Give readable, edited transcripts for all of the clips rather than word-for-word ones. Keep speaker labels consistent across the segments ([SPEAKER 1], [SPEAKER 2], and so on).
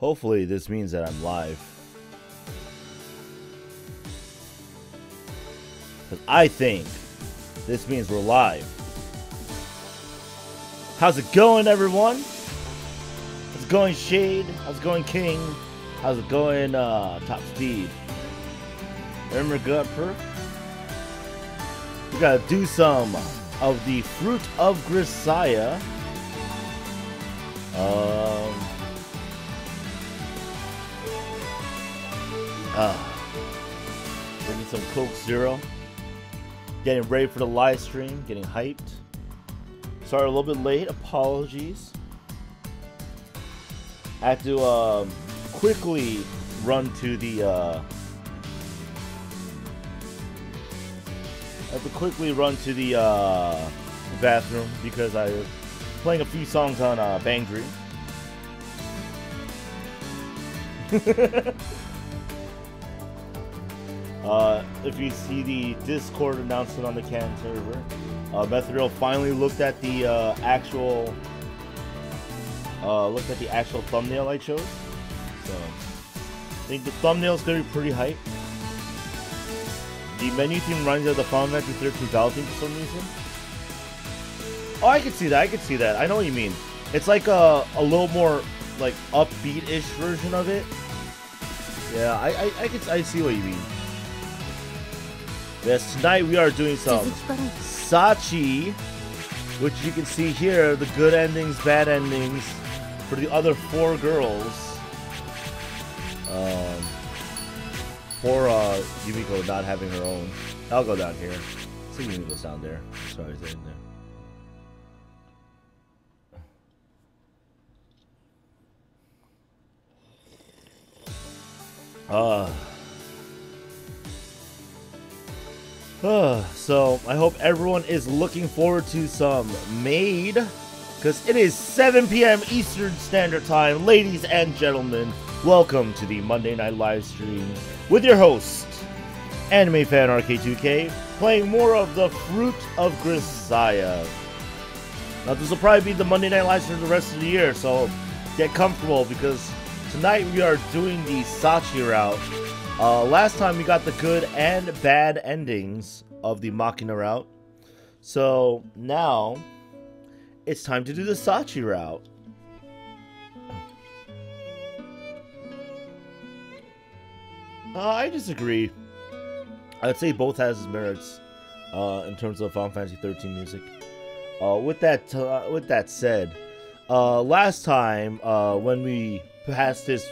[SPEAKER 1] Hopefully this means that I'm live. Because I think this means we're live. How's it going, everyone? How's it going, Shade? How's it going, King? How's it going, Top Speed? Remember gut perk? We gotta do some of the Fruit of Grisaia. Drinking some Coke Zero. Getting ready for the live stream. Getting hyped. Sorry, a little bit late. Apologies. I had to quickly run to the bathroom because I was playing a few songs on Bang Dream. If you see the Discord announcement on the Can server, Methodreal finally looked at the actual thumbnail I chose. So I think the thumbnail is gonna be pretty hype. The menu theme reminds me of the Final Fantasy 13 battle theme for some reason. Oh, I can see that. I can see that. I know what you mean. It's like a little more like upbeat-ish version of it. Yeah, I see what you mean. Yes, tonight we are doing some Sachi, which you can see here, the good endings, bad endings for the other 4 girls. For Yumiko not having her own. I'll go down here. See Yumiko's down there. Sorry, it's in there. So I hope everyone is looking forward to some Maid, because it is 7 p.m. Eastern Standard Time. Ladies and gentlemen, welcome to the Monday Night Livestream with your host, animefanrk2k, playing more of the Fruit of Grisaia. Now this will probably be the Monday Night Livestream the rest of the year, so get comfortable because tonight we are doing the Sachi route. Last time we got the good and bad endings of the Machina route. So now it's time to do the Sachi route. I disagree. I'd say both has its merits in terms of Final Fantasy 13 music. With that said, last time when we passed this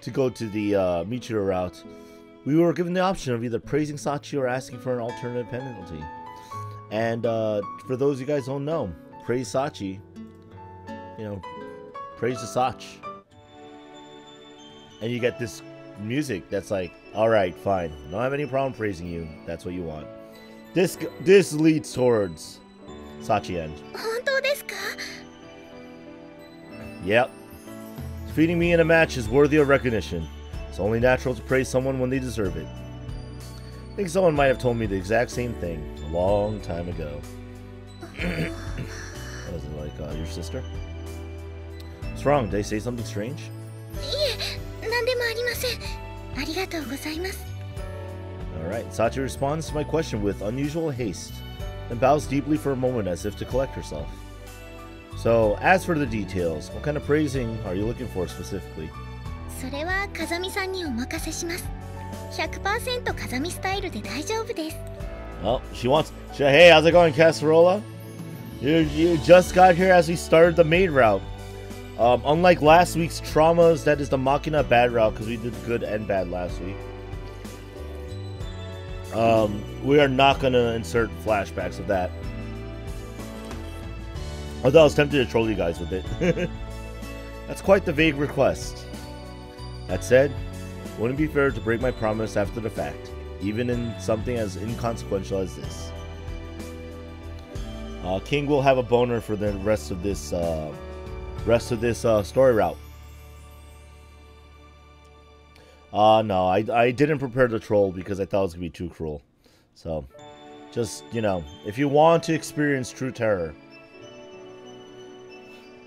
[SPEAKER 1] to go to the Michiru route, we were given the option of either praising Sachi or asking for an alternative penalty. And for those of you guys who don't know, praise Sachi. You know, praise the Sach. And you get this music that's like, alright, fine. Don't have any problem praising you. That's what you want. This leads towards Sachi end. Yep. Defeating me in a match is worthy of recognition. It's only natural to praise someone when they deserve it. I think someone might have told me the exact same thing a long time ago. Was it like your sister? What's wrong? Did they say something strange? Alright, Sachi responds to my question with unusual haste, then bows deeply for a moment as if to collect herself. So, as for the details, what kind of praising are you looking for specifically? Oh, hey, how's it going, Casserola? You just got here as we started the maid route. Unlike last week's traumas, that is the Machina bad route, because we did good and bad last week. We are not going to insert flashbacks of that. Although I was tempted to troll you guys with it. That's quite the vague request. That said, it wouldn't be fair to break my promise after the fact, even in something as inconsequential as this. King will have a boner for the rest of this story route. No, I didn't prepare the troll because I thought it was gonna be too cruel. So, just, you know, if you want to experience true terror.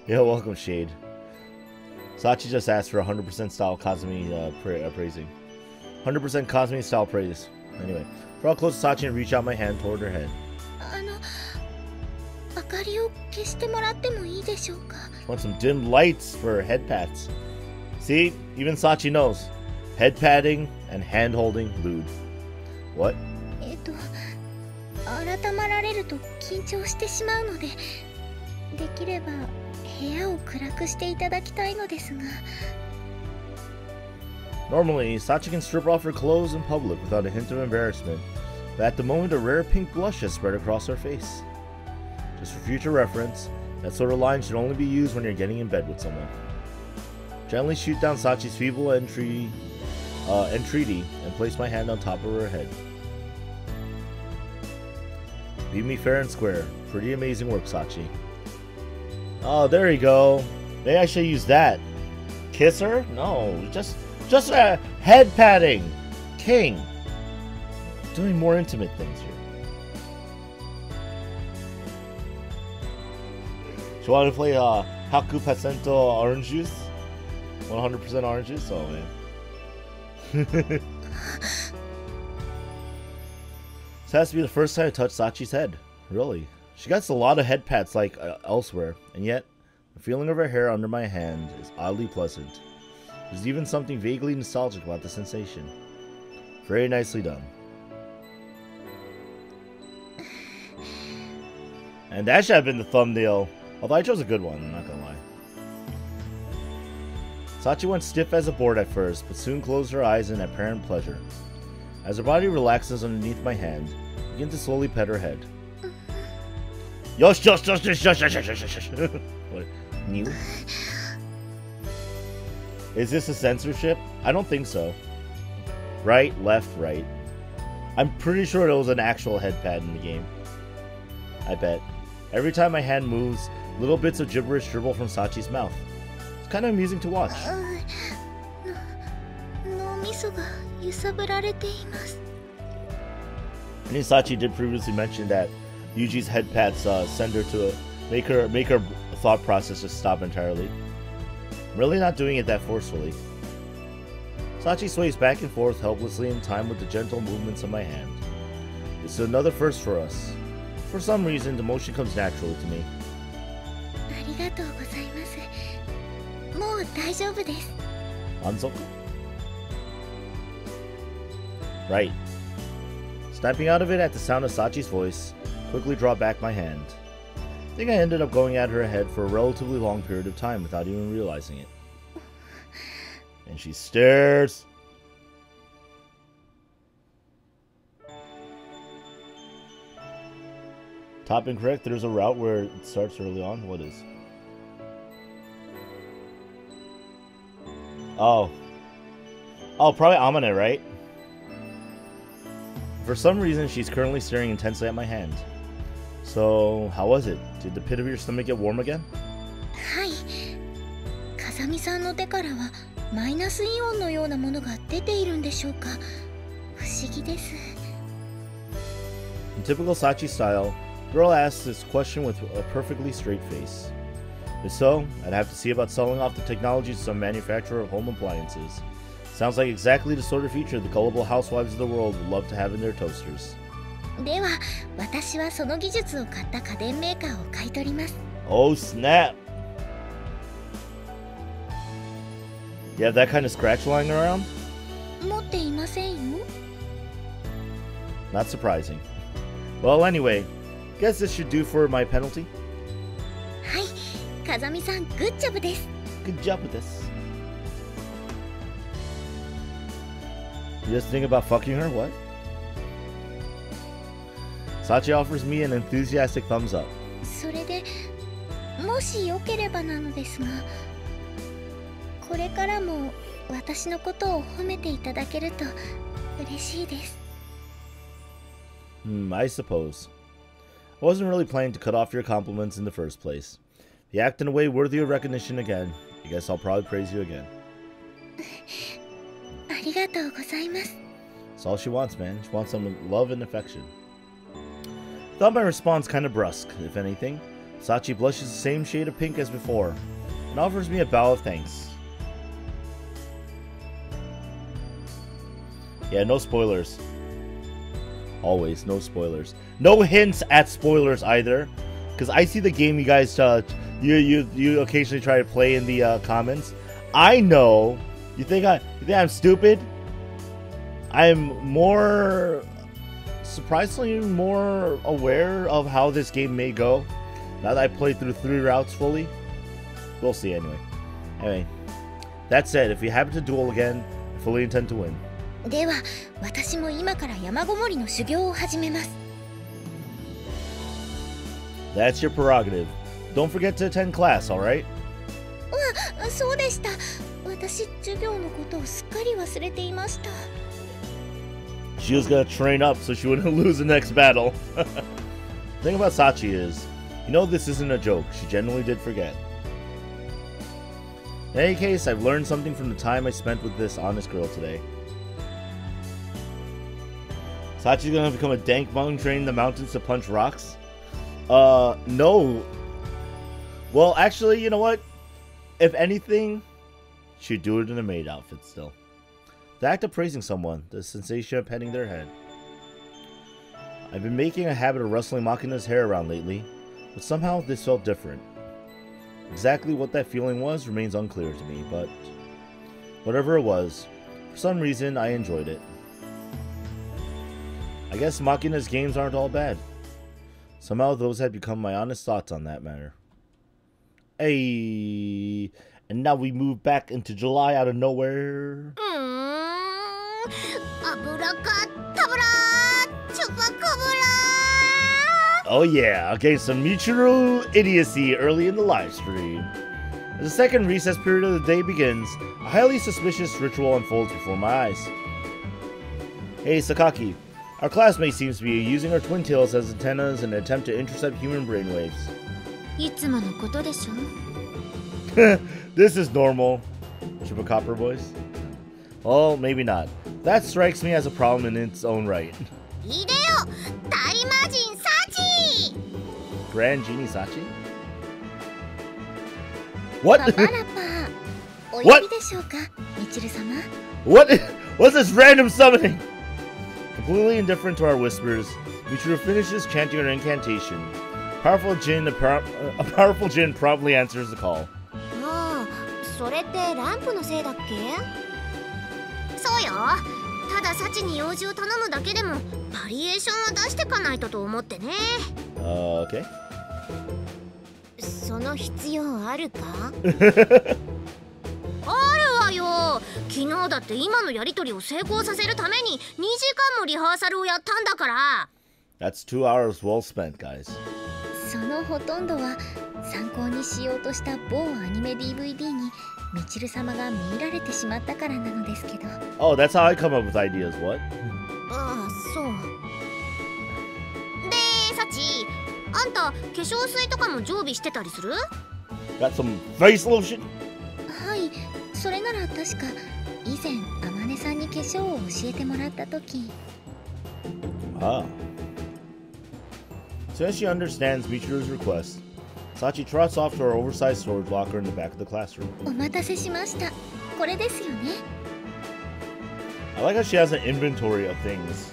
[SPEAKER 1] Yeah, welcome, Shade. Sachi just asked for 100% style Kazumi praising. 100% Kazumi style praise. Anyway, draw close to Sachi and reach out my hand toward her head. Want some dim lights for her head pats. See, even Sachi knows. Head patting and hand holding lewd. What?
[SPEAKER 2] 改まられると緊張してしまうので、できれば部屋を暗くしていただきたいのですが。
[SPEAKER 1] Normally, Sachi can strip off her clothes in public without a hint of embarrassment, but at the moment a rare pink blush has spread across her face. Just for future reference, that sort of line should only be used when you're getting in bed with someone. Gently shoot down Sachi's feeble entreaty and place my hand on top of her head. Beat me fair and square. Pretty amazing work, Sachi. Oh, there you go. Maybe I should use that. Kiss her? No, just head patting. King. Doing more intimate things here. Do you want to play Haku Pasento Orange Juice? 100% orange juice? Oh, man. This has to be the first time I touch Sachi's head. Really. She gets a lot of head pats like elsewhere, and yet the feeling of her hair under my hand is oddly pleasant. There's even something vaguely nostalgic about the sensation. Very nicely done. And that should have been the thumbnail. Although I chose a good one, I'm not gonna lie. Sachi went stiff as a board at first, but soon closed her eyes in apparent pleasure. As her body relaxes underneath my hand, I begin to slowly pet her head. Yosh. What? New? Is this a censorship? I don't think so. Right, left, right. I'm pretty sure it was an actual head pad in the game. I bet. Every time my hand moves, little bits of gibberish dribble from Sachi's mouth. It's kind of amusing to watch. I think Sachi did previously mention that Yuji's head pats send her to make her thought process just stop entirely. I'm really not doing it that forcefully. Sachi sways back and forth helplessly in time with the gentle movements of my hand. It's another first for us. For some reason, the motion comes naturally to me. Anzoku? Right. Snapping out of it at the sound of Sachi's voice, quickly draw back my hand. I think I ended up going at her head for a relatively long period of time without even realizing it. And she stares. Top incorrect, there's a route where it starts early on. What is? Oh, probably Amane, right? For some reason, she's currently staring intensely at my hand. So, how was it? Did the pit of your stomach get warm again? In typical Sachi style, the girl asks this question with a perfectly straight face. If so, I'd have to see about selling off the technology to some manufacturer of home appliances. Sounds like exactly the sort of feature the gullible housewives of the world would love to have in their toasters. Oh snap! You have that kind of scratch lying around? Not surprising. Well, anyway, guess this should do for my penalty. Good job with this. You just think about fucking her? What? Sachi offers me an enthusiastic thumbs up. I suppose. I wasn't really planning to cut off your compliments in the first place. If you act in a way worthy of recognition again, I guess I'll probably praise you again. That's all she wants, man. She wants some love and affection. Thought my response kind of brusque, if anything. Sachi blushes the same shade of pink as before, and offers me a bow of thanks. Yeah, no spoilers. Always, no spoilers. No hints at spoilers either. Because I see the game you guys, you occasionally try to play in the comments. I know. You think I'm stupid? I'm surprisingly more aware of how this game may go. Now that I played through 3 routes fully. We'll see anyway. Anyway, that said, if we happen to duel again, I fully intend to win.
[SPEAKER 2] では、私も今から山ごもりの修行を始めます。
[SPEAKER 1] That's your prerogative. Don't forget to attend class, alright?
[SPEAKER 2] そうでした。私、授業のことをすっかり忘れていました。
[SPEAKER 1] She was gonna train up so she wouldn't lose the next battle. The thing about Sachi is, you know this isn't a joke. She genuinely did forget. In any case, I've learned something from the time I spent with this honest girl today. Sachi's gonna become a dank monk training the mountains to punch rocks? No. Well, actually, you know what? If anything, she'd do it in a maid outfit still. The act of praising someone, the sensation of petting their head. I've been making a habit of rustling Makina's hair around lately, but somehow this felt different. Exactly what that feeling was remains unclear to me, but whatever it was, for some reason I enjoyed it. I guess Makina's games aren't all bad. Somehow those had become my honest thoughts on that matter. Hey, and now we move back into July out of nowhere. Oh yeah, against some Michiru idiocy early in the live stream. As the second recess period of the day begins, a highly suspicious ritual unfolds before my eyes. Hey Sakaki, our classmate seems to be using her twin tails as antennas in an attempt to intercept human brainwaves. This is normal. Chupacabra voice? Well, maybe not. That strikes me as a problem in its own right. Grand Genie Sachi? What? What? What? What's this random summoning? Completely indifferent to our whispers, Michiru finishes chanting her incantation. A powerful Jin promptly answers the call. Okay.
[SPEAKER 2] その必要あるか？あるわよ。昨日だって今のやりとりを成功させるために2時間もリハーサルをやったんだから。
[SPEAKER 1] That's 2 hours well spent, guys.
[SPEAKER 2] そのほとんどは参考にしようとした某アニメ DVD にみちる様が見入られてしまったからなのですけど。
[SPEAKER 1] Oh, that's how I come up with ideas. What?
[SPEAKER 2] ああ、そう。で、サチ、あんた化粧水とかも常備してたりする？
[SPEAKER 1] Got some face lotion?
[SPEAKER 2] はい、それなら確か以前あまねさんに化粧を教えてもらった時。
[SPEAKER 1] Ah. Since she understands Michiru's request, Sachi trots off to her oversized storage locker in the back of the classroom.
[SPEAKER 2] お待たせしました。これですよね。
[SPEAKER 1] I like how she has an inventory of things.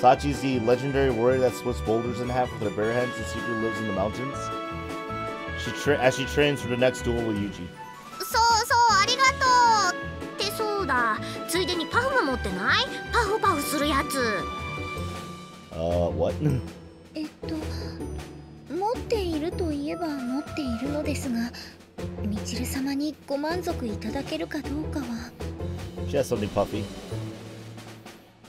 [SPEAKER 1] Sachi's the legendary warrior that splits boulders in half with her bare hands and secretly lives in the mountains. As she trains for the next duel with Yuji.
[SPEAKER 2] そうそう、ありがとう。ってそうだ。ついでにパフも持ってない？パフパフするやつ。
[SPEAKER 1] What?
[SPEAKER 2] 持っているといえば持っているのですが、みちる様にご満足いただけるかどうかは。
[SPEAKER 1] She has something puffy.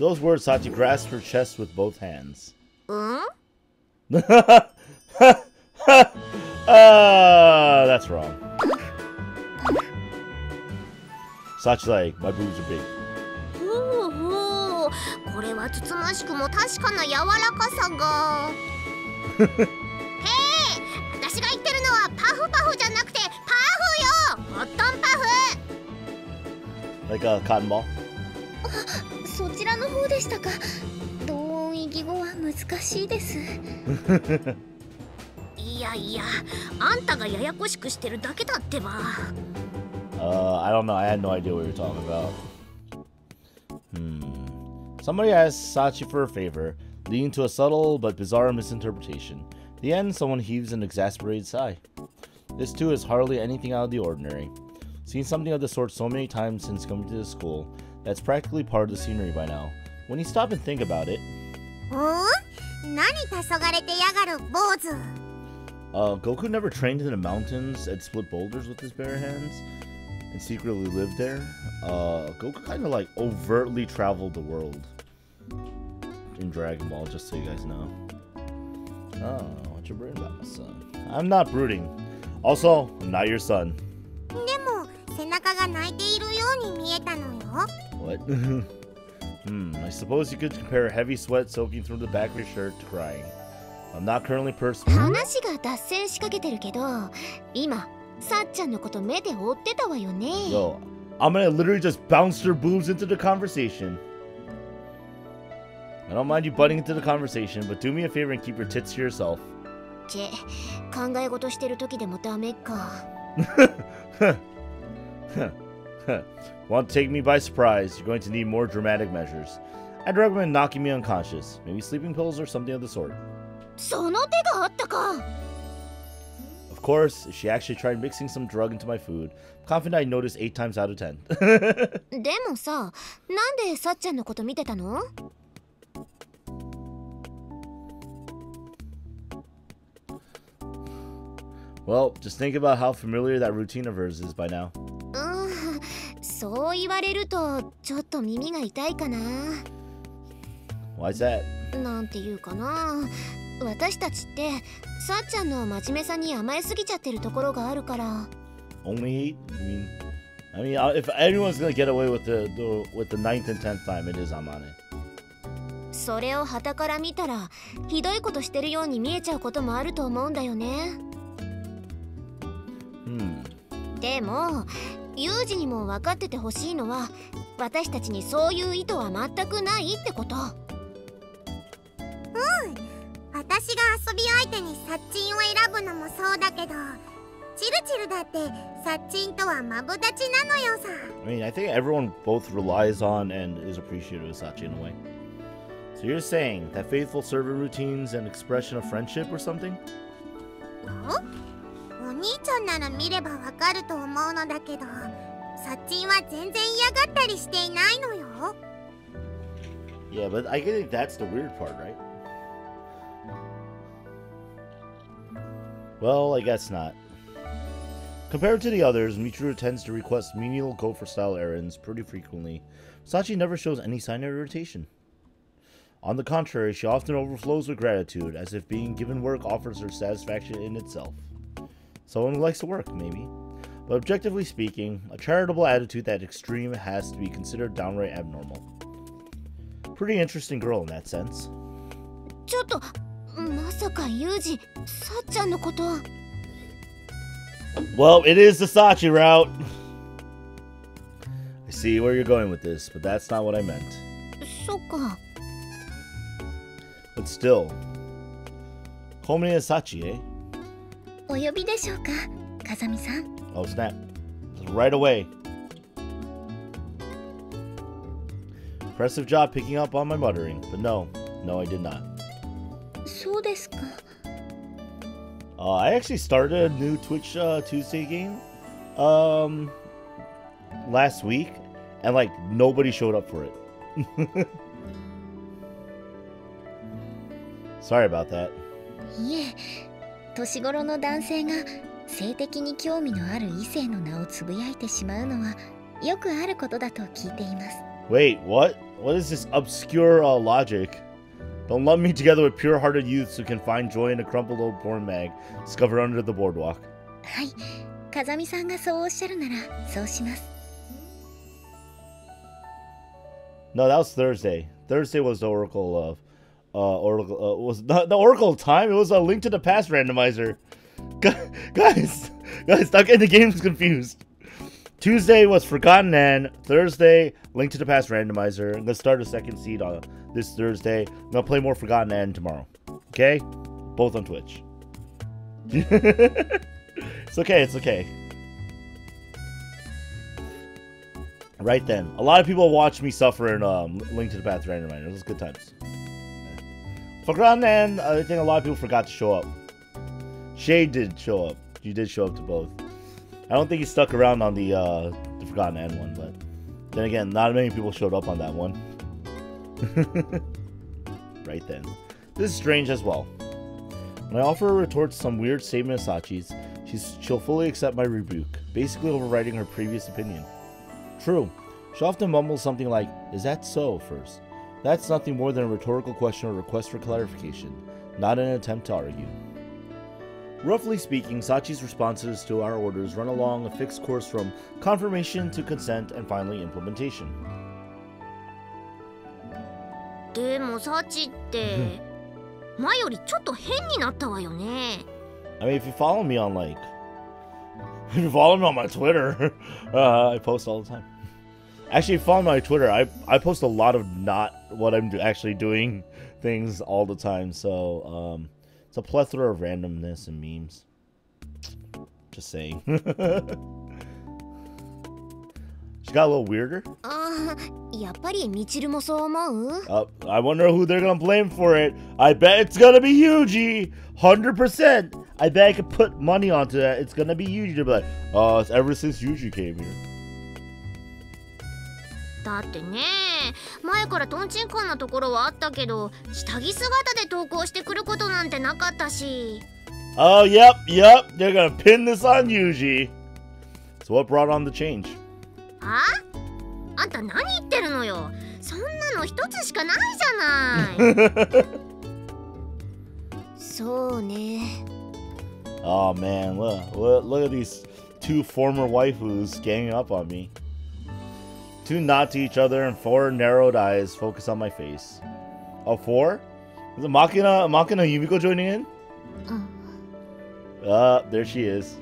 [SPEAKER 1] Those words, Sachi grasped her chest with both hands. That's wrong. Sachi's like, my boobs are big.
[SPEAKER 2] ほうほう、これはつつましくも確かな柔らかさが。へえ、私が言ってるのはパフパフじゃなくてパフよ。コットンパフ。
[SPEAKER 1] Like a cotton ball?
[SPEAKER 2] そちらの方でしたか。同音異義語は難しいです。いやいや、あんたがややこしくしてるだけだってば。
[SPEAKER 1] I don't know. I had no idea what you were talking about. Somebody asks Sachi for a favor, leading to a subtle but bizarre misinterpretation. At the end, someone heaves an exasperated sigh. This too is hardly anything out of the ordinary. Seen something of the sort so many times since coming to the school, that's practically part of the scenery by now. When you stop and think about it... Goku never trained in the mountains and split boulders with his bare hands and secretly lived there. Goku kind of like overtly traveled the world in Dragon Ball, just so you guys know. Oh, what you brooding about, my son? I'm not brooding. Also, I'm not your son. What? I suppose you could compare heavy sweat soaking through the back of your shirt to crying. I'm not currently Yo, I'm gonna literally just bounce their boobs into the conversation. I don't mind you butting into the conversation, but do me a favor and keep your tits to yourself. Want to take me by surprise, you're going to need more dramatic measures. I'd recommend knocking me unconscious. Maybe sleeping pills or something of the sort. Of course, if she actually tried mixing some drug into my food, I'm confident I'd notice 8 times out of 10. Well, just think about how familiar that routine of hers is by now. Why's that? Only 8? I mean, if anyone's gonna get away with the 9th and 10th time, it is Amane.
[SPEAKER 2] それを傍から見たらひどいことしてるように見えちゃうこともあると思うんだよね。でもユージにも分かっててほしいのは私たちにそういう意図は全くないってこと。私が遊び相手にサッチンを選ぶのもそうだけど、チルチルだってサッチンとはマブダチなのよさ。
[SPEAKER 1] I mean, I think everyone both relies on and is appreciative of Sachi in a way. So you're saying that faithful servant routines an expression of friendship or something?
[SPEAKER 2] お兄ちゃんなら見ればわかると思うのだけど、サッチンは全然嫌がったりしていないのよ。
[SPEAKER 1] Yeah, but I think that's the weird part, right? Well, I guess not. Compared to the others, Michiru tends to request menial gopher-style errands pretty frequently. Sachi never shows any sign of irritation. On the contrary, she often overflows with gratitude, as if being given work offers her satisfaction in itself. Someone who likes to work, maybe. But objectively speaking, a charitable attitude that extreme has to be considered downright abnormal. Pretty interesting girl in that sense.
[SPEAKER 2] ちょっと、まさかユージ、さっちゃんのこと。
[SPEAKER 1] Well, it is the Sachi route. I see where you're going with this, but that's not what I meant.
[SPEAKER 2] そっか。
[SPEAKER 1] But still, call me a Sachi, eh?
[SPEAKER 2] お呼びでしょうか、風見さん。
[SPEAKER 1] Oh snap! Right away. Impressive job picking up on my muttering, but no, I did not.
[SPEAKER 2] そうですか。
[SPEAKER 1] I actually started a new Twitch Tuesday game last week, and like nobody showed up for it. Sorry about that.
[SPEAKER 2] いえ、年頃の男性が性的に興味のある異性の名をつぶやいてしまうのはよくあることだと聞いています。
[SPEAKER 1] Wait, what? What is this obscure logic? Don't lump me together with pure-hearted youths who can find joy in a crumpled old porn mag discovered under the boardwalk.
[SPEAKER 2] はい、風見さんがそうおっしゃるならそうします。
[SPEAKER 1] No, that was Thursday. Thursday was the Oracle of was not the Oracle of Time. It was a Link to the Past randomizer. Guys, stop getting the games confused. Tuesday was Forgotten End. Thursday, Link to the Past randomizer. I'm gonna start a second seed on this Thursday. I'm gonna play more Forgotten End tomorrow. Okay, both on Twitch. It's okay. It's okay. Right then. A lot of people watched me suffer in Link to the Past Random Reminder. It was good times. Forgotten, and I think a lot of people forgot to show up. Shay did show up. You did show up to both. I don't think he stuck around on the Forgotten End one, but then again, not many people showed up on that one. Right then. This is strange as well. When I offer a retort to some weird statement of Sachi's, she'll fully accept my rebuke, basically overriding her previous opinion. True. She often mumbles something like, "Is that so?" first. That's nothing more than a rhetorical question or request for clarification, not an attempt to argue. Roughly speaking, Sachi's responses to our orders run along a fixed course from confirmation to consent and finally implementation.
[SPEAKER 2] でもサチって前よりちょっと変になったわよね。
[SPEAKER 1] I mean, if you follow me on if you follow me on my Twitter, I post all the time. Actually, if you follow me on my Twitter, I post a lot of not what I'm actually doing things all the time. So it's a plethora of randomness and memes. Just saying. She got a little weirder.
[SPEAKER 2] やっぱりミチルもそう思う？
[SPEAKER 1] I wonder who they're gonna blame for it. I bet it's gonna be Yuji. 100%. I bet I could put money onto that. It's gonna be Yuji to be like, it's ever since Yuji came here.
[SPEAKER 2] だってね、前からトンチンカンなところはあったけど、下着姿で投稿してくることなんてなかったし。
[SPEAKER 1] Oh, yep. They're gonna pin this on Yuji. So what brought on the change?
[SPEAKER 2] あんた何言ってるのよ。そんなの一つしかないじゃない。そうね。
[SPEAKER 1] Oh man, look at these two former waifus ganging up on me. Two nod to each other and four narrowed eyes focus on my face. Oh, four? Is it Makina Yumiko joining in? There she is.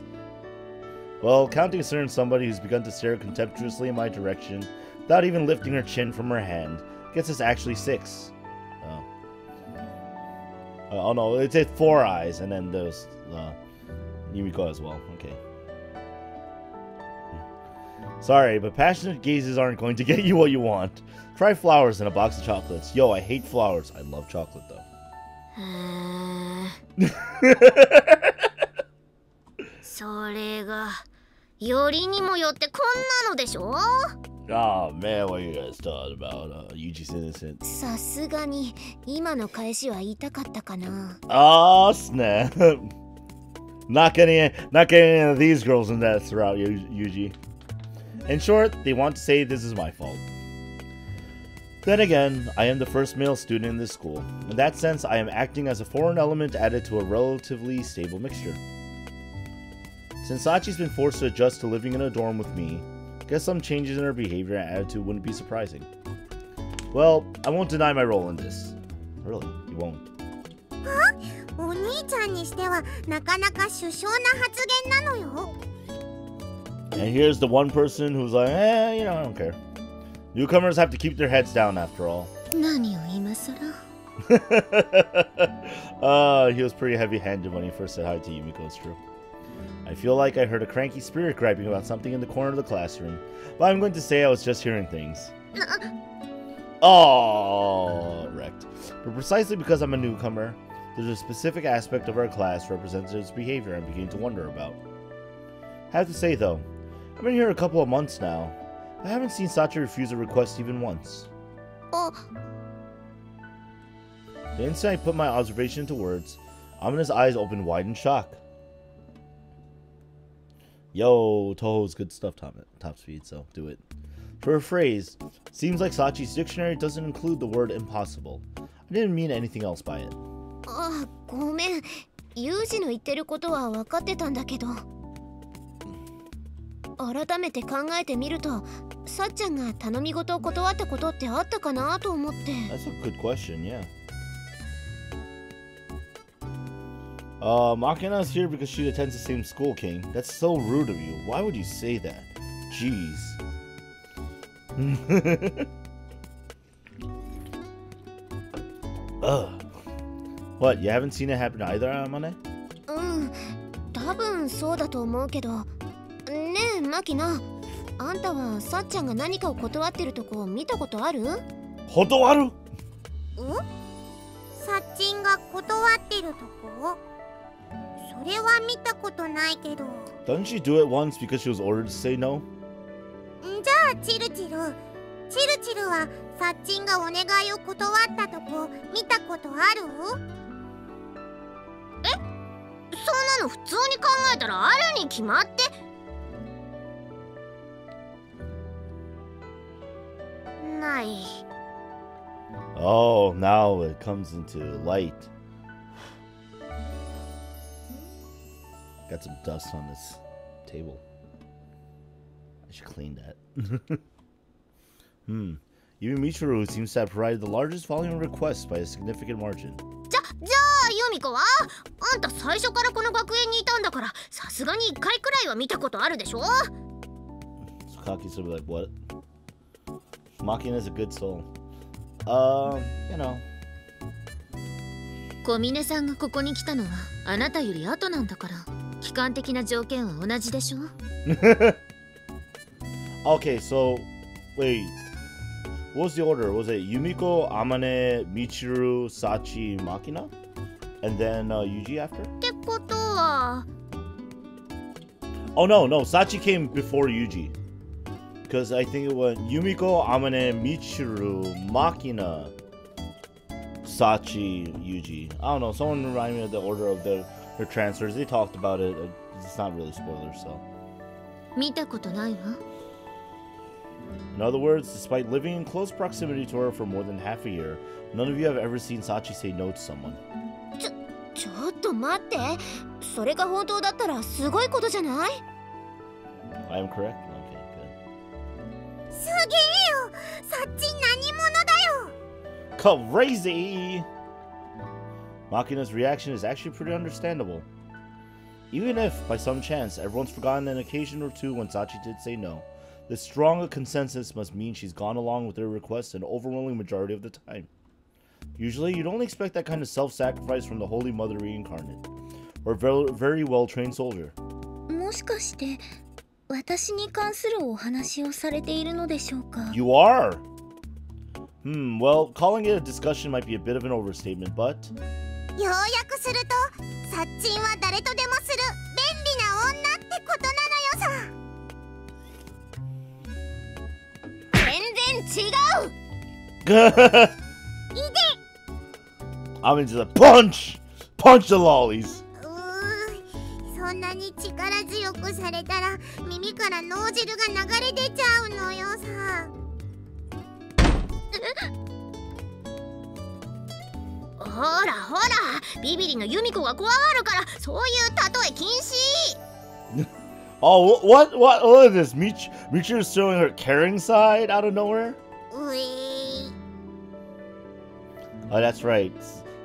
[SPEAKER 1] Well, counting concerning somebody who's begun to stare contemptuously in my direction without even lifting her chin from her hand, guess it's actually 6. Oh no, it's 4 eyes, and then there's Yumiko as well. Okay. Sorry, but passionate gazes aren't going to get you what you want. Try flowers and a box of chocolates. Yo, I hate flowers. I love chocolate, though.
[SPEAKER 2] それがよりにもよってこんなのでしょ？
[SPEAKER 1] Oh man, what are you guys talking about? Yuji's innocent.
[SPEAKER 2] さすがに今の返しは言いたかったかな。
[SPEAKER 1] Oh snap! Not getting any of these girls in that throughout, Yuji. In short, they want to say this is my fault. Then again, I am the first male student in this school. In that sense, I am acting as a foreign element added to a relatively stable mixture. Since Sachi's been forced to adjust to living in a dorm with me, I guess some changes in her behavior and attitude wouldn't be surprising. Well, I won't deny my role in this. Really, you won't.
[SPEAKER 2] お兄ちゃんにしてはなかなか殊勝な発言なのよ。
[SPEAKER 1] And here's the one person who's like, I don't care. Newcomers have to keep their heads down after all.
[SPEAKER 2] 何を今更？
[SPEAKER 1] He was pretty heavy-handed when he first said hi to Yumiko, it's true. I feel like I heard a cranky spirit griping about something in the corner of the classroom, but I'm going to say I was just hearing things. Oh, wrecked. But precisely because I'm a newcomer, there's a specific aspect of our class representative's behavior I'm beginning to wonder about. I have to say though, I've been here a couple of months now. I haven't seen Sachi refuse a request even once. The instant I put my observation into words, Amina's eyes opened wide in shock. Yo, Toho's good stuff, top speed, so do it. For a phrase, seems like Sachi's dictionary doesn't include the word impossible. I didn't mean anything else by it.
[SPEAKER 2] ごめん。ユージの言ってることは分かってたんだけど。改めて考えてみると、さっちゃんが頼み事を断ったことってあったかなと思って。
[SPEAKER 1] That's a good question, yeah. Makina's here because she attends the same school, King. That's so rude of you. Why would you say that? Jeez. Ugh. What, you haven't seen it happen either, Amane?
[SPEAKER 2] 多分そうだと思うけど。ねえ、マキナ。あんたはさっちゃんが何かを断ってるとこ見たことある？
[SPEAKER 1] 断る？
[SPEAKER 2] さっちんが断ってるとこ？それは見たことないけど。
[SPEAKER 1] Doesn't she do it once because she was ordered to say no?
[SPEAKER 2] じゃあチルチルはさっちんがお願いを断ったとこ見たことある？え、そんなの普通に考えたらあるに決まって。ない。
[SPEAKER 1] Oh, now it comes into light. Got some dust on this table. I should clean that. Even Michiru seems to have provided the largest volume of requests by a significant margin.
[SPEAKER 2] じゃあユミコはあんた最初からこの学園にいたんだからさすがに1回くらいは見たことあるでしょ？
[SPEAKER 1] Sakaki's sort of like, what? Machina is a good soul. You know.
[SPEAKER 2] 小峰さんがここに来たのはあなたより後なんだから期間的な条件は同じでしょ？
[SPEAKER 1] Okay, so wait. What was the order? Was it Yumiko, Amane, Michiru, Sachi, Machina? And then Yuji after?
[SPEAKER 2] ってことは
[SPEAKER 1] Oh no, Sachi came before Yuji. Because I think it was Yumiko, Amane, Michiru, Machina, Sachi, Yuji. I don't know, someone remind me of the order of their transfers. They talked about it. It's not really spoilers, so.
[SPEAKER 2] 見たことないわ。
[SPEAKER 1] In other words, despite living in close proximity to her for more than half a year, none of you have ever seen Sachi say no to someone.
[SPEAKER 2] ちょっと待って。それが本当だったらすごいことじゃない？
[SPEAKER 1] I am correct? Okay, good.
[SPEAKER 2] すげえよ。さっち何者だよ。
[SPEAKER 1] Crazy! Machina's reaction is actually pretty understandable. Even if, by some chance, everyone's forgotten an occasion or two when Sachi did say no, this strong a consensus must mean she's gone along with their request an overwhelming majority of the time. Usually, you'd only expect that kind of self-sacrifice from the Holy Mother Reincarnate, or a very well-trained soldier.
[SPEAKER 2] もしかして私に関するお話をされているのでしょうか？
[SPEAKER 1] You are! Well, calling it a discussion might be a bit of an overstatement, but...
[SPEAKER 2] 要約すると、サッチンは誰とでもする便利な女ってことなのよさ。全然違う。
[SPEAKER 1] I'm into the punch the lollies.
[SPEAKER 2] そんなに力強くされたら耳から脳汁が流れ出ちゃうのよさ。ほらほら、ビビリのユミコが怖がるからそういう例え禁止。
[SPEAKER 1] Oh, what is this? Michiru's showing her caring side out of nowhere? Oh, that's right.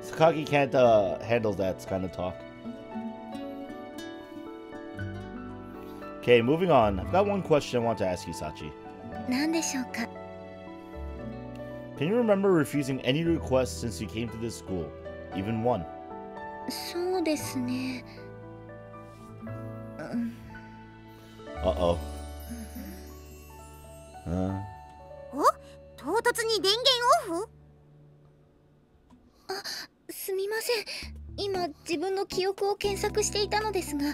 [SPEAKER 1] Sakaki can't handle that kind of talk. Okay, moving on. I've got one question I want to ask you, Sachi.
[SPEAKER 2] 何でしょうか?
[SPEAKER 1] Can you remember refusing any requests since you came to this school? Even one?
[SPEAKER 2] そうですね。
[SPEAKER 1] Uh-oh.
[SPEAKER 2] お？唐突に電源オフ？すみません。今自分の記憶を検索していたのですが、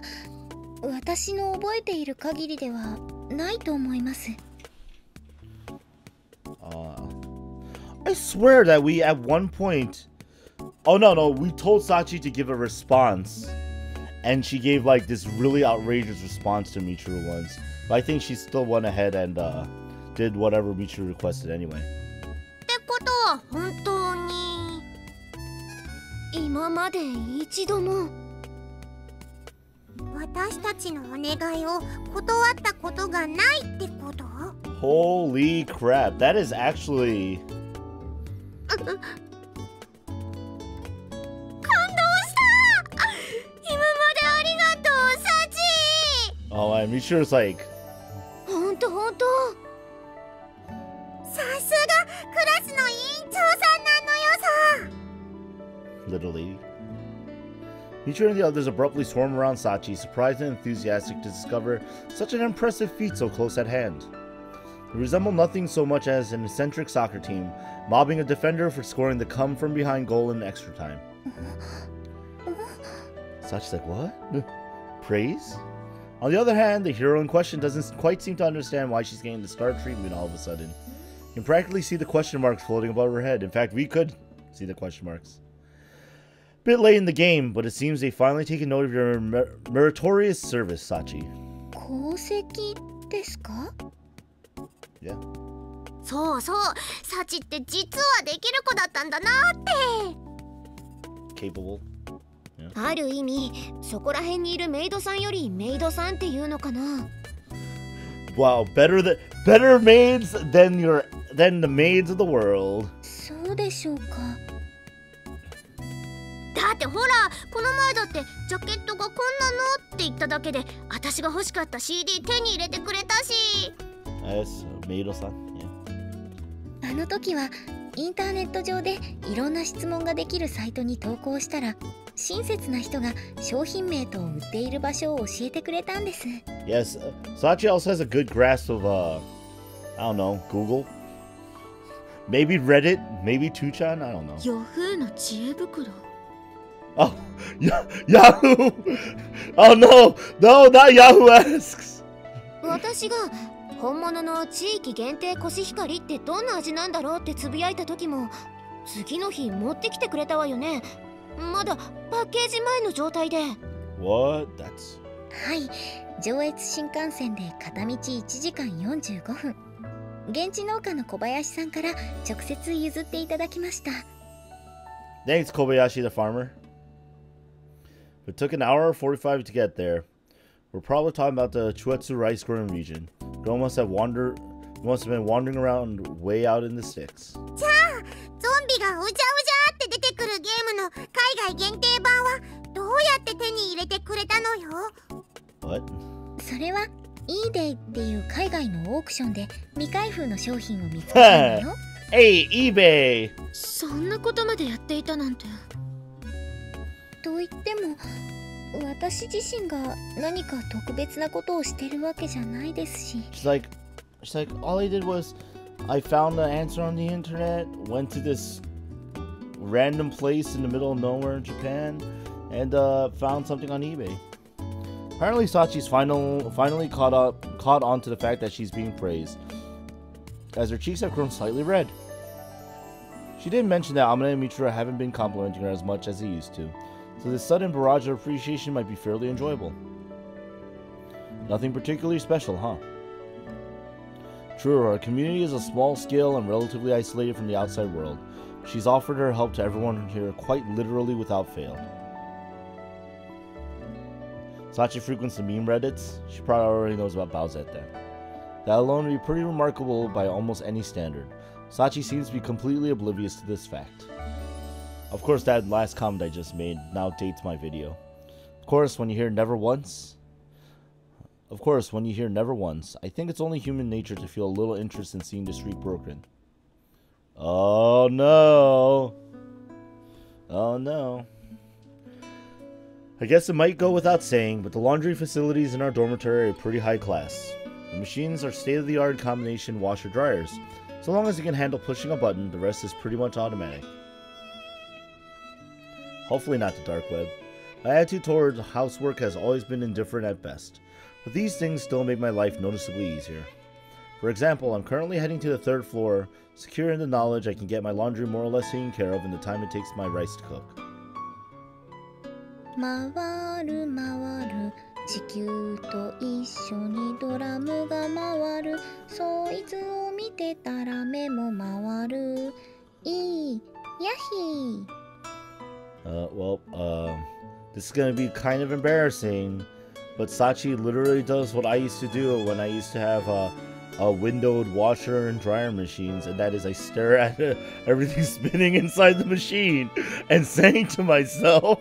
[SPEAKER 2] 私の覚えている限りではないと思います。
[SPEAKER 1] I swear that we at one point... Oh, no, we told Sachi to give a response. And she gave, like, this really outrageous response to Michiru once. But I think she still went ahead and did whatever Michiru requested anyway.
[SPEAKER 2] ってことは本当に今まで一度も私たちのお願いを断ったことがないってこと？
[SPEAKER 1] Holy crap, that is actually...
[SPEAKER 2] 感動した！今までありがとう、サチ！
[SPEAKER 1] Oh, and Michiru's like...
[SPEAKER 2] ほんとさすがクラスの委員長さんなのよさ。
[SPEAKER 1] Little lady. Michiru and the others abruptly swarm around Sachi, surprised and enthusiastic to discover such an impressive feat so close at hand. They resemble nothing so much as an eccentric soccer team, mobbing a defender for scoring the come-from-behind goal in extra time. Sachi's like, what? Praise? On the other hand, the hero in question doesn't quite seem to understand why she's getting the star treatment all of a sudden. You can practically see the question marks floating above her head. In fact, we could see the question marks. Bit late in the game, but it seems they finally taken note of your meritorious service, Sachi.
[SPEAKER 2] 功績ですか?
[SPEAKER 1] Yeah.
[SPEAKER 2] そうそう、サチって実はできる子だったんだなって。
[SPEAKER 1] Capable. Yeah.
[SPEAKER 2] ある意味、そこら辺にいるメイドさんよりメイドさんっていうのかな。
[SPEAKER 1] Wow, better maids than the maids of the world.
[SPEAKER 2] そうでしょうか。だってほら、この前だってジャケットがこんなのって言っただけで私が欲しかった CD 手に入れてくれたし。
[SPEAKER 1] メイドさん。
[SPEAKER 2] あの時はインターネット上でいろんな質問ができるサイトに投稿したら、親切な人が商品名と売っている場所を教えてくれたんです。
[SPEAKER 1] Yes, Sachi also has a good grasp of I don't know, Google, maybe Reddit, maybe 2chan, I don't know.
[SPEAKER 2] Yahoo の知恵袋。
[SPEAKER 1] Oh, Yahoo! Oh no, no, not Yahoo asks.
[SPEAKER 2] 私が本物の地域限定コシヒカリってどんな味なんだろうってつぶやいた時も、次の日持ってきてくれたわよね。まだパッケージ前の状態で。
[SPEAKER 1] What? That's...
[SPEAKER 2] はい、上越新幹線で片道1時間45分。現地農家の小林さんから直接譲っていただきました。
[SPEAKER 1] Thanks, Kobayashi the farmer. It took an hour 45 to get there. We're probably talking about the Chuetsu rice growing region. Girl must have been wandering around way out in the sticks.
[SPEAKER 2] じゃあ、ゾンビがうじゃうじゃって出てくるゲームの海外限定版はどうやって手に入れてくれたのよ。
[SPEAKER 1] What? それは
[SPEAKER 2] eBay っていう海外のオークションで未開封の商品を見つけたのよ。
[SPEAKER 1] Hey, eBay!
[SPEAKER 2] そんなことまでやっていたなんて。と言っても、私自身が何か特別なことをしてるわけじゃないですし。
[SPEAKER 1] She's like, all I did was, I found the answer on the internet, went to this random place in the middle of nowhere in Japan, and found something on eBay. Apparently, Sachi's finally caught on to the fact that she's being praised, as her cheeks have grown slightly red. She did mention that Amane and Mitra haven't been complimenting her as much as they used to, so this sudden barrage of appreciation might be fairly enjoyable. Nothing particularly special, huh? True, our community is a small scale and relatively isolated from the outside world. She's offered her help to everyone here quite literally without fail. Sachi frequents the meme Reddits. She probably already knows about Bowsette then. That alone would be pretty remarkable by almost any standard. Sachi seems to be completely oblivious to this fact. Of course, that last comment I just made now dates my video. Of course, when you hear never once, I think it's only human nature to feel a little interest in seeing the streak broken. Oh no. Oh no. I guess it might go without saying, but the laundry facilities in our dormitory are pretty high class. The machines are state-of-the-art combination washer-dryers. So long as you can handle pushing a button, the rest is pretty much automatic. Hopefully not the dark web. My attitude toward housework has always been indifferent at best, but these things still make my life noticeably easier. For example, I'm currently heading to the 3rd floor, secure in the knowledge I can get my laundry more or less taken care of in the time it takes my rice to cook.
[SPEAKER 2] 回る回る地球と一緒にドラムが回るそいつを見てたら目も回るいいヤッヒー
[SPEAKER 1] This is gonna be kind of embarrassing, but Sachi literally does what I used to do when I used to have a windowed washer and dryer machines, and that is I stare at everything spinning inside the machine and saying to myself,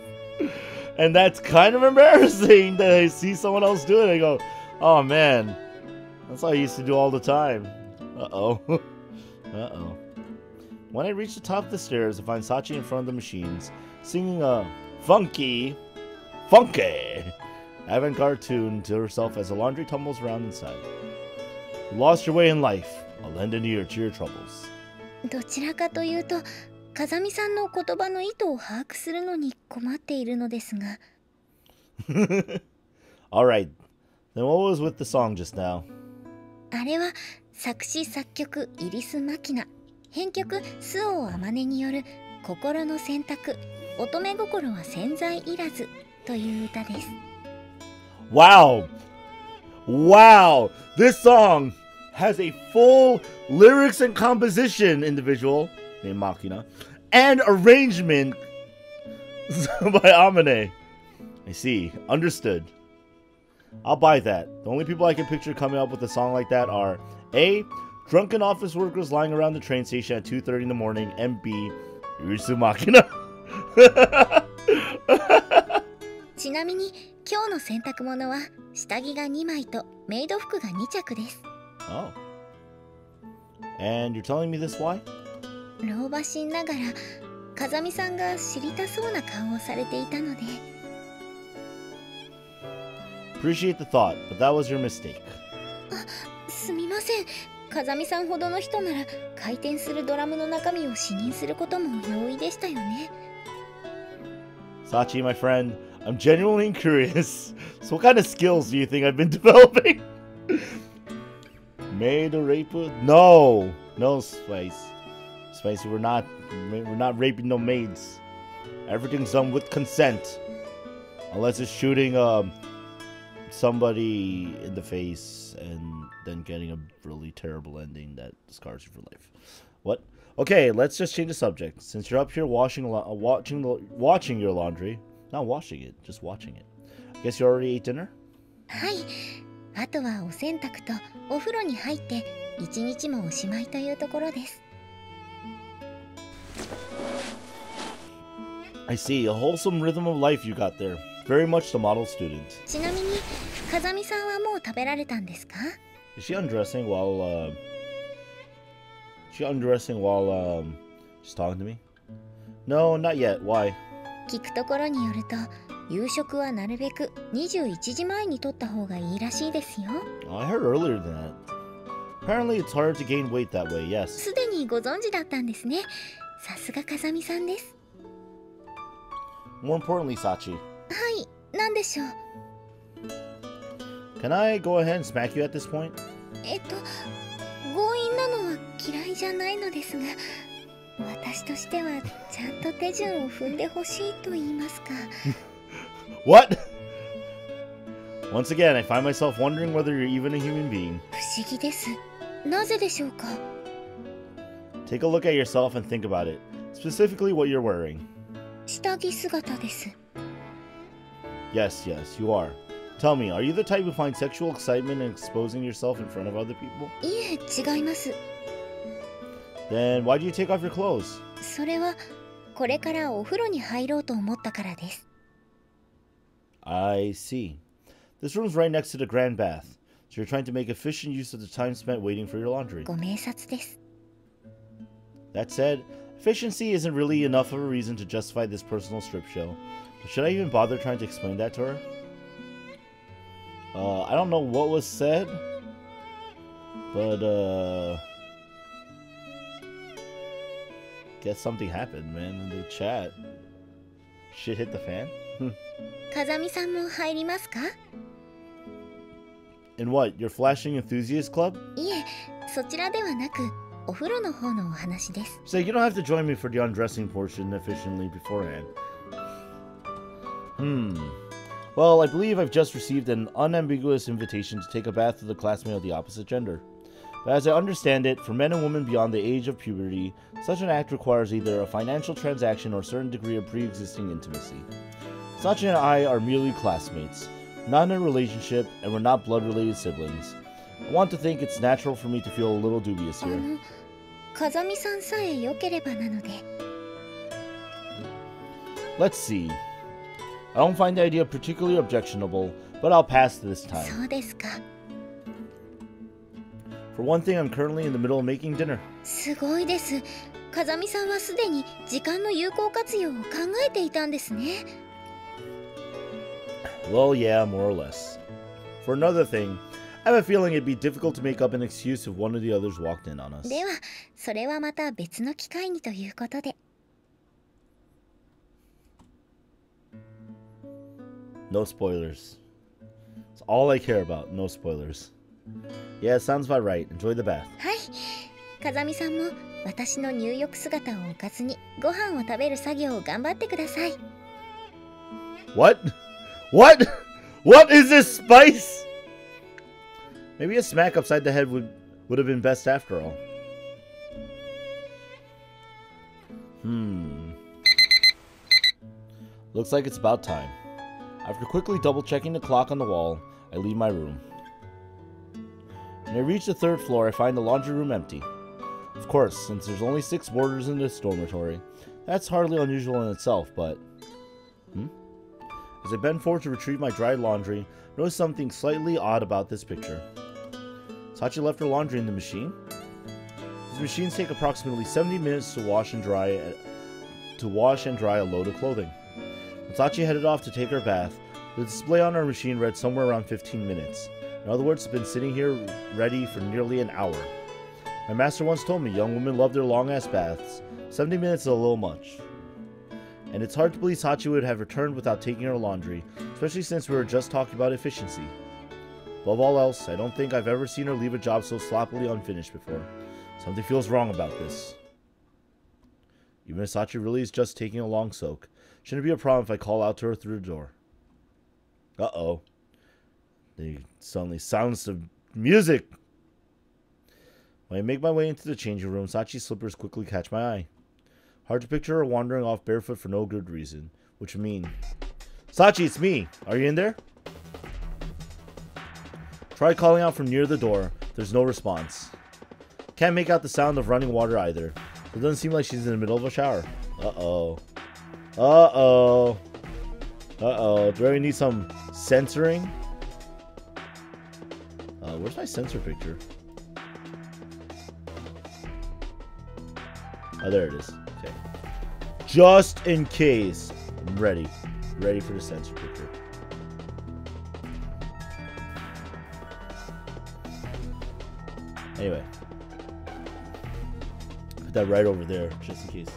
[SPEAKER 1] and that's kind of embarrassing that I see someone else do it. I go, oh man, that's what I used to do all the time. Uh-oh. Uh-oh. When I reach the top of the stairs, I find Sachi in front of the machines, singing a funky funky avant-garde tune to herself as the laundry tumbles around inside. You lost your way in life. I'll lend an ear to your troubles.
[SPEAKER 2] どちらかというと、風見さんの言葉の意図を把握するのに困っているのですが。
[SPEAKER 1] Alright, then what was with the song just now?
[SPEAKER 2] あれは作詞作曲イリス・マキナ、編曲周防天音による心の選択、乙女心は潜在いらずという歌です。
[SPEAKER 1] Wow! Wow! This song has a full lyrics and composition individual named Makina and arrangement by Amane. I see. Understood. I'll buy that. The only people I can picture coming up with a song like that are A. Drunken office workers lying around the train station at 2:30 in the morning, and B. Yusu Makina.
[SPEAKER 2] ちなみに今日の洗濯物は下着が2枚とメイド服が2着です。
[SPEAKER 1] Oh. And you're telling me this why?
[SPEAKER 2] 老婆心ながら風見さんが知りたそうな顔をされていたので。
[SPEAKER 1] Appreciate the thought, but that was your mistake.
[SPEAKER 2] すみません。風見さんほどの人なら回転するドラムの中身を視認することも容易でしたよね。
[SPEAKER 1] Sachi, my friend, I'm genuinely curious. So what kind of skills do you think I've been developing? Maid or raper? No, no, Spice. Spicy, we're not raping no maids. Everything's done with consent, unless it's shooting somebody in the face and then getting a really terrible ending that scars you for life. What? Okay, let's just change the subject. Since you're up here watching your laundry, not washing it, just watching it. I guess you already ate dinner?
[SPEAKER 2] はい。あとはお洗濯とお風呂に入って一日もおしまいというところです。
[SPEAKER 1] I see, a wholesome rhythm of life you got there. Very much the model student.
[SPEAKER 2] ちなみに、風見さんはもう食べられたんですか？
[SPEAKER 1] Is she undressing while she's talking to me? No, not yet. Why?
[SPEAKER 2] 聞くところによると、夕食はなるべく21時前にとった方がいいらしいですよ。
[SPEAKER 1] I heard earlier than that. Apparently it's hard to gain weight that way, yes.
[SPEAKER 2] すでにご存知だったんですね。さすが風見さんです。
[SPEAKER 1] More importantly, Sachi.
[SPEAKER 2] はい、なんでしょう。
[SPEAKER 1] Can I go ahead and smack you at this point?
[SPEAKER 2] 強引なのは嫌いじゃないのですが、私としてはちゃんと手順を踏んでほしいと言いますか。
[SPEAKER 1] What? Once again, I find myself wondering whether you're even a human being.
[SPEAKER 2] 不思議です。なぜでしょうか。
[SPEAKER 1] Take a look at yourself and think about it. Specifically what you're wearing.
[SPEAKER 2] 下着姿です。
[SPEAKER 1] Yes, yes, you are. Tell me, are you the type who finds sexual excitement in exposing yourself in front of other people?
[SPEAKER 2] いえ、違います。
[SPEAKER 1] Then why do you take off your clothes?
[SPEAKER 2] それはこれからお風呂に入ろうと思ったからです。
[SPEAKER 1] I see. This room's right next to the grand bath, so you're trying to make efficient use of the time spent waiting for your laundry.
[SPEAKER 2] ご明察です。
[SPEAKER 1] That said, efficiency isn't really enough of a reason to justify this personal strip show. But should I even bother trying to explain that to her? I don't know what was said, but guess something happened, man, in the chat. Shit hit the fan?
[SPEAKER 2] 風見さんも入りますか？
[SPEAKER 1] In what? Your flashing enthusiast club?
[SPEAKER 2] いえ、そちらではなく、お風呂の方のお話です。
[SPEAKER 1] So you don't have to join me for the undressing portion efficiently beforehand. Well, I believe I've just received an unambiguous invitation to take a bath with a classmate of the opposite gender. But as I understand it, for men and women beyond the age of puberty, such an act requires either a financial transaction or a certain degree of pre-existing intimacy. Sachi and I are merely classmates, not in a relationship, and we're not blood-related siblings. I want to think it's natural for me to feel a little dubious here.
[SPEAKER 2] 風見さんさえ良ければなので。
[SPEAKER 1] Let's see. I don't find the idea particularly objectionable, but I'll pass this time.
[SPEAKER 2] そうですか。
[SPEAKER 1] For one thing, I'm currently in the middle of making dinner.
[SPEAKER 2] すごいです。風見さんはすでに時間の有効活用を考えていたんですね。
[SPEAKER 1] Well, yeah, more or less. For another thing, I have a feeling it'd be difficult to make up an excuse if one of the others walked in on us.
[SPEAKER 2] では、それはまた別の機会にということで。
[SPEAKER 1] No spoilers. It's all I care about. No spoilers. Yeah, it sounds about right. Enjoy the bath.
[SPEAKER 2] はい。風見さんも私の入浴姿を置かずにご飯を食べる作業を頑張ってください。
[SPEAKER 1] What? What? What is this spice? Maybe a smack upside the head would have been best after all. Looks like it's about time. After quickly double-checking the clock on the wall, I leave my room. When I reach the 3rd floor, I find the laundry room empty. Of course, since there's only 6 boarders in this dormitory, that's hardly unusual in itself, but... As I bend forward to retrieve my dried laundry, I notice something slightly odd about this picture. Sachi left her laundry in the machine? These machines take approximately 70 minutes to wash and dry a load of clothing. When Sachi headed off to take her bath, the display on our machine read somewhere around 15 minutes. In other words, it's been sitting here ready for nearly an hour. My master once told me young women love their long-ass baths. 70 minutes is a little much. And it's hard to believe Sachi would have returned without taking her laundry, especially since we were just talking about efficiency. Above all else, I don't think I've ever seen her leave a job so sloppily unfinished before. Something feels wrong about this. Even if Sachi really is just taking a long soak, shouldn't it be a problem if I call out to her through the door? Uh-oh. They suddenly silence the music. When I make my way into the changing room, Sachi's slippers quickly catch my eye. Hard to picture her wandering off barefoot for no good reason, which would mean... Sachi, it's me! Are you in there? Try calling out from near the door. There's no response. Can't make out the sound of running water either. It doesn't seem like she's in the middle of a shower. Uh-oh. Uh-oh. Uh-oh. Do I need some censoring? Where's my censor picture? Oh, there it is. Okay. Just in case. I'm ready. Ready for the censor picture. Anyway. Put that right over there, just in case.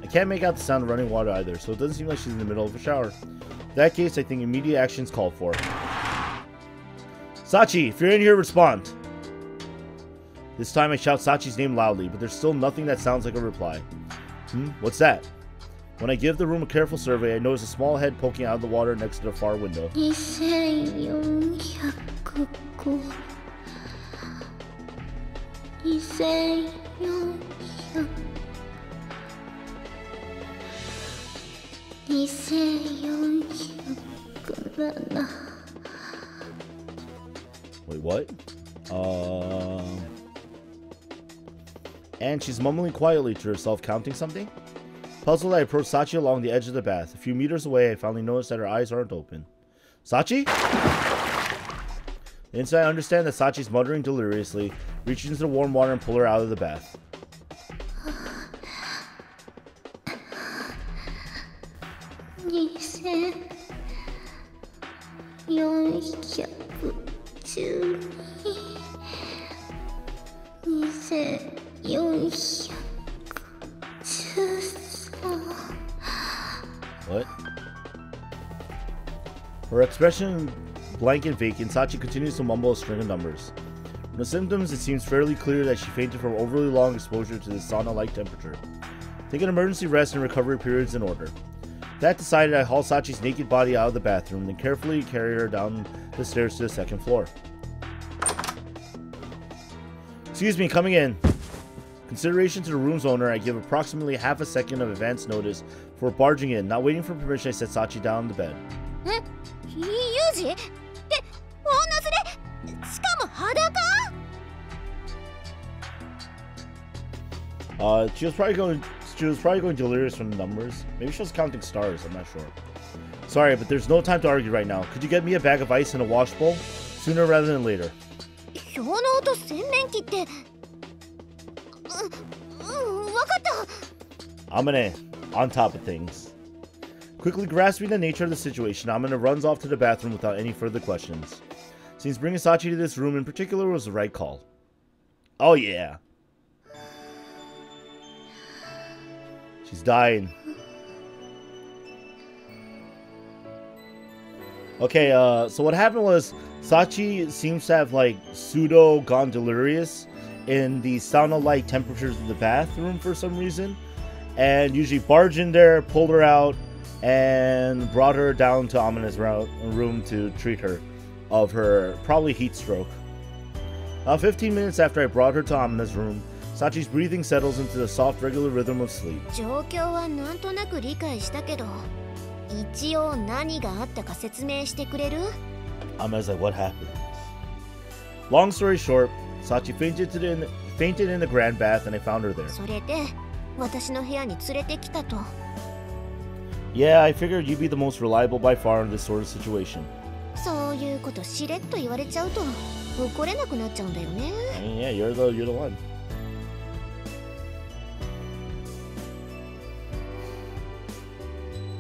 [SPEAKER 1] I can't make out the sound of running water either, so it doesn't seem like she's in the middle of a shower. In that case, I think immediate action is called for. Sachi, if you're in here, respond. This time I shout Sachi's name loudly, but there's still nothing that sounds like a reply. What's that? When I give the room a careful survey, I notice a small head poking out of the water next to the far window. 2400 Wait, what? And she's mumbling quietly to herself, counting something? Puzzled, I approach Sachi along the edge of the bath. A few meters away, I finally notice that her eyes aren't open. Sachi? The instant I understand that Sachi's muttering deliriously, reach into the warm water and pull her out of the bath. What? Her expression blank and vacant, Sachi continues to mumble a string of numbers. From the symptoms, it seems fairly clear that she fainted from overly long exposure to the sauna-like temperature. Take an emergency rest and recovery periods in order. That decided, I haul Sachi's naked body out of the bathroom, then carefully carry her down the stairs to the 2nd floor. Excuse me, coming in. Consideration to the room's owner, I give approximately half a second of advance notice before barging in. Not waiting for permission, I set Sachi down on the bed. She was probably going delirious from the numbers. Maybe she was counting stars, I'm not sure. Sorry, but there's no time to argue right now. Could you get me a bag of ice and a wash bowl? Sooner rather than later. On top of things. Quickly grasping the nature of the situation, Amina runs off to the bathroom without any further questions. Seems bringing Sachi to this room in particular was the right call. Oh yeah. She's dying. Okay, so what happened was Sachi seems to have like pseudo gone delirious in the sauna-like temperatures of the bathroom for some reason, and usually barged in there, pulled her out, and brought her down to Amina's room to treat her of her probably heat stroke. 15 minutes after I brought her to Amina's room, Sachi's breathing settles into the soft, regular rhythm of sleep. Amina's like, what happened? Long story short, Sachi fainted in the grand bath and I found her there. Yeah, I figured you'd be the most reliable by far in this sort of situation. Yeah, you're the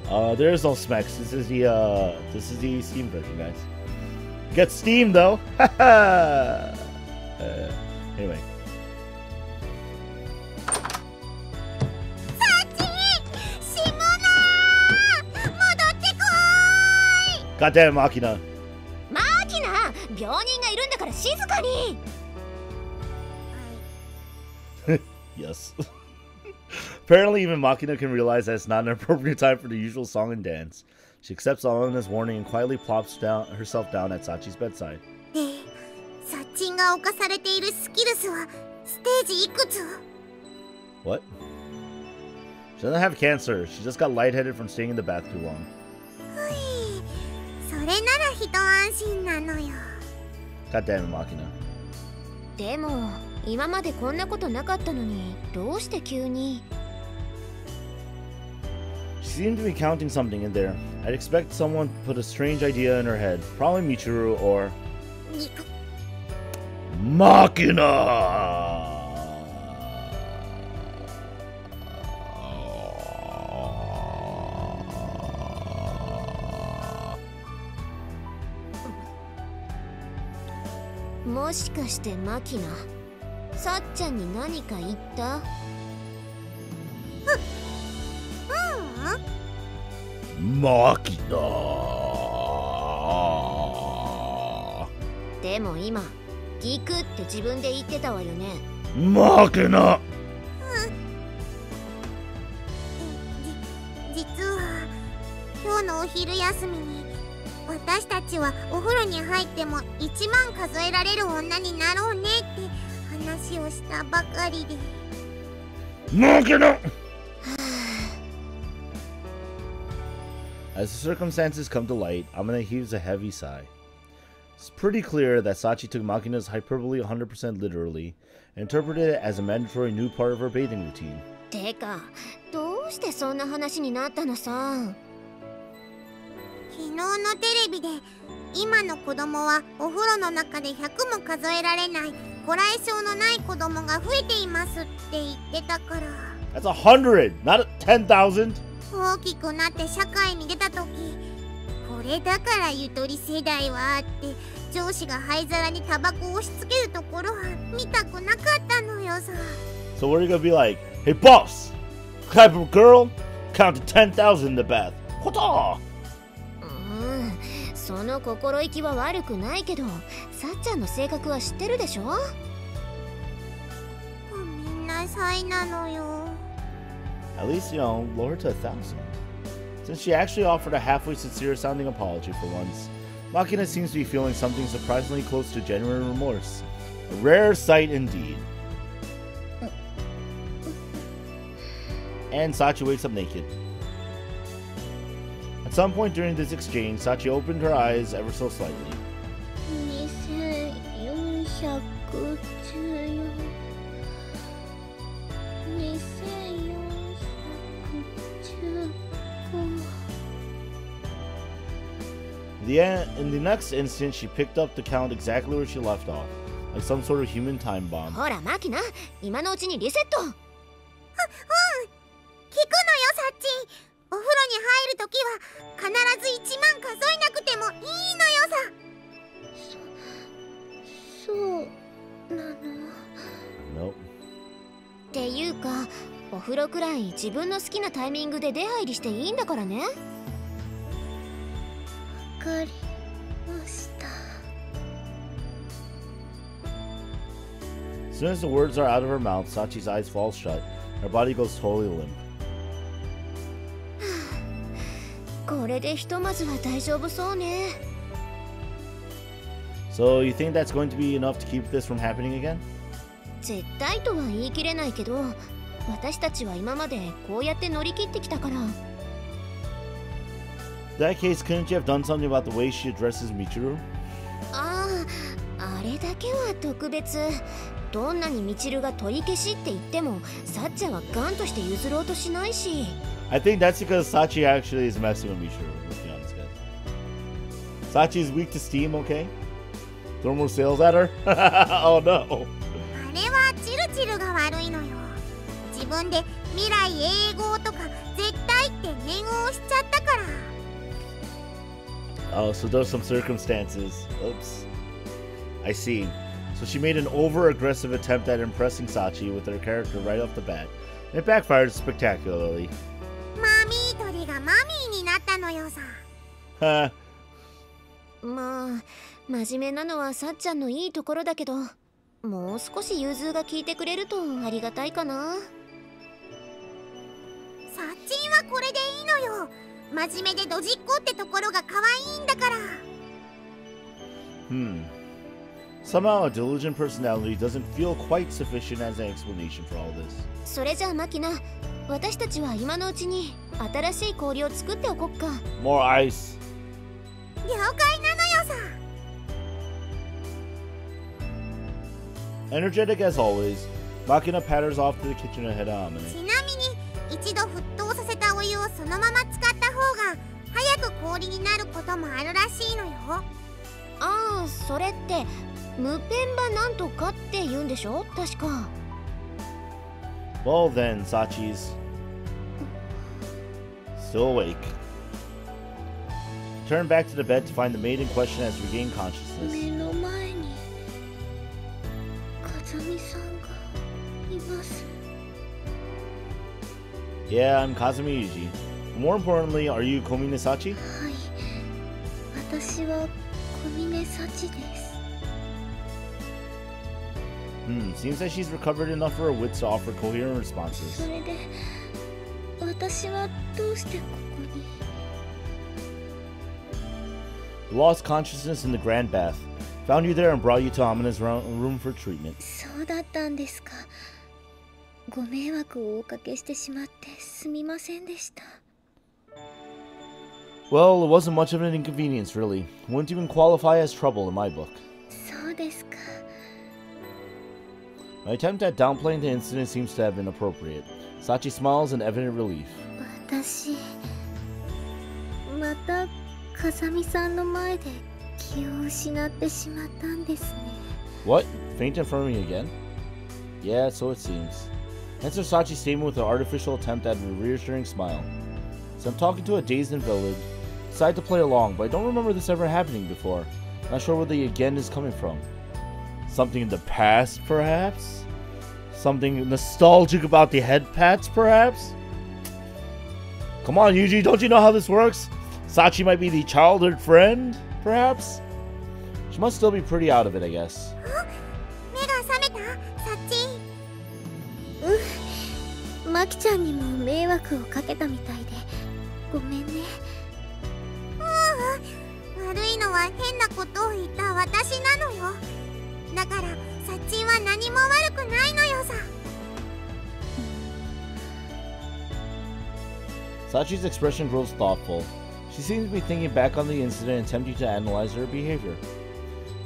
[SPEAKER 1] one. There's no smacks. This is the Steam version, guys. Get Steam though. Anyway. Goddamn Machina. Yes. Apparently even Machina can realize that it's not an appropriate time for the usual song and dance. She accepts Amina's warning and quietly plops herself down at Sachi's bedside. What? She doesn't have cancer. She just got lightheaded from staying in the bath too long. God damn it, Machina. She seemed to be counting something in there. I'd expect someone to put a strange idea in her head. Probably Michiru or... Machina! Machina!
[SPEAKER 2] 私たちはお風呂に入っても1万数えられる女になろうねって話をしたばかりで。
[SPEAKER 1] Machina! As the circumstances come to light, Amina heaves a heavy sigh. It's pretty clear that Sachi took Machina's hyperbole 100% literally and interpreted it as a mandatory new part of her bathing routine.
[SPEAKER 2] てか、どうしてそんな話になったのさ。昨日のテレビで今の子供はお風呂の中で100も数えられないご来症のない子供が増えていますって言ってたから。
[SPEAKER 1] That's 100, not 10,000.
[SPEAKER 2] 大きくなって社会に出た時、これだからゆとり世代はって上司が灰皿にタバコを押し付けるところは見たくなかったのよさ。
[SPEAKER 1] So what are you gonna be like? Hey boss, type of girl, count to 10,000 in the bath. What the?
[SPEAKER 2] その心意気は悪くないけど、さっちゃんの性格は知ってるでしょ。ごめんなさいなのよ。
[SPEAKER 1] At least, you know, lower to 1,000. Since she actually offered a halfway sincere sounding apology for once, Machina seems to be feeling something surprisingly close to genuine remorse. A rare sight indeed. And Sachi wakes up naked. At some point during this exchange, Sachi opened her eyes ever so slightly. 2414 In the next instant, she picked up the count exactly where she left off, like some sort of human time bomb.
[SPEAKER 2] ほら、マキナ、今のうちにリセット。聞くのよ、サッチ。おお風呂に入るときは必ず1万数えなくてもいいのよさ。そうなの。
[SPEAKER 1] Nope.
[SPEAKER 2] っていうか、お風呂くらい自分の好きなタイミングで出入りしていいんだからね。わかりました。
[SPEAKER 1] As soon as the words are out of her mouth, Sachi's eyes fall shut. Her body goes totally limp.
[SPEAKER 2] これでひとまずは大丈夫そうね。
[SPEAKER 1] So you think that's going to be enough to keep this from happening again?
[SPEAKER 2] 絶対とは言い切れないけど、私たちは今までこうやって乗り切ってきたから。
[SPEAKER 1] In that case, couldn't you have done something about the way she addresses Michiru?
[SPEAKER 2] ああ、あれだけは特別。どんなにミチルが取り消しって言っても、サッチャはガンとして譲ろうとしないし。
[SPEAKER 1] I think that's because Sachi actually is messing with Michiru. Let's be honest, guys. Sachi is weak to steam, okay? Throw more sails at her? Oh no.
[SPEAKER 2] あれはチルチルが悪いのよ。自分で未来永劫とか絶対って念を押しちゃったから。
[SPEAKER 1] Oh, so there's some circumstances. Oops. I see. So she made an over-aggressive attempt at impressing Sachi with her character right off the bat. And it backfired spectacularly.
[SPEAKER 2] マミー鳥がマミーになったのよさ。
[SPEAKER 1] Ha.
[SPEAKER 2] まあ、真面目なのはさっちゃんのいいところだけど、もう少し融通が効いてくれるとありがたいかな。サッチンはこれでいいのよ。真面目でドジっ子ってところが可愛いんだから。
[SPEAKER 1] Somehow a diligent personality doesn't feel quite sufficient as an explanation for all this.
[SPEAKER 2] それじゃあマキナ、私たちは今のうちに新しい氷を作っておこっか。
[SPEAKER 1] More ice.
[SPEAKER 2] 了解なのよさ。
[SPEAKER 1] Energetic as always, Makina patters off to the kitchen to head on.
[SPEAKER 2] ちなみに一度沸騰させたお湯をそのまま使った方が早く氷になることもあるらしいのよ。ああ、それって無ペンバなんとかって言うんでしょ確か。
[SPEAKER 1] Well then, Sachi's still awake. Turn back to the bed to find the maid in question has regained consciousness.
[SPEAKER 2] 目の前に風見さんがいます。
[SPEAKER 1] Yeah, I'm Kazumi Yuji. More importantly, are you Komine Sachi?
[SPEAKER 2] はい、私は小峰幸です。
[SPEAKER 1] Seems like she's recovered enough of her wits to offer coherent responses.
[SPEAKER 2] それで私はどうしてここに。
[SPEAKER 1] Lost consciousness in the Grand Bath. Found you there and brought you to Amina's room for treatment.
[SPEAKER 2] そうだったんですか。ご迷惑をおかけしてしまってすみませんでした。
[SPEAKER 1] Well, it wasn't much of an inconvenience, really. Wouldn't even qualify as trouble in my book.
[SPEAKER 2] そうですか。
[SPEAKER 1] My attempt at downplaying the incident seems to have been appropriate. Sachi smiles in evident relief.
[SPEAKER 2] 私また風見さんの前で気を失ってしまったんですね。
[SPEAKER 1] What? Faint in front of me again? Yeah, so it seems. Answers Sachi's statement with an artificial attempt at a reassuring smile. So I'm talking to a dazed invalid. Decide to play along, but I don't remember this ever happening before. Not sure where the again is coming from. Something in the past, perhaps? Something nostalgic about the head pats, perhaps? Come on, Yuji, don't you know how this works? Sachi might be the childhood friend, perhaps? She must still be pretty out of it, I guess.
[SPEAKER 2] 目が覚めた？サッチ。マキちゃんにも迷惑をかけたみたいでごめんね。悪いのは変なことを言った私なのよ。だからサッチンは何も悪くないのよさ。
[SPEAKER 1] Sachi's expression grows thoughtful. She seems to be thinking back on the incident and attempting to analyze her behavior.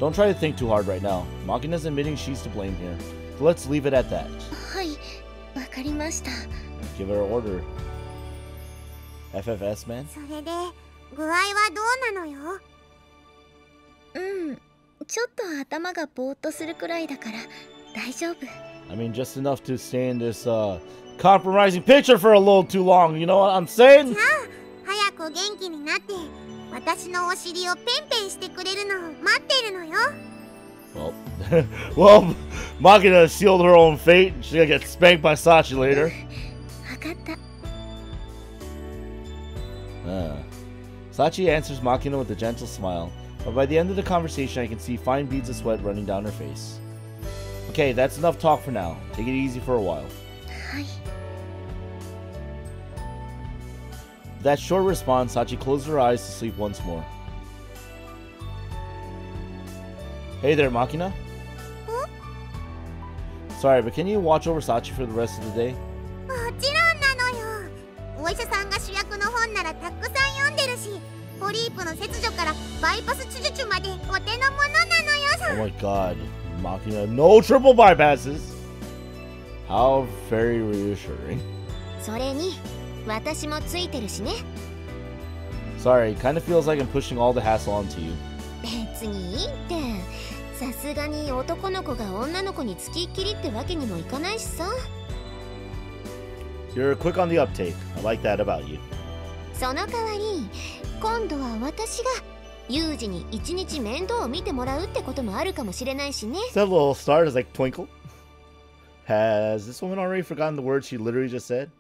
[SPEAKER 1] Don't try to think too hard right now. Makina's admitting she's to blame here. So let's leave it at that.
[SPEAKER 2] はい、わかりました。
[SPEAKER 1] Give her an order. FFS, man?
[SPEAKER 2] それで具合はどうなのよ？ちょっと頭がぼーっとするくらいだから大丈夫。
[SPEAKER 1] I mean, just enough to stay in this compromising picture for a little too long, you know what I'm saying?
[SPEAKER 2] じゃあのお尻をペンペンしてくれるのを待ってるのよ。
[SPEAKER 1] Well, well, Makina sealed her own fate. She's gonna get spanked by Sachi later.
[SPEAKER 2] わかった。
[SPEAKER 1] Sachi answers Makina with a gentle smile, but by the end of the conversation I can see fine beads of sweat running down her face. Okay, that's enough talk for now. Take it easy for a while.
[SPEAKER 2] はい。
[SPEAKER 1] With that short response, Sachi closed her eyes to sleep once more. Hey there, Makina. Sorry, but can you watch over Sachi for the rest of the day?
[SPEAKER 2] もちろんなのよ。お医者さんが主役の本ならたくさん読んでるし、ポリープの切除からバイパス手術までお手の物なのよさ。
[SPEAKER 1] Oh my god, Makina, no triple bypasses! How very reassuring.
[SPEAKER 2] それに私もついてるしね。
[SPEAKER 1] Sorry, kinda feels like I'm pushing all the hassle onto you.
[SPEAKER 2] 別にいいって。さすがに男の子が女の子につきっきりってわけにもいかないしさ。
[SPEAKER 1] You're quick on the uptake. I like that about you.
[SPEAKER 2] その代わり今度は私がユージに一日面倒を見てもらうってこともあるかもしれないしね。
[SPEAKER 1] That little star is like twinkle. Has this woman already forgotten the words she literally just said?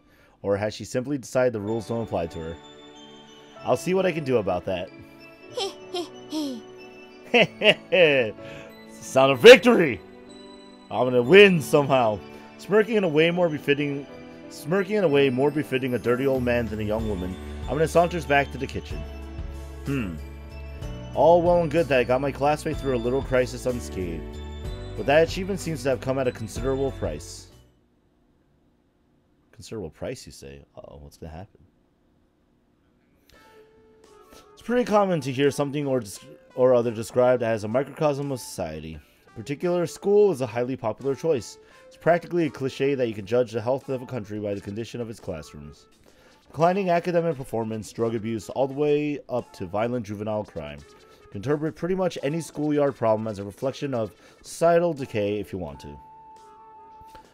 [SPEAKER 1] Or has she simply decided the rules don't apply to her? I'll see what I can do about that.
[SPEAKER 2] へっへっへ。
[SPEAKER 1] It's the sound of victory! I'm gonna win somehow. Smirking in a way more befitting a dirty old man than a young woman, I'm gonna saunter back to the kitchen. All well and good that I got my classmate through a little crisis unscathed, but that achievement seems to have come at a considerable price. Considerable price, you say? Uh-oh, what's gonna happen? It's pretty common to hear something or other described as a microcosm of society. In particular, school is a highly popular choice. It's practically a cliche that you can judge the health of a country by the condition of its classrooms. Declining academic performance, drug abuse, all the way up to violent juvenile crime. You can interpret pretty much any schoolyard problem as a reflection of societal decay if you want to.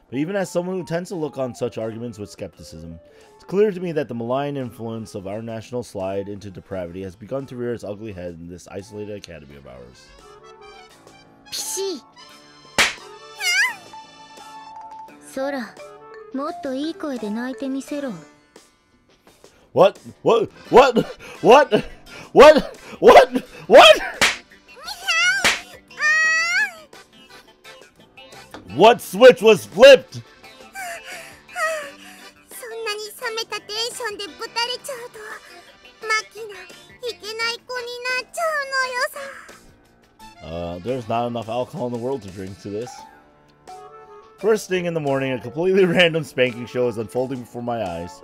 [SPEAKER 1] But even as someone who tends to look on such arguments with skepticism, it's clear to me that the malign influence of our national slide into depravity has begun to rear its ugly head in this isolated academy of ours.
[SPEAKER 2] ピシッ。そら、もっといい声で泣いてみせろ。
[SPEAKER 1] What? What? What? What? What? What? What? What switch was flipped?
[SPEAKER 2] そんなに冷めたテンションでぶたれちゃうと、マキナ、いけない子になっちゃうのよさ。
[SPEAKER 1] There's not enough alcohol in the world to drink to this. First thing in the morning, a completely random spanking show is unfolding before my eyes.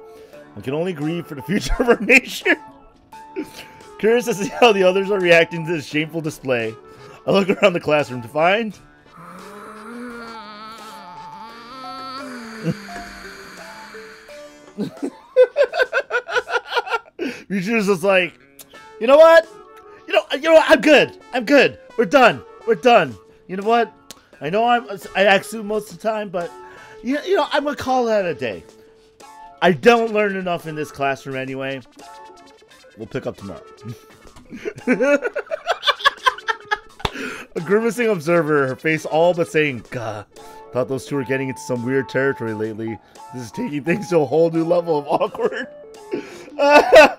[SPEAKER 1] I can only grieve for the future of our nation. Curious to see how the others are reacting to this shameful display, I look around the classroom to find... Michiru's just like, you know what? You know what? I'm good. I'm good. We're done. We're done. You know what? I know I act soon most of the time, but you know I'm gonna call that a day. I don't learn enough in this classroom anyway. We'll pick up tomorrow. A grimacing observer, her face all but saying, "Gah." Thought those two were getting into some weird territory lately. This is taking things to a whole new level of awkward. Yeah,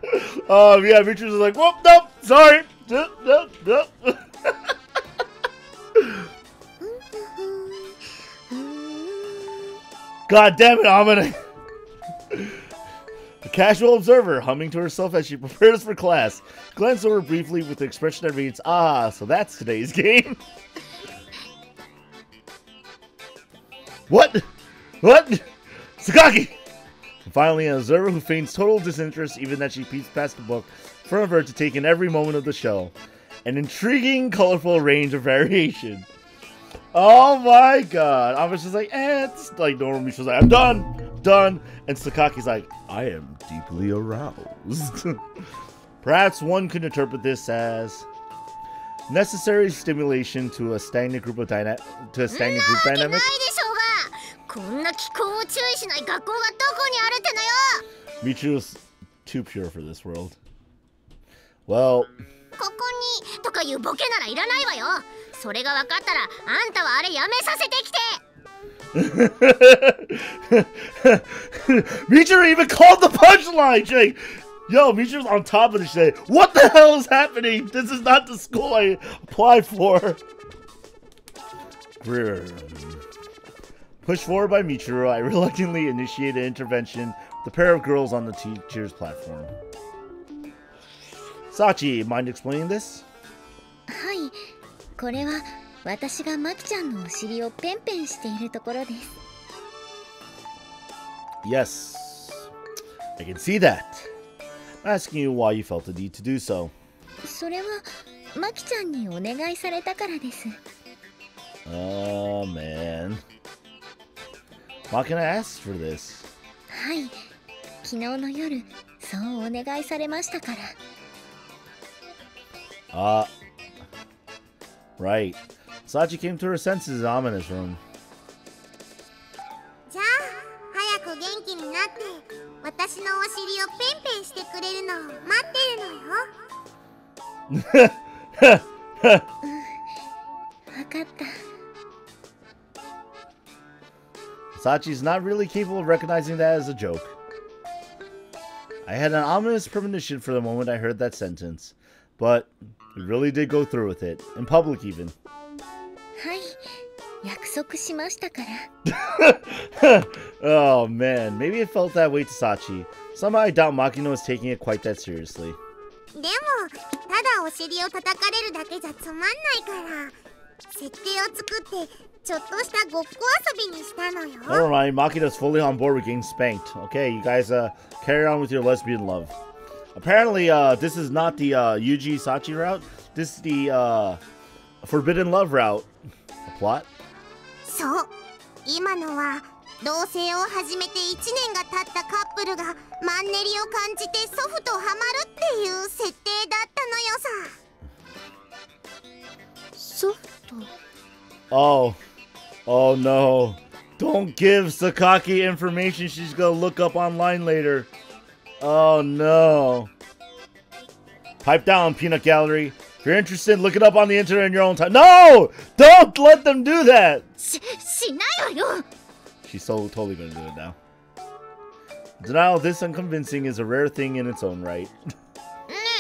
[SPEAKER 1] Michiru's like, whoop, nope, sorry. Nope. God damn it, Amina. A casual observer, humming to herself as she prepares for class, glanced over briefly with the expression that reads, "Ah, so that's today's game." What? Sakaki! And finally, an observer who feigns total disinterest even that she peeks past the book in front of her to take in every moment of the show. An intriguing, colorful range of variation. Oh my god. I was just like, it's like normal. She's like, I'm done. And Sakaki's like, I am deeply aroused. Perhaps one could interpret this as necessary stimulation to a stagnant group dynamic.
[SPEAKER 2] こんな気候を注意しない学校がどこにあるってのよ。
[SPEAKER 1] Michiru's too pure for this world. Well,
[SPEAKER 2] いうボケならいらないわよ。それが分かったらあんたはあれやめさせてきて。
[SPEAKER 1] Michiru even called the punchline, Jake. Yo, Michiru's on top of the shit. What the hell is happening? This is not the school I applied for. Pushed forward by Michiru, I reluctantly initiated intervention with a pair of girls on the teacher's platform. Sachi, mind explaining this?
[SPEAKER 3] はい、これは私がマキちゃんのお尻をペンペンしているところです。
[SPEAKER 1] Yes, I can see that. I'm asking you why you felt the need to do so.
[SPEAKER 3] それはマキちゃんにお願いされたからです。
[SPEAKER 1] Oh man. Why can I ask for this?
[SPEAKER 3] はい、昨日の夜そうお願いされましたから。
[SPEAKER 1] Right. Sachi came to her senses in Amina's room.
[SPEAKER 2] じゃあ早く元気になって私のお尻をペンペンしてくれるのを待ってるのよ。
[SPEAKER 3] わかった。
[SPEAKER 1] Sachi's not really capable of recognizing that as a joke. I had an ominous premonition for the moment I heard that sentence, but we really did go through with it, in public even.
[SPEAKER 3] はい、約束しましたから。
[SPEAKER 1] Oh man, maybe it felt that way to Sachi. Somehow I doubt Makino is taking it quite that seriously.
[SPEAKER 2] でもただお尻を叩かれるだけじゃつまんないから設定を作ってちょっとしたごっこ遊びにしたのよ。
[SPEAKER 1] Never mind, Makino's fully on board with getting spanked. Okay, you guys carry on with your lesbian love. Apparently, this is not the Yuji Sachi route. This is the forbidden love route. A plot?
[SPEAKER 2] そう、今のは同棲を始めて1年が経ったカップルがマンネリを感じてソフトハマるっていう設定だったのよさ。
[SPEAKER 3] ソフト。
[SPEAKER 1] Oh no. Don't give Sakaki information she's gonna look up online later. Oh no. Pipe down, Peanut Gallery. If you're interested, look it up on the internet in your own time. No! Don't let them do that!
[SPEAKER 2] しないわよ。
[SPEAKER 1] She's so totally gonna do it now. Denial this unconvincing is a rare thing in its own right.
[SPEAKER 2] ね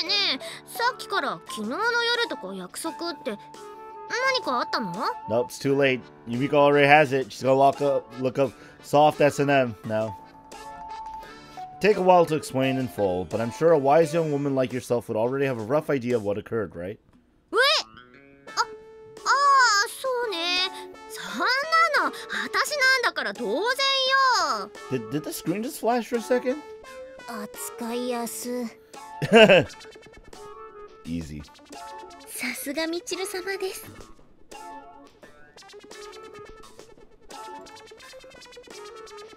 [SPEAKER 2] えねえ、さっきから昨日の夜とか約束って何かあったの？
[SPEAKER 1] Nope, it's too late. Yumiko already has it. She's gonna look up soft S&M now. Take a while to explain in full, but I'm sure a wise young woman like yourself would already have a rough idea of what occurred, right?
[SPEAKER 2] そうね。そんなの私なんだから当然よ。
[SPEAKER 1] Did the screen just flash for a second?
[SPEAKER 3] 扱いやす。
[SPEAKER 1] Easy.
[SPEAKER 3] さすがみちる様です。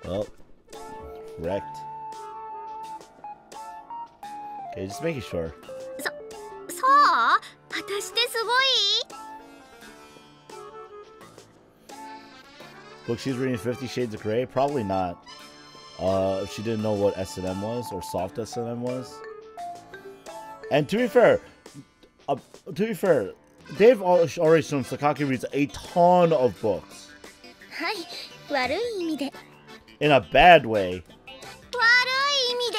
[SPEAKER 1] Well, wrecked. Okay, just making sure.
[SPEAKER 2] そう私ってすごい
[SPEAKER 1] Book she's reading 50 Shades of Grey? Probably not. If she didn't know what S&M was, or soft S&M was. And to be fair, they've already shown Sakaki reads a ton of books.
[SPEAKER 3] はい、悪い意味で。
[SPEAKER 1] In a bad way.
[SPEAKER 2] 悪い意味で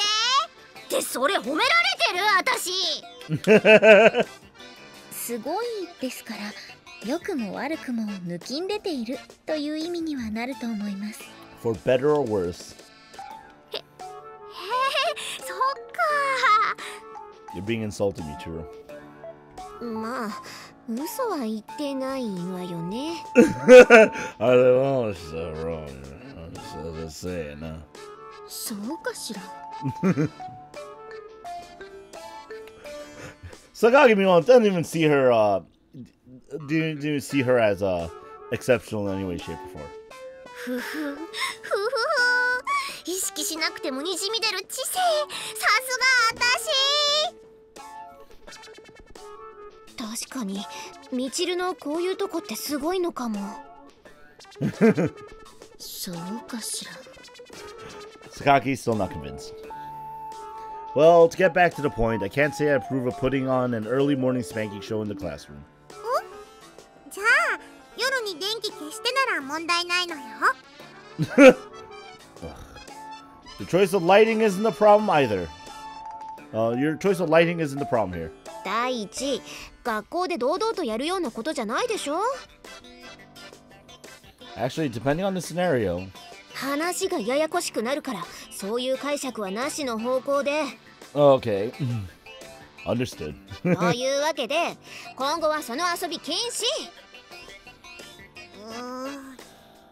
[SPEAKER 2] ってそれ褒められてる私。
[SPEAKER 3] すごいですから、良くも悪くも抜きん出ているという意味にはなると思います。
[SPEAKER 1] For better or worse.
[SPEAKER 2] そっか。
[SPEAKER 1] You're being insulted, Michiru.
[SPEAKER 2] まあ、嘘は言ってないわよね。
[SPEAKER 1] I don't know, it's so wrong. I'm just saying, no.
[SPEAKER 3] そうかしら。
[SPEAKER 1] Sakaki, meanwhile, doesn't even see her, didn't see her as, exceptional in any way, shape, or form.
[SPEAKER 2] ふふ意識しなくてもにじみ出る知性。さすが私。確かにみちるのこういうとこってすごいのかも。そうかしら。
[SPEAKER 1] Sakaki's still not convinced. Well, to get back to the point, I can't say I approve of putting on an early morning spanking show in the classroom.
[SPEAKER 2] じゃあ夜に電気消してなら問題ないのよ。
[SPEAKER 1] The choice of lighting isn't the problem either. Your choice of lighting isn't the problem here.
[SPEAKER 2] 第一、学校で堂々とやるようなことじゃないでしょ。
[SPEAKER 1] Actually, depending on the scenario.
[SPEAKER 2] 話がややこしくなるから、そういう解釈はなしの方向で。
[SPEAKER 1] Okay. Understood.
[SPEAKER 2] というわけで、今後はその遊び禁止。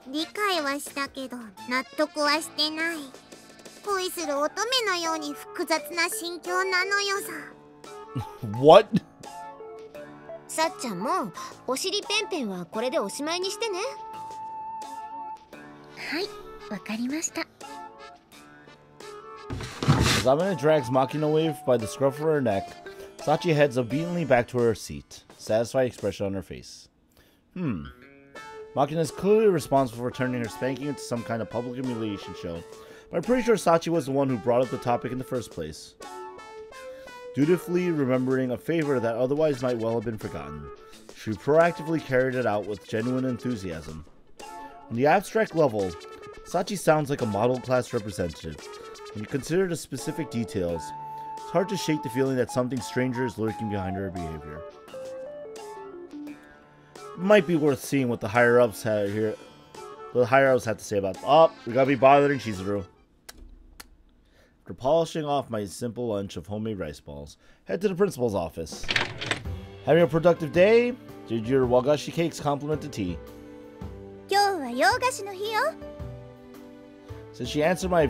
[SPEAKER 2] 理解はしたけど、納得はしてない。恋する乙女のように複雑な心境なのよさ。
[SPEAKER 1] What?
[SPEAKER 2] さっちゃんもお尻ペンペンはこれでおしまいにしてね。
[SPEAKER 3] はい、わかりました。
[SPEAKER 1] As Amina drags Makina away by the scruff of her neck, Sachi heads obediently back to her seat, satisfied expression on her face. Makina is clearly responsible for turning her spanking into some kind of public humiliation show, but I'm pretty sure Sachi was the one who brought up the topic in the first place. Dutifully remembering a favor that otherwise might well have been forgotten, she proactively carried it out with genuine enthusiasm. On the abstract level, Sachi sounds like a model class representative. When you consider the specific details, it's hard to shake the feeling that something stranger is lurking behind her behavior. It might be worth seeing what the higher-ups had here. The higher-ups had to say about. Oh, we gotta be bothering Chizuru. After polishing off my simple lunch of homemade rice balls, head to the principal's office. Having a productive day? Did your wagashi cakes complement the tea?
[SPEAKER 2] 今日は洋菓子の日よ。
[SPEAKER 1] Since she answered my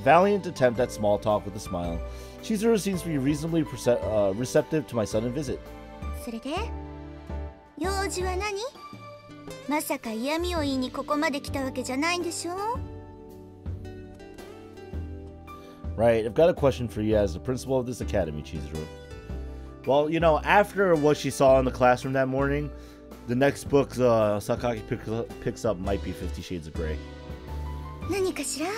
[SPEAKER 1] valiant attempt at small talk with a smile, Chizuru seems to be reasonably receptive to my sudden visit.
[SPEAKER 2] それで用事は何？まさか嫌味を言いにここまで来たわけじゃないんでしょ？
[SPEAKER 1] Right, I've got a question for you as the principal of this academy, Chizuru. Well, you know, after what she saw in the classroom that morning, the next book Sakaki picks up might be 50 Shades of Grey.
[SPEAKER 2] 何かしら？
[SPEAKER 1] I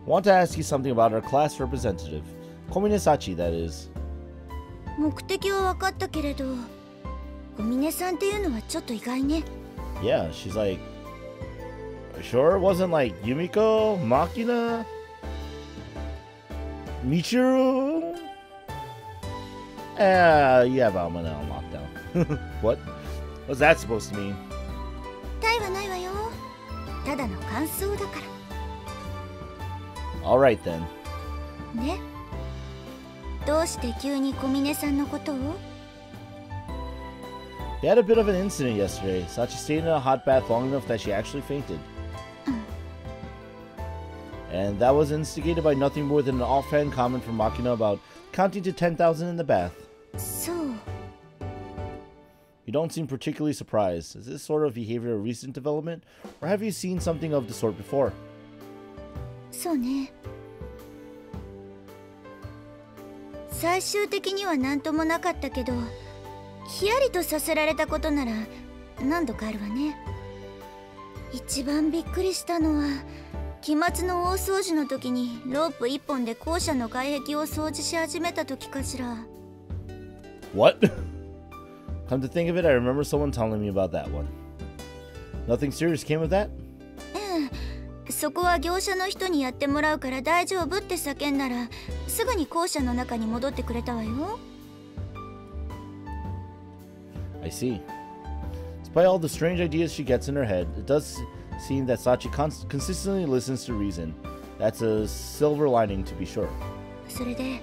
[SPEAKER 1] want to ask you something about our class representative, Komine Sachi, that is.
[SPEAKER 2] 目的は分かったけれど、小峰さんっていうのはちょっと意外ね。
[SPEAKER 1] Yeah, she's like, sure it wasn't like Yumiko, Makina, Michiru? Yeah, but I'm on lockdown. What? What's that supposed to mean?
[SPEAKER 2] 答えはないわよ。ただの感想だから。
[SPEAKER 1] Alright then.
[SPEAKER 2] ね。どうして急に小峰さんのことを？
[SPEAKER 1] They had a bit of an incident yesterday. Sachi stayed in a hot bath long enough that she actually fainted. And that was instigated by nothing more than an offhand comment from Makina about counting to 10,000 in the bath.
[SPEAKER 2] そう。
[SPEAKER 1] You don't seem particularly surprised. Is this sort of behavior a recent development, or have you seen something of the sort before?
[SPEAKER 2] そうね。最終的には何ともなかったけど、ひやりとさせられたことなら何度かあるわね。一番びっくりしたのは期末の大掃除の時にロープ一本で校舎の外壁を掃除し始めた時かしら。
[SPEAKER 1] What? Come to think of it, I remember someone telling me about that one. Nothing serious came of that?
[SPEAKER 2] そこは業者の人にやってもらうから大丈夫って叫んだらすぐに校舎の中に戻ってくれたわよ。
[SPEAKER 1] I see. Despite all the strange ideas she gets in her head, it does seem that Sachi consistently listens to reason. That's a silver lining to be sure.
[SPEAKER 2] それで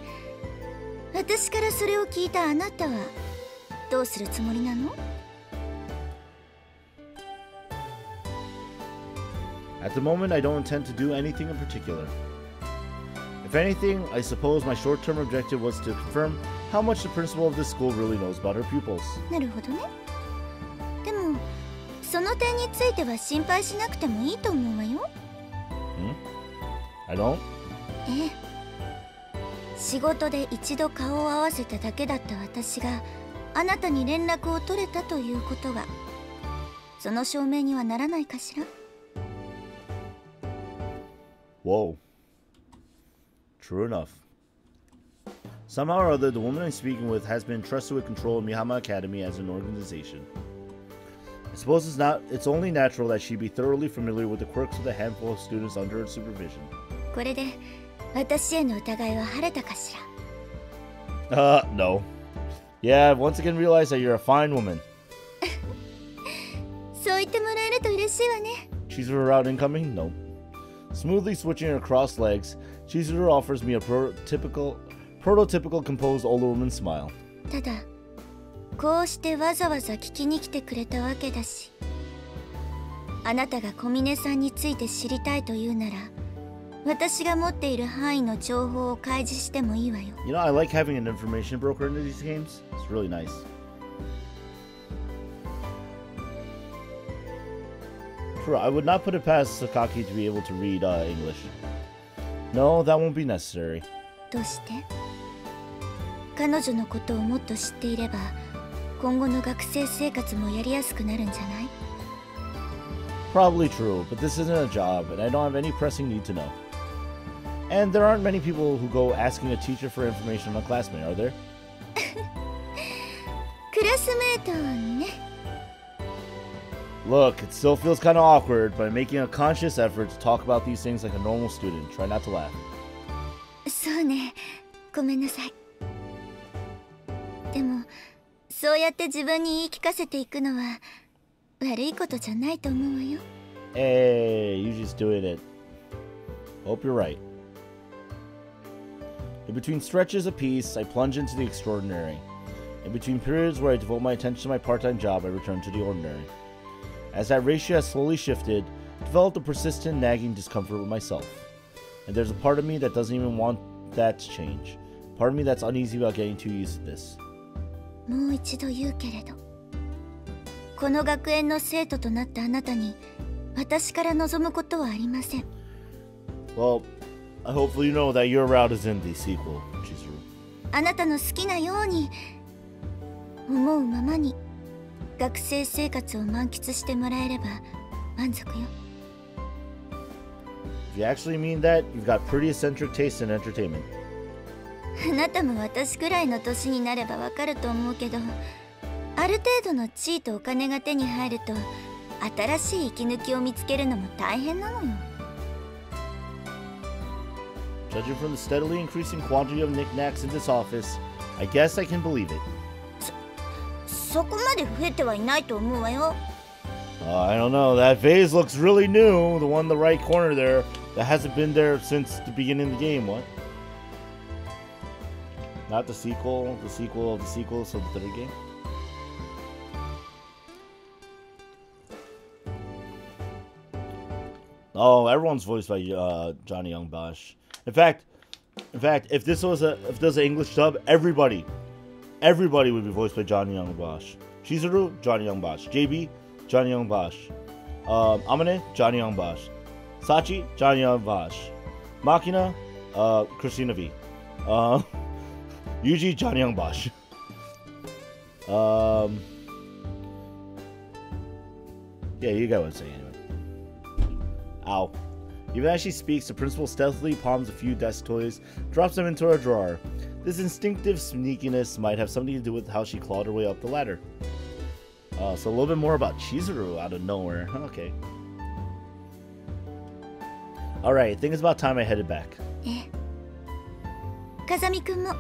[SPEAKER 2] 私からそれを聞いたあなたはどうするつもりなの？
[SPEAKER 1] At the moment, I don't intend to do anything in particular. If anything, I suppose my short-term objective was to confirm how much the principal of this school really knows about her pupils.
[SPEAKER 2] なるほどね。でもその点については心配しなくてもいいと思うわよ。
[SPEAKER 1] I don't?
[SPEAKER 2] ええ。仕事で一度顔を合わせただけだった私があなたに連絡を取れたということがその証明にはならないかしら。
[SPEAKER 1] Whoa. True enough. Somehow or other, the woman I'm speaking with has been entrusted with control of Mihama Academy as an organization. I suppose it's only natural that she be thoroughly familiar with the quirks of the handful of students under her supervision.
[SPEAKER 3] これで私への疑いは晴れたかしら?
[SPEAKER 1] No. Yeah, I've once again realized that you're a fine woman.
[SPEAKER 3] そう言ってもらえると嬉しいわね.
[SPEAKER 1] Chizuru route incoming? Nope. Smoothly switching her crossed legs, Chizuru offers me a prototypical composed older woman smile.
[SPEAKER 3] ただ、こうしてわざわざ聞きに来てくれたわけだし、あなたが小峰さんについて知りたいというなら、私が持っている範囲の情報を開示してもいいわよ。
[SPEAKER 1] You know, I like having an information broker in these games. It's really nice. True, I would not put it past Sakaki to be able to read English. No, that won't be necessary.
[SPEAKER 3] どうして？彼女のことをもっと知っていれば、今後の学生生活もやりやすくなるんじゃない？
[SPEAKER 1] Probably true, but this isn't a job, and I don't have any pressing need to know. And there aren't many people who go asking a teacher for information on a classmate, are there?
[SPEAKER 3] クラスメートね。
[SPEAKER 1] Look, it still feels kind of awkward, but I'm making a conscious effort to talk about these things like a normal student. Try not to laugh.
[SPEAKER 3] そうね。ごめんなさい。でも、そうやって自分に言い聞かせていくのは悪いことじゃないと思うわよ。
[SPEAKER 1] Hey, you just doing it. Hope you're right. In between stretches of peace, I plunge into the extraordinary. In between periods where I devote my attention to my part-time job, I return to the ordinary. As that ratio has slowly shifted, I developed a persistent nagging discomfort with myself. And there's a part of me that doesn't even want that to change. Part of me that's uneasy about getting too used to this.
[SPEAKER 3] もう一度言うけれど、この学園の生徒となったあなたに私から望むことはありません。
[SPEAKER 1] Well, hopefully you know that your route is in the sequel, Chizuru.
[SPEAKER 3] あなたの好きなように、思うままに学生生活を満喫してもらえれば満足よ。
[SPEAKER 1] If you actually mean that, you've got pretty eccentric taste in entertainment.
[SPEAKER 3] あなたも私くらいの年になればわかると思うけど、ある程度の地位とお金が手に入ると新しい息抜きを見つけるのも大変なのよ。
[SPEAKER 1] Judging from the steadily increasing quantity of knickknacks in this office, I guess I can believe it.
[SPEAKER 3] そこまで増えてはいないと思うわよ。
[SPEAKER 1] I don't know, that vase looks really new, the one in the right corner there, that hasn't been there since the beginning of the game, what? Not the sequel of the sequel, so the third game? Oh, everyone's voiced by Johnny Young Bosch. In fact, if this was an English dub, everybody would be voiced by Johnny Young Bosch. Chizuru, Johnny Young Bosch. JB, Johnny Young Bosch. Amane, Johnny Young Bosch. Sachi, Johnny Young Bosch. Machina, Christina V. Yuji, Johnny Young Bosch. Yeah, you got what I'm saying anyway. Ow. Even as she speaks, the principal stealthily palms a few desk toys, drops them into her drawer. This instinctive sneakiness might have something to do with how she clawed her way up the ladder. So a little bit more about Chizuru out of nowhere. Okay. Alright, I think it's about time I headed back.
[SPEAKER 3] 風見くんも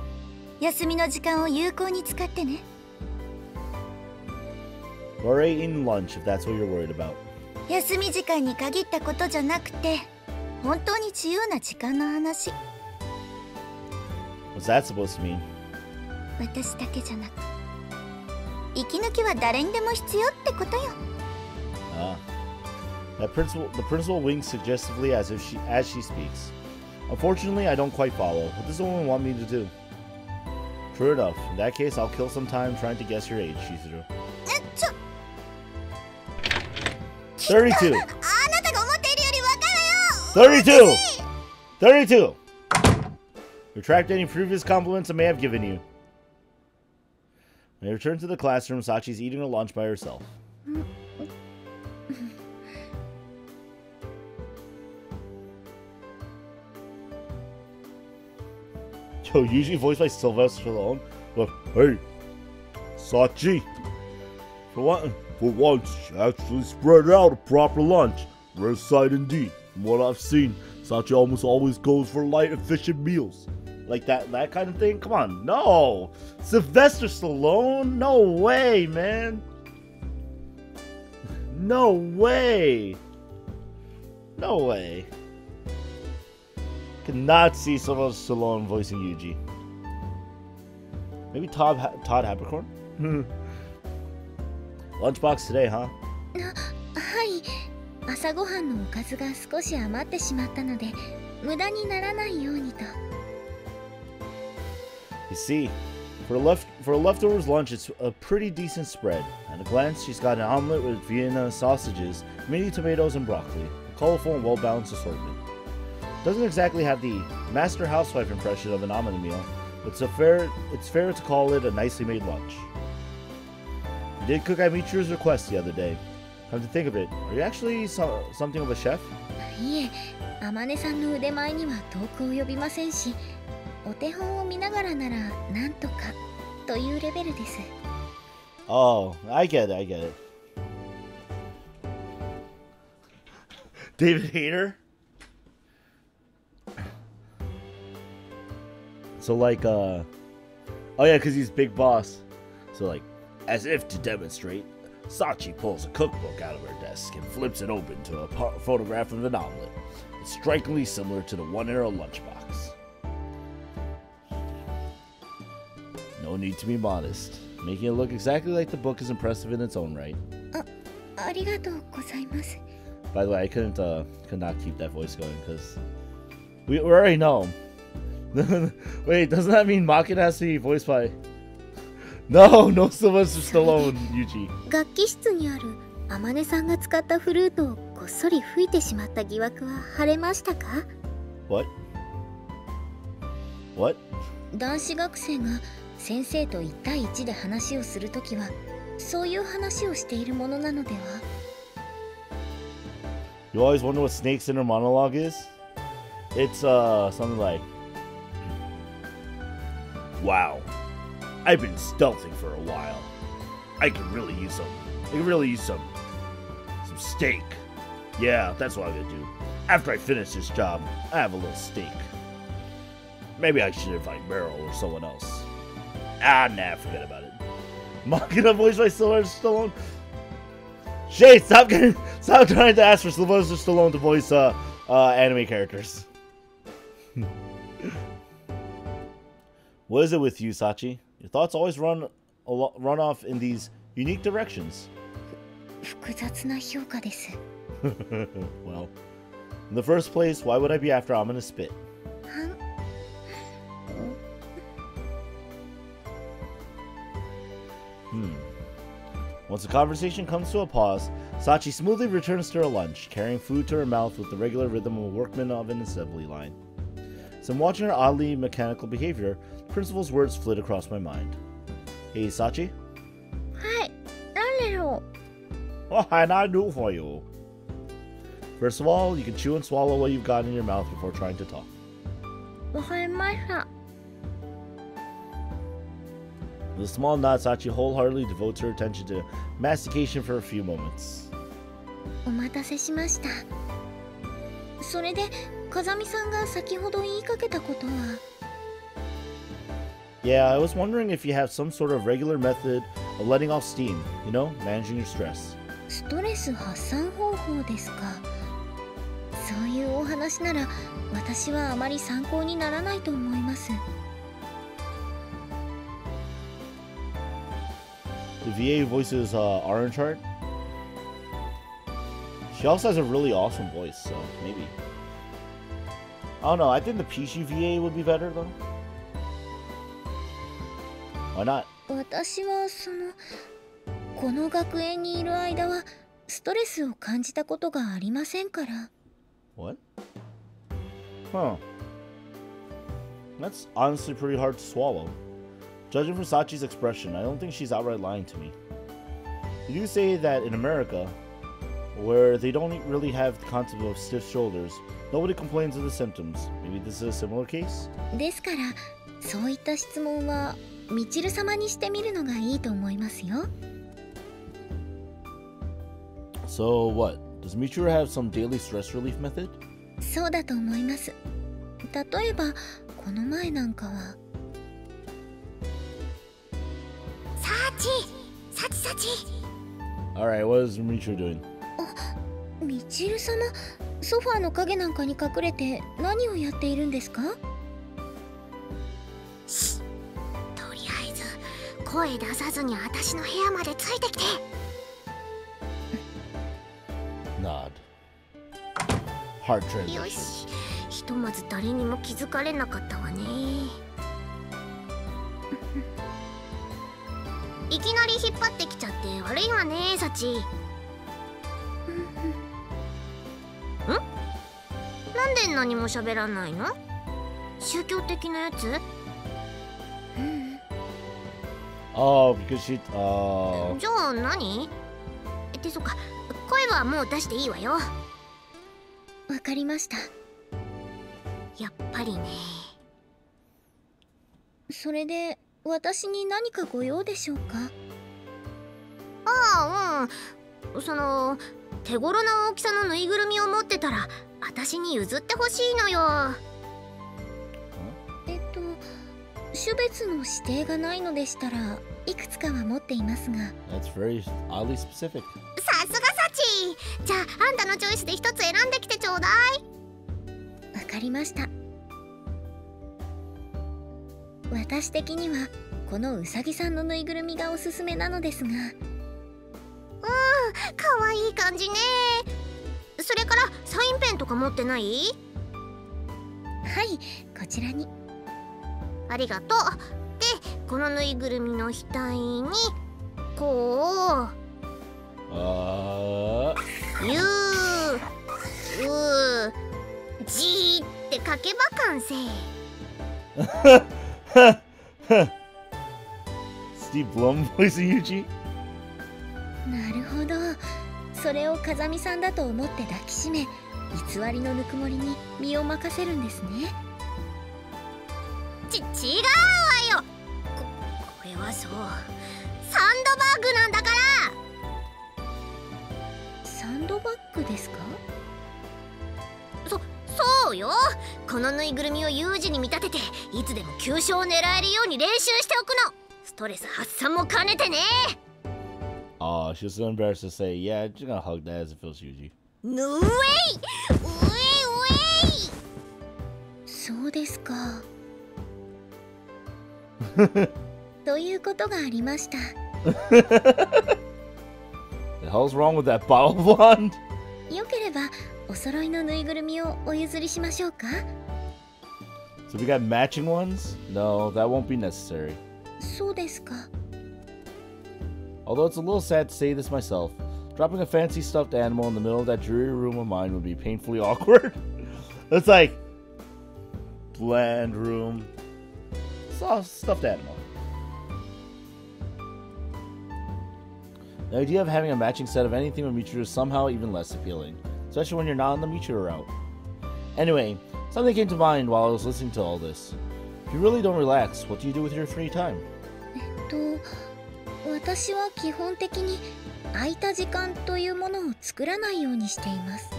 [SPEAKER 3] 休みの時間を有効に使ってね。
[SPEAKER 1] Or eating lunch, if that's what you're worried about.
[SPEAKER 3] 休み時間に限ったことじゃなくて、本当に自由な時間の話。
[SPEAKER 1] What's that supposed to mean?
[SPEAKER 3] 私だけじゃなく、息抜きは誰にでも必要ってことよ。
[SPEAKER 1] The principal winks suggestively as she speaks. Unfortunately, I don't quite follow. What does the woman want me to do? True enough. In that case, I'll kill some time trying to guess your age, Chizuru. 32.
[SPEAKER 2] あなたが思っているより若いわよ。
[SPEAKER 1] 32! 32! Retract any previous compliments I may have given you. When I return to the classroom, Sachi's eating her lunch by herself. Yo, usually voiced by Sylvester Stallone. But hey, Sachi. For once, she actually spread out a proper lunch. Rare sight indeed. From what I've seen, Sachi almost always goes for light, efficient meals. Like that kind of thing? Come on, no! Sylvester Stallone? No way, man! No way! No way. Cannot see Sylvester Stallone voicing Yuji. Maybe Todd Habercorn? Lunchbox today, huh?
[SPEAKER 3] はい。朝ごはんのおかずが少し余ってしまったので、無駄にならないようにと。
[SPEAKER 1] You see, for a leftovers lunch, it's a pretty decent spread. At a glance, she's got an omelet with Vienna sausages, mini tomatoes, and broccoli. A colorful and well-balanced assortment. Doesn't exactly have the master housewife impression of an omelet meal, but it's fair to call it a nicely made lunch. You did cook at Michiru's request the other day. Come to think of it, are you actually something of a chef?
[SPEAKER 3] いえ、天音さんの腕前には遠く及びませんし、お手本を見ながらならなんとかというレベルです。
[SPEAKER 1] Oh, I get it. David Hayter? So like, oh yeah, because he's Big Boss. So like, as if to demonstrate, Sachi pulls a cookbook out of her desk and flips it open to a photograph of an omelet. It's strikingly similar to the one in her lunchbox. No need to be modest. Making it look exactly like the book is impressive in its own right.
[SPEAKER 3] ありがとうございます。
[SPEAKER 1] By the way, I could not keep that voice going because we already know. Wait, doesn't that mean Makin has to be voiced by? No Sylvester Stallone, Yuji.
[SPEAKER 3] 楽器室にある天音さんが使ったフルートをこっそり吹いてしまった疑惑は晴れましたか？
[SPEAKER 1] What?
[SPEAKER 3] 男子学生が先生と1対1で話をするときはそういう話をしているものなのでは？
[SPEAKER 1] You always wonder what Snake's inner monologue is? It's something like, wow, I've been stealthing for a while. I could really use some steak. Yeah, that's what I'm gonna do. After I finish this job, I have a little steak. Maybe I should invite Meryl or someone else. Nah, forget about it. Mocking a voice by Sylvester Stallone. Shay, stop trying to ask for Sylvester Stallone to voice anime characters. What is it with you, Sachi? Your thoughts always run off in these unique directions.
[SPEAKER 3] 複雑な評価です。
[SPEAKER 1] Well, in the first place, why would I be after I'm gonna spit? Once the conversation comes to a pause, Sachi smoothly returns to her lunch, carrying food to her mouth with the regular rhythm of a workman of an assembly line. As I'm watching her oddly mechanical behavior, the principal's words flit across my mind. Hey, Sachi?
[SPEAKER 3] はい、何でしょ
[SPEAKER 1] What can I do for you? First of all, you can chew and swallow what you've got in your mouth before trying to talk.
[SPEAKER 3] う。わかりました。
[SPEAKER 1] With a small nod, Sachi wholeheartedly devotes her attention to mastication for a few moments.
[SPEAKER 3] お待たせしました。それで、風見さんが先ほど言いかけたことは。
[SPEAKER 1] Yeah, I was wondering if you have some sort of regular method of letting off steam, you know, managing your stress.
[SPEAKER 3] ストレス発散方法ですか。そういうお話なら、私はあまり参考にならないと思います。
[SPEAKER 1] The VA voices Orange Heart. She also has a really awesome voice, so maybe. I don't know, I think the PC VA would be better though. Why not?
[SPEAKER 3] 私はこの学園にいる間はストレスを感じたことがありませんから。
[SPEAKER 1] What? Huh. That's honestly pretty hard to swallow. Judging from Sachi's expression, I don't think she's outright lying to me. You do say that in America, where they don't really have the concept of stiff shoulders, nobody complains of the symptoms. Maybe this is a similar case?
[SPEAKER 3] ですからそういった質問はみちる様にしてみるのがいいと思いますよ。
[SPEAKER 1] So what? Does Michiru have some daily stress relief method?
[SPEAKER 3] そうだと思います。例えばこの前なんかは。
[SPEAKER 2] サチ
[SPEAKER 1] Alright, what is Michiru doing?
[SPEAKER 3] みちる様、ソファーの影なんかに隠れて何をやっているんですか？
[SPEAKER 2] とりあえず声出さずに私の部屋までついてきて。
[SPEAKER 1] Nod. Heart
[SPEAKER 2] よ
[SPEAKER 1] translation.
[SPEAKER 2] し、ひとまず誰にも気づかれなかったわね。いきなり引っ張ってきちゃって悪いわね、サチ。なんで何も喋らないの？宗教的なやつ？
[SPEAKER 1] Oh, because she.
[SPEAKER 2] じゃあ何？ってそっか、声はもう出していいわよ。
[SPEAKER 3] わかりました。
[SPEAKER 2] やっぱりね。
[SPEAKER 3] それで私に何かご用でしょうか？
[SPEAKER 2] ああ、うん。その手頃な大きさのぬいぐるみを持ってたら私に譲ってほしいのよ。
[SPEAKER 3] 種別の指定がないのでしたらいくつかは持っていますが。
[SPEAKER 1] That's very oddly specific.
[SPEAKER 2] さすがサチ。じゃああんたのチョイスで一つ選んできてちょうだい。
[SPEAKER 3] わかりました。私的にはこのうさぎさんのぬいぐるみがおすすめなのですが。
[SPEAKER 2] かわいい感じね。それからサインペンとか持ってない？
[SPEAKER 3] はい、こちらに。
[SPEAKER 2] ありがとう。で、このぬいぐるみの額にこうゆうじって書けば完成。
[SPEAKER 1] Steve Blum voicing Yuji?
[SPEAKER 3] なるほど。それを風見さんだと思って抱きしめ、偽りのぬくもりに身を任せるんですね。
[SPEAKER 2] 違うわよ。これはそうサンドバッグなんだから。
[SPEAKER 3] サンドバッグですか？
[SPEAKER 2] そうよ。このぬいぐるみを有事に見立てていつでも急所を狙えるように練習しておくの。ストレス発散も兼ねてね。
[SPEAKER 1] Oh, she was so embarrassed to say, yeah, just gonna hug that as it feels Yuji.
[SPEAKER 2] ぬえいうえい。
[SPEAKER 3] そうですか。ということがありました。
[SPEAKER 1] The hell's wrong with that bottle blonde?
[SPEAKER 3] よければお揃いのぬいぐるみをお譲りしましょうか？
[SPEAKER 1] So we got matching ones? No, that won't be necessary.
[SPEAKER 3] そうですか。
[SPEAKER 1] Although it's a little sad to say this myself, dropping a fancy stuffed animal in the middle of that dreary room of mine would be painfully awkward. It's like bland room, soft stuffed animal. The idea of having a matching set of anything with Michiru is somehow even less appealing, especially when you're not on the Michiru route. Anyway, something came to mind while I was listening to all this. If you really don't relax, what do you do with your free time?
[SPEAKER 3] 私は基本的に空いた時間というものを作らないようにしています。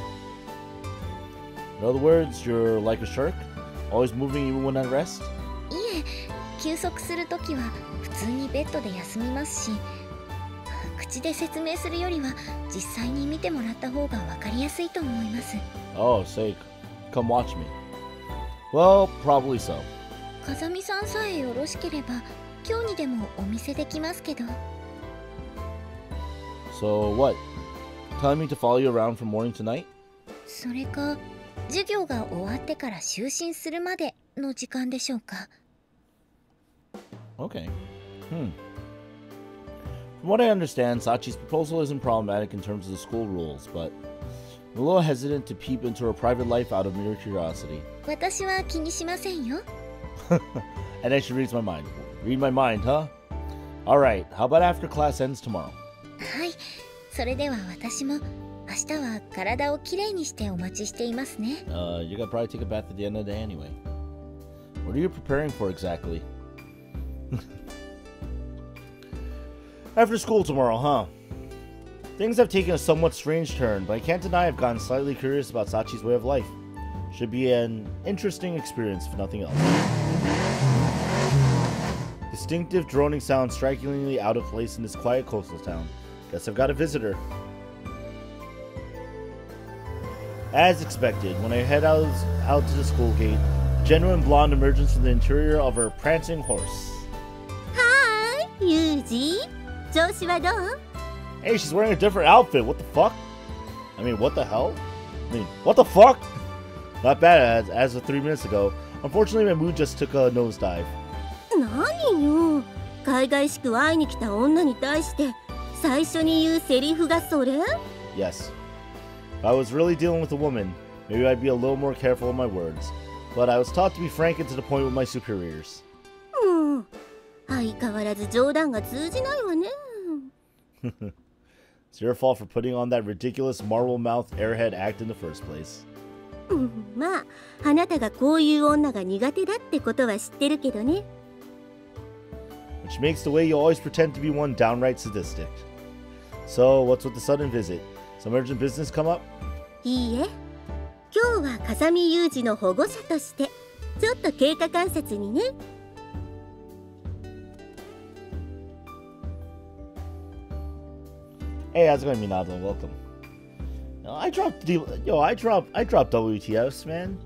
[SPEAKER 1] In other words, you're like a shark, always moving even when at rest?
[SPEAKER 3] いえ、休息するときは普通にベッドで休みますし、口で説明するよりは実際に見てもらった方が分かりやすいと思います。
[SPEAKER 1] Oh, say, come watch me. Well, probably so.
[SPEAKER 3] 風見さんさえよろしければ今日にでもお見せできますけど。
[SPEAKER 1] So what? Telling me to follow you around from morning to night?
[SPEAKER 3] それか授業が終わってから就寝するまでの時間でしょうか。
[SPEAKER 1] Okay. From what I understand, Sachi's proposal isn't problematic in terms of the school rules, but I'm a little hesitant to peep into her private life out of mere curiosity.
[SPEAKER 3] 私は気にしませんよ。
[SPEAKER 1] And then she reads my mind. Read my mind, huh? Alright, how about after class ends tomorrow?
[SPEAKER 3] はい、それでは私も明日は体をきれいにしてお待ちしていますね。
[SPEAKER 1] You're gonna probably take a bath at the end of the day anyway. What are you preparing for exactly? After school tomorrow, huh? Things have taken a somewhat strange turn, but I can't deny I've gotten slightly curious about Sachi's way of life. Should be an interesting experience, if nothing else. Distinctive droning sound strikingly out of place in this quiet coastal town. Guess I've got a visitor. As expected, when I head out to the school gate, a genuine blonde emerges from the interior of her prancing horse.
[SPEAKER 3] Hi, Yuji. Joushi wa dou?
[SPEAKER 1] Hey, she's wearing a different outfit. What the fuck? I mean, what the hell? I mean, what the fuck? Not bad as of 3 minutes ago. Unfortunately, my mood just took a nosedive.
[SPEAKER 3] 何よ。海外しく会いに来た女に対して最初に言うセリフがそれ?
[SPEAKER 1] Yes. If I was really dealing with a woman, maybe I'd be a little more careful with my words. But I was taught to be frank and to the point with my superiors.
[SPEAKER 3] 相変わらず冗談が通じないわね。
[SPEAKER 1] It's your fault for putting on that ridiculous marble-mouthed airhead act in the first place.
[SPEAKER 3] まあ、あなたがこういう女が苦手だってことは知ってるけどね。
[SPEAKER 1] Which makes the way you always pretend to be one downright sadistic. So, what's with the sudden visit? Some urgent business come up?
[SPEAKER 3] いいえ。今日は風見雄二の保護者として、ちょっと経過観察にね。
[SPEAKER 1] Hey, how's it going, Minato? Welcome. I dropped WTFs, man.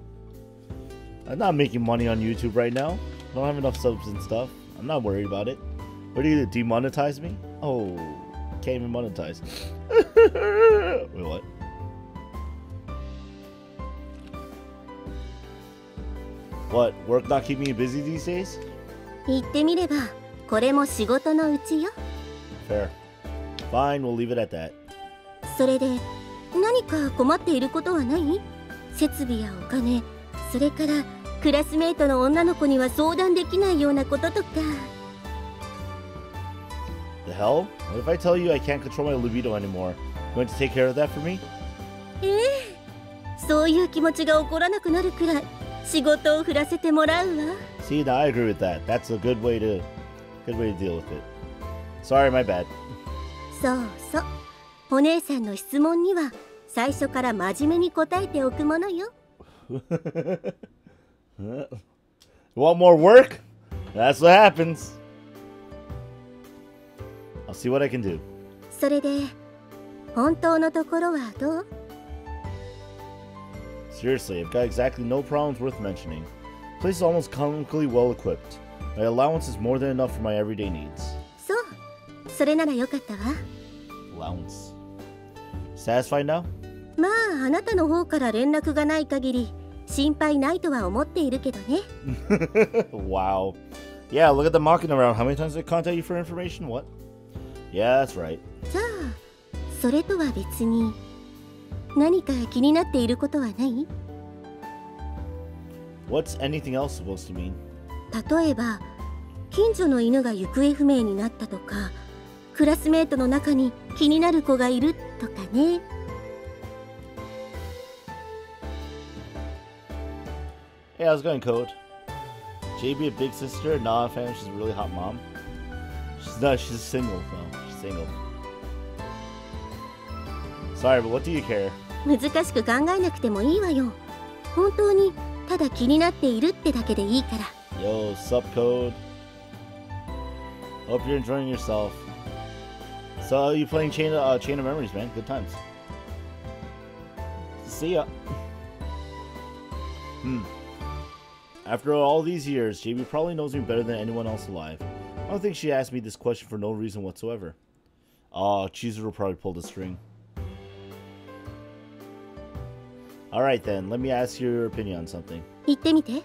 [SPEAKER 1] I'm not making money on YouTube right now. I don't have enough subs and stuff. I'm not worried about it. What are you gonna demonetize me? Oh, can't even monetize. Wait, what? What? Work not keeping you busy these days?
[SPEAKER 3] 言ってみれば、これも仕事のうちよ。
[SPEAKER 1] Fair. Fine, we'll leave it at that.
[SPEAKER 3] それで、何か困っていることはない？設備やお金、それからクラスメートの女の子には相談できないようなこととか。
[SPEAKER 1] The hell? What if I tell you I can't control my libido anymore? You going to take care of that for me?
[SPEAKER 3] そういう気持ちが起こらなくなるくらい仕事を振らせてもらうわ。
[SPEAKER 1] See, now I agree with that. That's a good way to deal with it. Sorry, my bad.
[SPEAKER 3] そうそう。お姉さんの質問には最初から真面目に答えておくものよ。
[SPEAKER 1] You want more work? That's what happens. I'll see what I can do.
[SPEAKER 3] それで、本当のところはどう？
[SPEAKER 1] Seriously, I've got exactly no problems worth mentioning. The place is almost comically well equipped. My allowance is more than enough for my everyday needs.
[SPEAKER 3] そう。それならよかったわ。
[SPEAKER 1] Allowance. Satisfied now?
[SPEAKER 3] まあ、あなたの方から連絡がない限り心配ないとは思っているけどね。
[SPEAKER 1] Wow. Yeah, look at the mocking around. How many times did I contact you for information? What? Yeah, that's right.
[SPEAKER 3] じゃあ、それとは別に何か気になっていることはない？
[SPEAKER 1] What's anything else supposed to mean?
[SPEAKER 3] 例えば、近所の犬が行方不明になったとか、クラスメートの中に気になる子がいるとかね。
[SPEAKER 1] Hey, how's it going, Code? JB a big sister? Nah, fam, she's a really hot mom. She's single, though. She's single. Sorry, but what do you care?
[SPEAKER 3] 難しく考えなくてもいいわよ。本当にただ気になっているってだけでいいから。
[SPEAKER 1] Yo, sup, Code? Hope you're enjoying yourself. So, you playing Chain of Memories, man. Good times. See ya. After all these years, JB probably knows me better than anyone else alive. I don't think she asked me this question for no reason whatsoever. Oh, Chizuru probably pulled a string. Alright then, let me ask your opinion on something.
[SPEAKER 3] 言ってみて。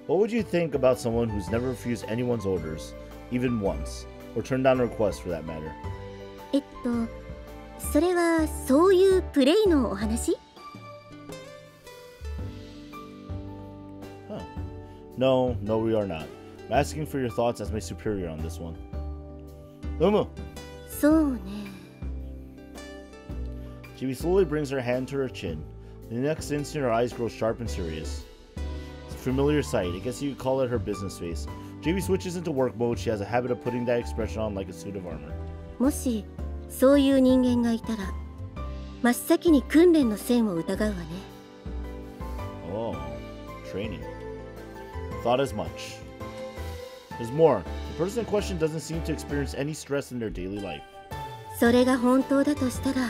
[SPEAKER 1] What would you think about someone who's never refused anyone's orders, even once, or turned down a request for that matter?
[SPEAKER 3] それはそういうプレイのお話？
[SPEAKER 1] No, we are not. I'm asking for your thoughts as my superior on this one. Umu!
[SPEAKER 3] そうね。
[SPEAKER 1] JB slowly brings her hand to her chin. The next instant, her eyes grow sharp and serious. familiar sight. I guess you could call it her business face. JB switches into work mode. She has a habit of putting that expression on like a suit of armor.
[SPEAKER 4] もしそういう人間がいたら真っ先に訓練の線を疑うわね。
[SPEAKER 1] Oh, training. Thought as much. There's more. The person in question doesn't seem to experience any stress in their daily life.
[SPEAKER 4] それが本当だとしたら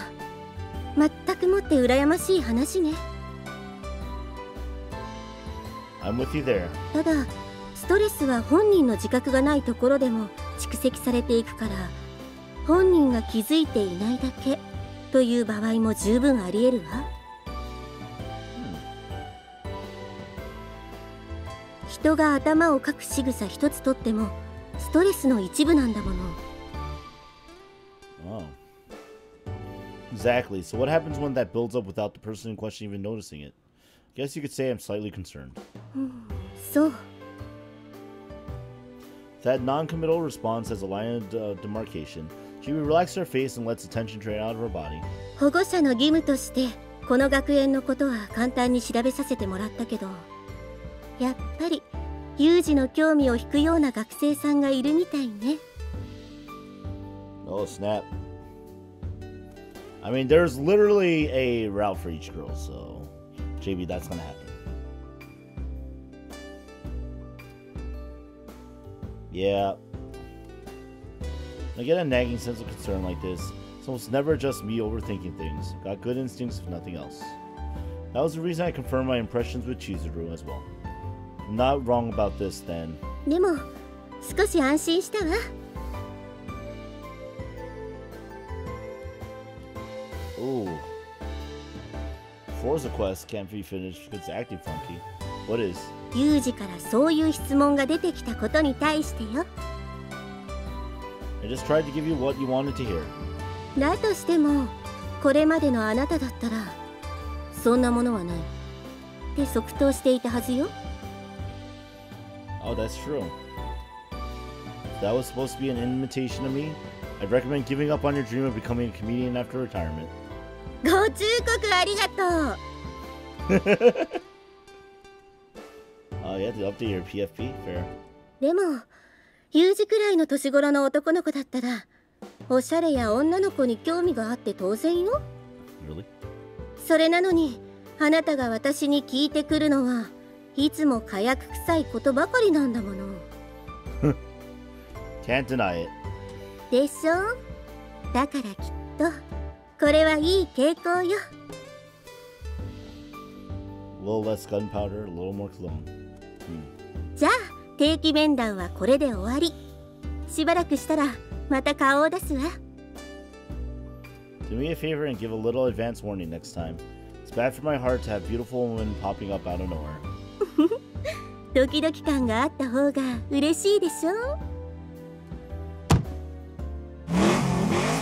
[SPEAKER 4] 全くもって羨ましい話ね。
[SPEAKER 1] I'm with you there.
[SPEAKER 4] ただストレスは本人の自覚がないところでも蓄積されていくから本人が気づいていないだけという場合も十分あり得るわ。人が頭をかく仕草一つとってもストレスの一部なんだもの。
[SPEAKER 1] Oh. Exactly. So what happens when that builds up without the person in question even noticing it? Guess you could say I'm slightly concerned.
[SPEAKER 4] そう。
[SPEAKER 1] That non-committal response has a line of demarcation. She relaxes her face and lets the tension drain out of her body.
[SPEAKER 4] 保護者の義務としてこの学園のことは簡単に調べさせてもらったけどやっぱり有事の興味を引くような学生さんがいるみたいね。
[SPEAKER 1] Oh, snap. I mean, there's literally a route for each girl, so JB, that's gonna happen. Yeah. I get a nagging sense of concern like this. It's almost never just me overthinking things. Got good instincts if nothing else. That was the reason I confirmed my impressions with Chizuru as well. I'm not wrong about this then.
[SPEAKER 4] でも少し安心したわ。
[SPEAKER 1] Ooh. Forza quest can't be finished because it's acting funky. What is?
[SPEAKER 4] 有事からそういう質問が出てきたことに対してよ。
[SPEAKER 1] I just tried to give you what you wanted to hear.
[SPEAKER 4] だとしてもこれまでのあなただったらそんなものはないって即答していたはずよ。
[SPEAKER 1] Oh, that's true. If that was supposed to be an invitation to me, I'd recommend giving up on your dream of becoming a comedian after retirement.
[SPEAKER 4] ご忠告ありがとう。
[SPEAKER 1] Oh, you have to update your PFP? Fair.
[SPEAKER 4] でも有事くらいの年頃の男の子だったらおしゃれや女の子に興味があって当然よ。
[SPEAKER 1] Really?
[SPEAKER 4] それなのにあなたが私に聞いてくるのはいつも火薬臭いことばかりなんだもの。
[SPEAKER 1] Can't deny it.
[SPEAKER 4] でしょ。だからきっとこれはいい傾向よ。
[SPEAKER 1] A little less gunpowder, a little more cologne.
[SPEAKER 4] じゃあ定期面談はこれで終わり。しばらくしたらまた顔を出すわ。
[SPEAKER 1] Do me a favor and give a little advance warning next time. It's bad for my heart to have beautiful women popping up out of nowhere.
[SPEAKER 4] ドキドキ感があった方が嬉しいでしょ。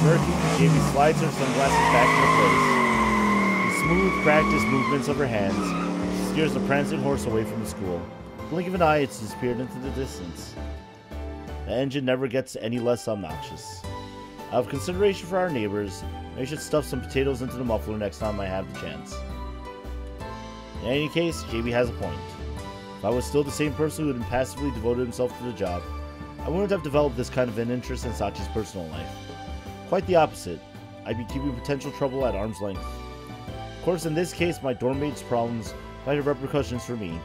[SPEAKER 1] Smirking, Jamie slides her sunglasses back into place. The smooth, practiced movements of her hands, she steers the prancing horse away from the school. Blink of an eye, it's disappeared into the distance. The engine never gets any less obnoxious. Out of consideration for our neighbors, I should stuff some potatoes into the muffler next time I have the chance. In any case, JB has a point. If I was still the same person who had passively devoted himself to the job, I wouldn't have developed this kind of an interest in Sachi's personal life. Quite the opposite. I'd be keeping potential trouble at arm's length. Of course, in this case, my dorm mate's problems might have repercussions for me.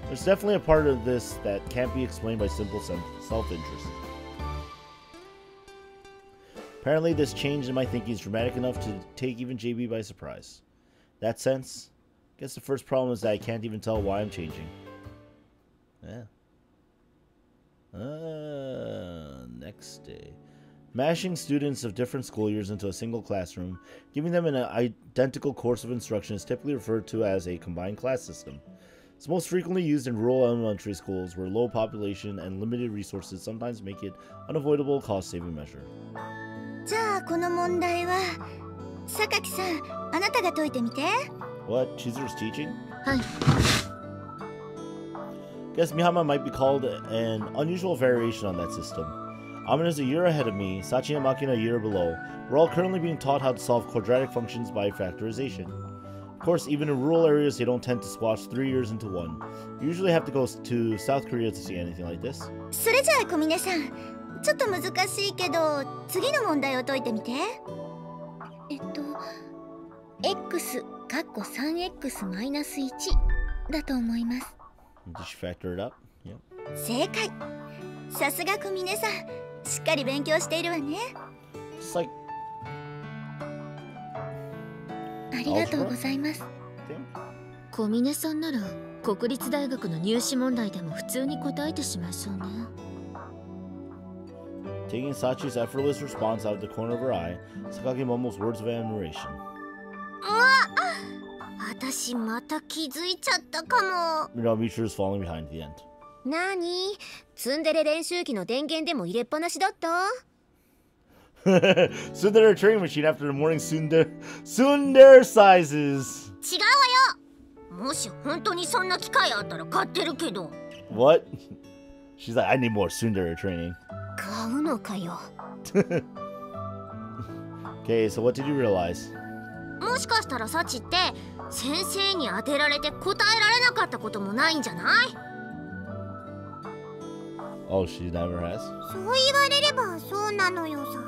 [SPEAKER 1] There's definitely a part of this that can't be explained by simple self-interest. Apparently, this change in my thinking is dramatic enough to take even JB by surprise. That sense, I guess the first problem is that I can't even tell why I'm changing. Yeah. Next day. Mashing students of different school years into a single classroom, giving them an identical course of instruction is typically referred to as a combined class system. It's most frequently used in rural elementary schools where low population and limited resources sometimes make it an unavoidable cost-saving measure.
[SPEAKER 3] じゃあこの問題は榊さん、あなたが解いてみて。
[SPEAKER 1] What? Chizuru's teaching?
[SPEAKER 4] はい。
[SPEAKER 1] Guess Mihama might be called an unusual variation on that system. Amin is a year ahead of me, Sachi and Makina a year below. We're all currently being taught how to solve quadratic functions by factorization. Of course, even in rural areas, they don't tend to squash 3 years into one. You usually have to go to South Korea to see anything like this.
[SPEAKER 3] それじゃあ小峰さん、ちょっと難しいけど次の問題を解いてみて。
[SPEAKER 4] x かっこ 3x マイナス1だと思います。
[SPEAKER 1] Did you factor it up? Yeah.
[SPEAKER 3] 正解。さすが小峰さん、しっかり勉強しているわね。
[SPEAKER 1] It's like
[SPEAKER 4] ありがとうございます。
[SPEAKER 5] 小峰さんなら国立大学の入試問題でも普通に答えてしまいそうね。
[SPEAKER 1] taking Sachi's effortless response out of the corner of her eye, Sakagi mumbles words of admiration.
[SPEAKER 2] 私また気づいちゃったかも。
[SPEAKER 1] Meanwhile, Michiru is falling behind at the end.
[SPEAKER 5] なに、ツンデレ練習機の電源でも入れっぱなしだった？
[SPEAKER 1] Tsundere training machine after the morning tsundere sizes.
[SPEAKER 2] 違うわよ。もし本当にそんな機会あったら買ってるけど。
[SPEAKER 1] What? She's like, I need more tsundere training.
[SPEAKER 2] 買うのかよ。
[SPEAKER 1] Okay, so what did you realize?
[SPEAKER 2] もしかしたらサチって先生に当てられて答えられなかったこともないんじゃない？
[SPEAKER 1] Oh, she never has?
[SPEAKER 2] そう言われればそうなのよさ。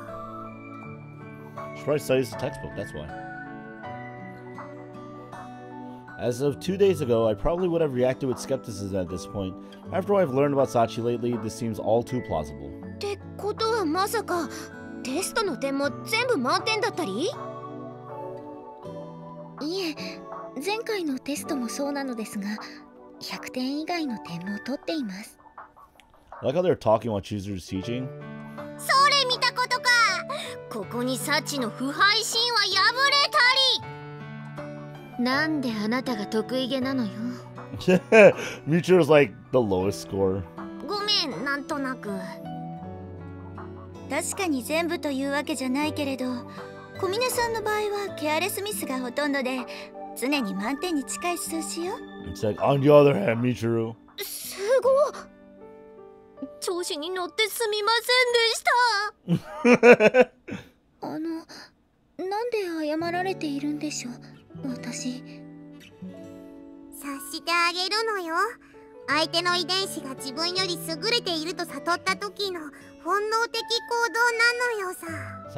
[SPEAKER 1] She probably studies the textbook, that's why. As of 2 days ago, I probably would have reacted with skepticism at this point. After what I've learned about Sachi lately, this seems all too plausible.
[SPEAKER 5] ってことはまさかテストの点も全部満点だったり？
[SPEAKER 4] いえ、前回のテストもそうなのですが、100点以外の点も取っています。
[SPEAKER 1] I like how they're talking while Chizuru's teaching.
[SPEAKER 2] それ見たことか。ここにサチの腐敗神話破れたり。
[SPEAKER 5] なんであなたが得意げなのよ。
[SPEAKER 1] Michiru's like the lowest score.
[SPEAKER 2] ごめん、なんとなく。
[SPEAKER 3] 確かに全部というわけじゃないけれど、小峰さんの場合はケアレスミスがほとんどで常に満点に近い数字よ。
[SPEAKER 1] It's like, on the other hand, Michiru.
[SPEAKER 2] すごっ。調子に乗ってすみませんでした。
[SPEAKER 4] なんで謝られているんでしょう、私。
[SPEAKER 2] 察してあげるのよ。相手の遺伝子が自分より優れていると悟った時の本能的行動なのよさ。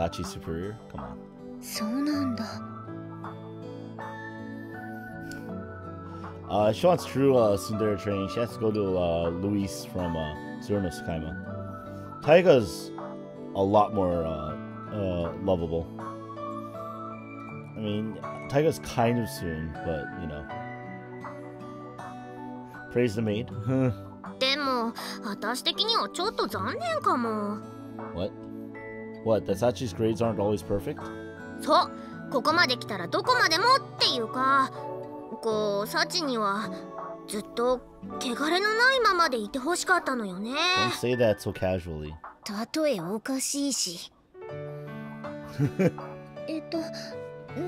[SPEAKER 1] Sachi superior? Come on.
[SPEAKER 4] そうなんだ。
[SPEAKER 1] She wants true tsundere training. She has to go to Luis from Zero no Tsukaima. Taiga's a lot more lovable. I mean, Taiga's kind of soon, but you know. Praise the maid.
[SPEAKER 2] でも私的にはちょっと残念かも。
[SPEAKER 1] What? That Sachi's grades aren't always perfect?
[SPEAKER 2] そう、ここまで来たらどこまでもっていうか、こうサチにはずっと汚れのないままでいてほしかったのよね。
[SPEAKER 1] Don't say that so casually.
[SPEAKER 5] 例えおかしいし。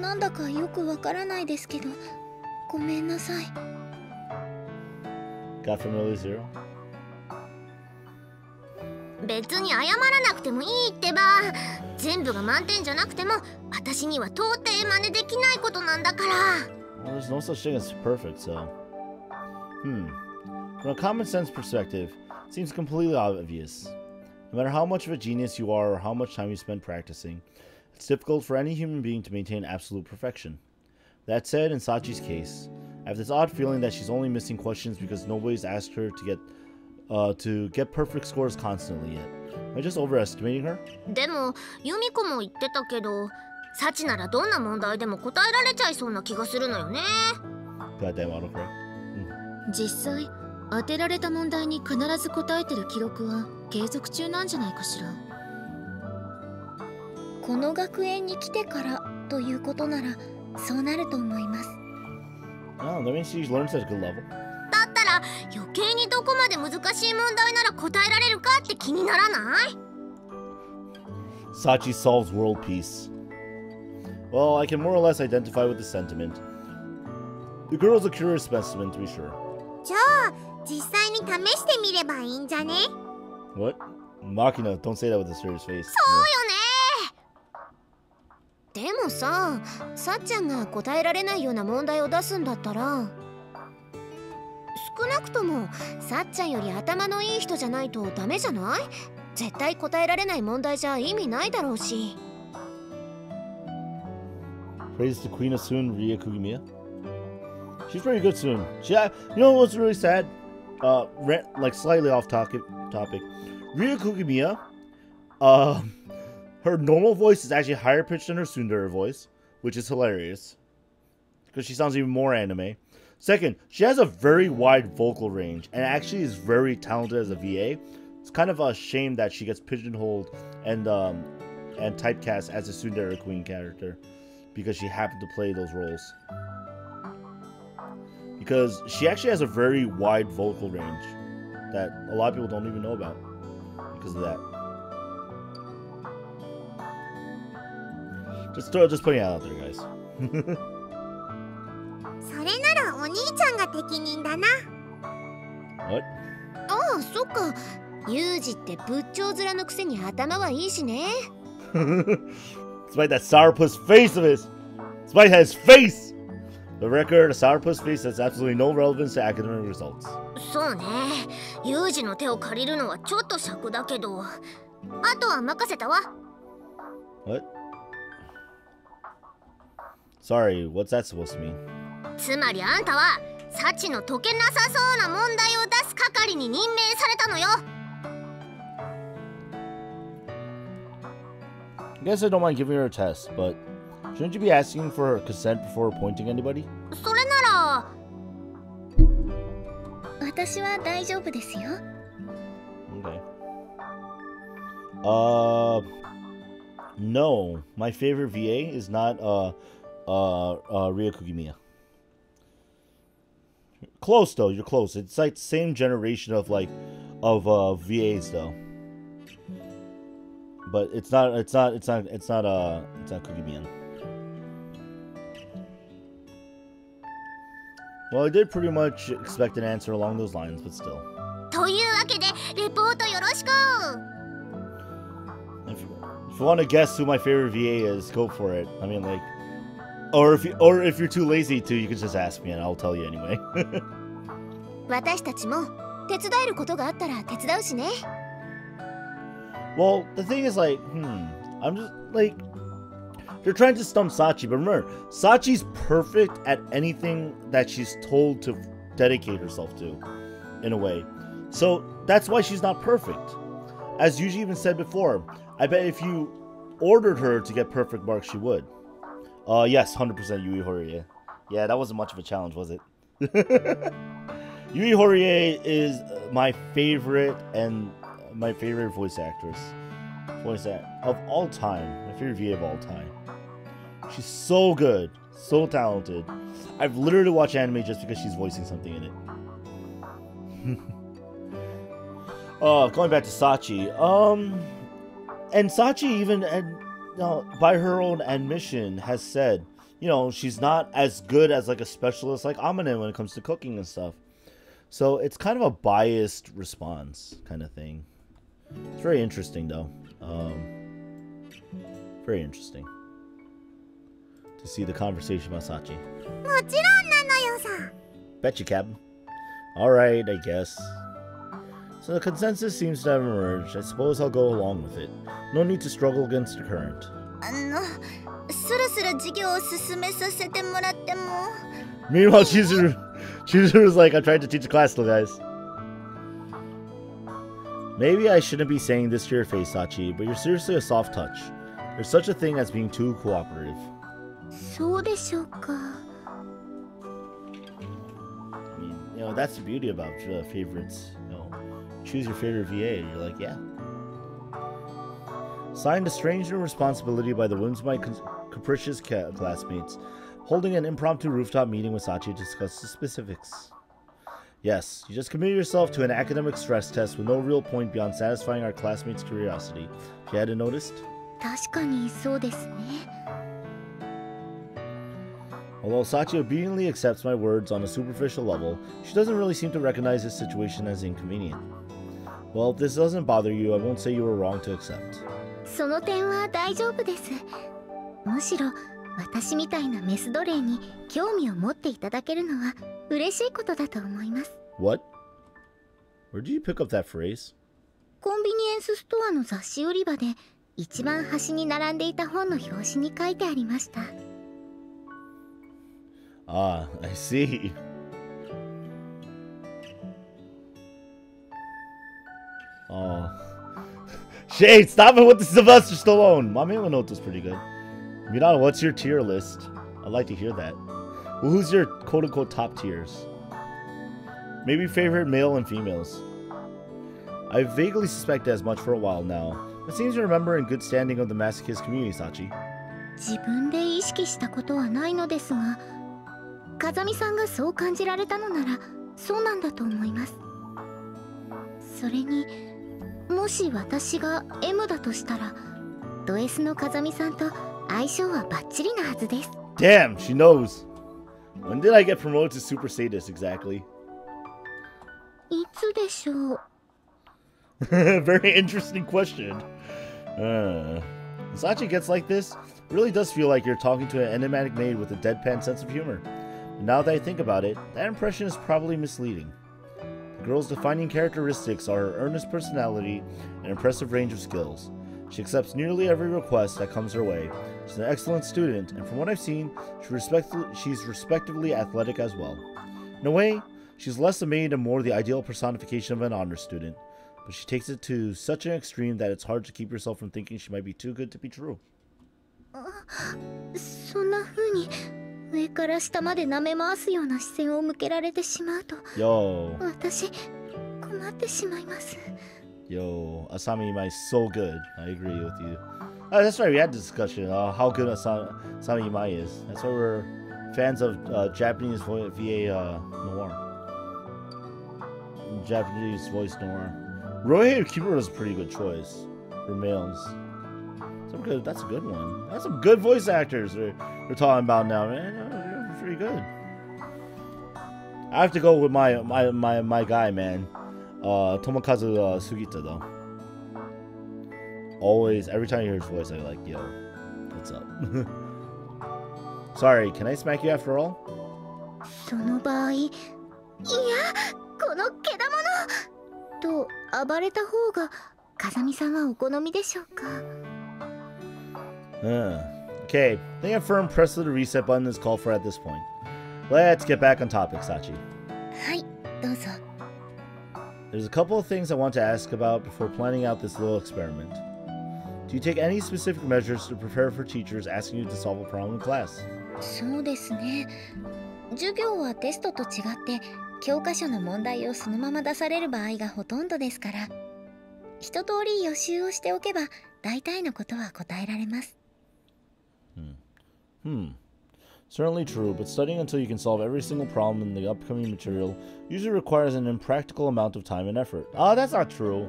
[SPEAKER 4] なんだかよくわからないですけど、ごめんなさい。
[SPEAKER 1] Got familiar zero?
[SPEAKER 2] 別に謝らなくてもいいってば。全部が満点じゃなくても私には到底真似できないことなんだから。
[SPEAKER 1] Well, there's no such thing as perfect, so... From a common sense perspective, it seems completely obvious. No matter how much of a genius you are or how much time you spend practicing, it's difficult for any human being to maintain absolute perfection. That said, in Sachi's case, I have this odd feeling that she's only missing questions because nobody's asked her to get perfect scores constantly yet. Am I just overestimating her?
[SPEAKER 2] でもユミコも言ってたけど、サチならどんな問題でも答えられちゃいそうな気がするのよね。
[SPEAKER 1] Goddamn autocorrect.
[SPEAKER 5] 実際当てられた問題に必ず答えてる記録は継続中なんじゃないかしら。
[SPEAKER 4] この学園に来てからということならそうなると思います。
[SPEAKER 1] Oh, that means she learns at a good level.
[SPEAKER 2] だったら余計にどこまで難しい問題なら答えられるかって気にならない？
[SPEAKER 1] Sachi solves world peace. Well, I can more or less identify with the sentiment. The girl's a curious specimen, to be sure.
[SPEAKER 2] じゃあ実際に試してみればいいんじゃね？
[SPEAKER 1] What? Makina, don't say that with a serious face.
[SPEAKER 2] そうよね。でもさ、さっちゃんが答えられないような問題を出すんだったら、少なくともさっちゃんより頭のいい人じゃないとダメじゃない？絶対答えられない問題じゃ意味ないだろうし。
[SPEAKER 1] Praise the Queen of Soon, Ria Kugimiya. She's pretty good soon. You know what's really sad? Like slightly off topic. Ria Kugimiya, her normal voice is actually higher pitched than her tsundere voice, which is hilarious because she sounds even more anime. Second, she has a very wide vocal range and actually is very talented as a VA. It's kind of a shame that she gets pigeonholed and typecast as a tsundere queen character because she happened to play those roles. Because she actually has a very wide vocal range that a lot of people don't even know about because of that. Just putting it out there, guys.
[SPEAKER 2] それならお兄ちゃんが適任だな。
[SPEAKER 1] What?
[SPEAKER 2] ああ、そっか。ユージって仏頂面のくせに頭はいいしね。
[SPEAKER 1] Despite that sourpuss face of his. Despite his face! The record, a sourpuss face has absolutely no relevance to academic results.
[SPEAKER 2] そうね。ユージの手を借りるのはちょっと尺だけど。あとは任せたわ。
[SPEAKER 1] What? Sorry, what's that supposed to mean?
[SPEAKER 2] つまりあんたはサチの解けなさそうな問題を出す係に任命されたのよ。
[SPEAKER 1] I guess I don't mind giving her a test, but shouldn't you be asking for her consent before appointing anybody?
[SPEAKER 2] それなら
[SPEAKER 3] 私は大丈夫ですよ。
[SPEAKER 1] Okay. No, my favorite VA is not Ria Kugimiya. Close though, you're close. It's like same generation of VAs though. But it's not Kugimiya. Well, I did pretty much expect an answer along those lines, but still.
[SPEAKER 2] というわけでレポートよろしく。
[SPEAKER 1] If you want to guess who my favorite VA is, go for it. I mean, like, or if you're too lazy to, you can just ask me and I'll tell you anyway.
[SPEAKER 2] 私たちも手伝えることがあったら手伝うしね。
[SPEAKER 1] Well, the thing is, like, I'm just like, they're trying to stump Sachi, but remember, Sachi's perfect at anything that she's told to dedicate herself to, in a way. So that's why she's not perfect. As Yuji even said before, I bet if you ordered her to get perfect marks, she would. Yes, 100% Yui Horie. Yeah, that wasn't much of a challenge, was it? Yui Horie is my favorite voice actress. Of all time. My favorite VA of all time. She's so good. So talented. I've literally watched anime just because she's voicing something in it. Going back to Sachi. And Sachi even, by her own admission, has said, you know, she's not as good as like a specialist like Amane when it comes to cooking and stuff. So it's kind of a biased response kind of thing. It's very interesting though. Very interesting to see the conversation about Sachi.
[SPEAKER 2] もちろんなのよさ。
[SPEAKER 1] Bet you, Captain. Alright, I guess. So the consensus seems to have emerged. I suppose I'll go along with it. No need to struggle against the current.
[SPEAKER 3] そろそろ授業を進めさせてもらっても。
[SPEAKER 1] Meanwhile, Chizuru is like, I'm trying to teach a class still, guys. Maybe I shouldn't be saying this to your face, Sachi, but you're seriously a soft touch. There's such a thing as being too cooperative.
[SPEAKER 3] そうでしょうか。
[SPEAKER 1] I mean, you know, that's the beauty about favorites. You know, choose your favorite VA, and you're like, yeah. Signed a strange new responsibility by the whims of my capricious classmates, holding an impromptu rooftop meeting with Sachi to discuss the specifics. Yes, you just committed yourself to an academic stress test with no real point beyond satisfying our classmates' curiosity. If you hadn't noticed?
[SPEAKER 3] 確かにそうですね。
[SPEAKER 1] Although Sachi obediently accepts my words on a superficial level, she doesn't really seem to recognize this situation as inconvenient. Well, if this doesn't bother you, I won't say you were wrong to accept.
[SPEAKER 3] その点は大丈夫です。
[SPEAKER 2] むしろ私みたいなメス奴隷に興味を持っていただけるのは嬉しいことだと思います。
[SPEAKER 1] What? Where did you pick up that phrase?
[SPEAKER 2] コンビニエンスストアの雑誌売り場で一番端に並んでいた本の表紙に書いてありました。
[SPEAKER 1] Ah, I see. Oh. Shade, stop it with the Sylvester Stallone! Mami Note was pretty good. Minata, what's your tier list? I'd like to hear that. Well, who's your quote-unquote top tiers? Maybe favorite male and females. I vaguely suspected as much for a while now. It seems to remember in good standing of the masochist community, Sachi.
[SPEAKER 2] 自分で意識したことはないのですが、風見さんがそう感じられたのならそうなんだと思います。それにもし私が M だとしたらド S の風見さんと相性はバッチリなはずです。
[SPEAKER 1] Damn, she knows. When did I get promoted to Super Sadist exactly?
[SPEAKER 2] いつでしょう。
[SPEAKER 1] Very interesting question. Sachi gets like this, it really does feel like you're talking to an enigmatic maid with a deadpan sense of humor. Now that I think about it, that impression is probably misleading. The girl's defining characteristics are her earnest personality and impressive range of skills. She accepts nearly every request that comes her way. She's an excellent student, and from what I've seen, she's respectively athletic as well. In a way, she's less a maid and more the ideal personification of an honor student. But she takes it to such an extreme that it's hard to keep yourself from thinking she might be too good to be true.
[SPEAKER 2] そんな風に上から下まで舐め回すような視線を向けられてしまうと
[SPEAKER 1] Yo.
[SPEAKER 2] 私困ってしまいます。
[SPEAKER 1] Yo, Asami Imai is so good. I agree with you. That's right, we had this discussion how good Asami Imai is. That's why we're fans of Japanese VA noir. Japanese voice noir. Rohei Kimura is a pretty good choice for males. That's a good one. That's some good voice actors we're talking about now, man. They're pretty good. I have to go with my guy, man. Tomokazu Sugita, though. Always, every time you hear his voice, I'm like, yo, what's up? Sorry, can I smack you after all?
[SPEAKER 2] その場合、いや、このけだものと暴れた方が風見さんはお好みでしょうか。
[SPEAKER 1] Okay, I think a firm press of the reset button is called for at this point. Let's get back on topic, Sachi.
[SPEAKER 2] はい、どうぞ。
[SPEAKER 1] There's a couple of things I want to ask about before planning out this little experiment. Do you take any specific measures to prepare for teachers asking you to solve a problem in class?
[SPEAKER 2] そうですね。授業はテストと違って教科書の問題をそのまま出される場合がほとんどですから、一通り予習をしておけば大体のことは答えられます。
[SPEAKER 1] Certainly true, but studying until you can solve every single problem in the upcoming material usually requires an impractical amount of time and effort. That's not true.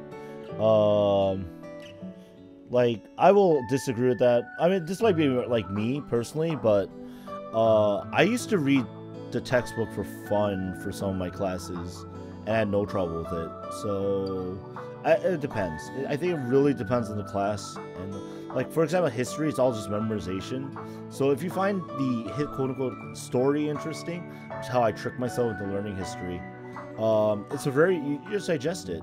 [SPEAKER 1] Like, I will disagree with that. I mean, this might be like me personally, but I used to read the textbook for fun for some of my classes and I had no trouble with it. So it depends. I think it really depends on the class. And like, for example, history, it's all just memorization. So if you find the quote-unquote story interesting, which is how I trick myself into learning history, it's a very, you just digest it.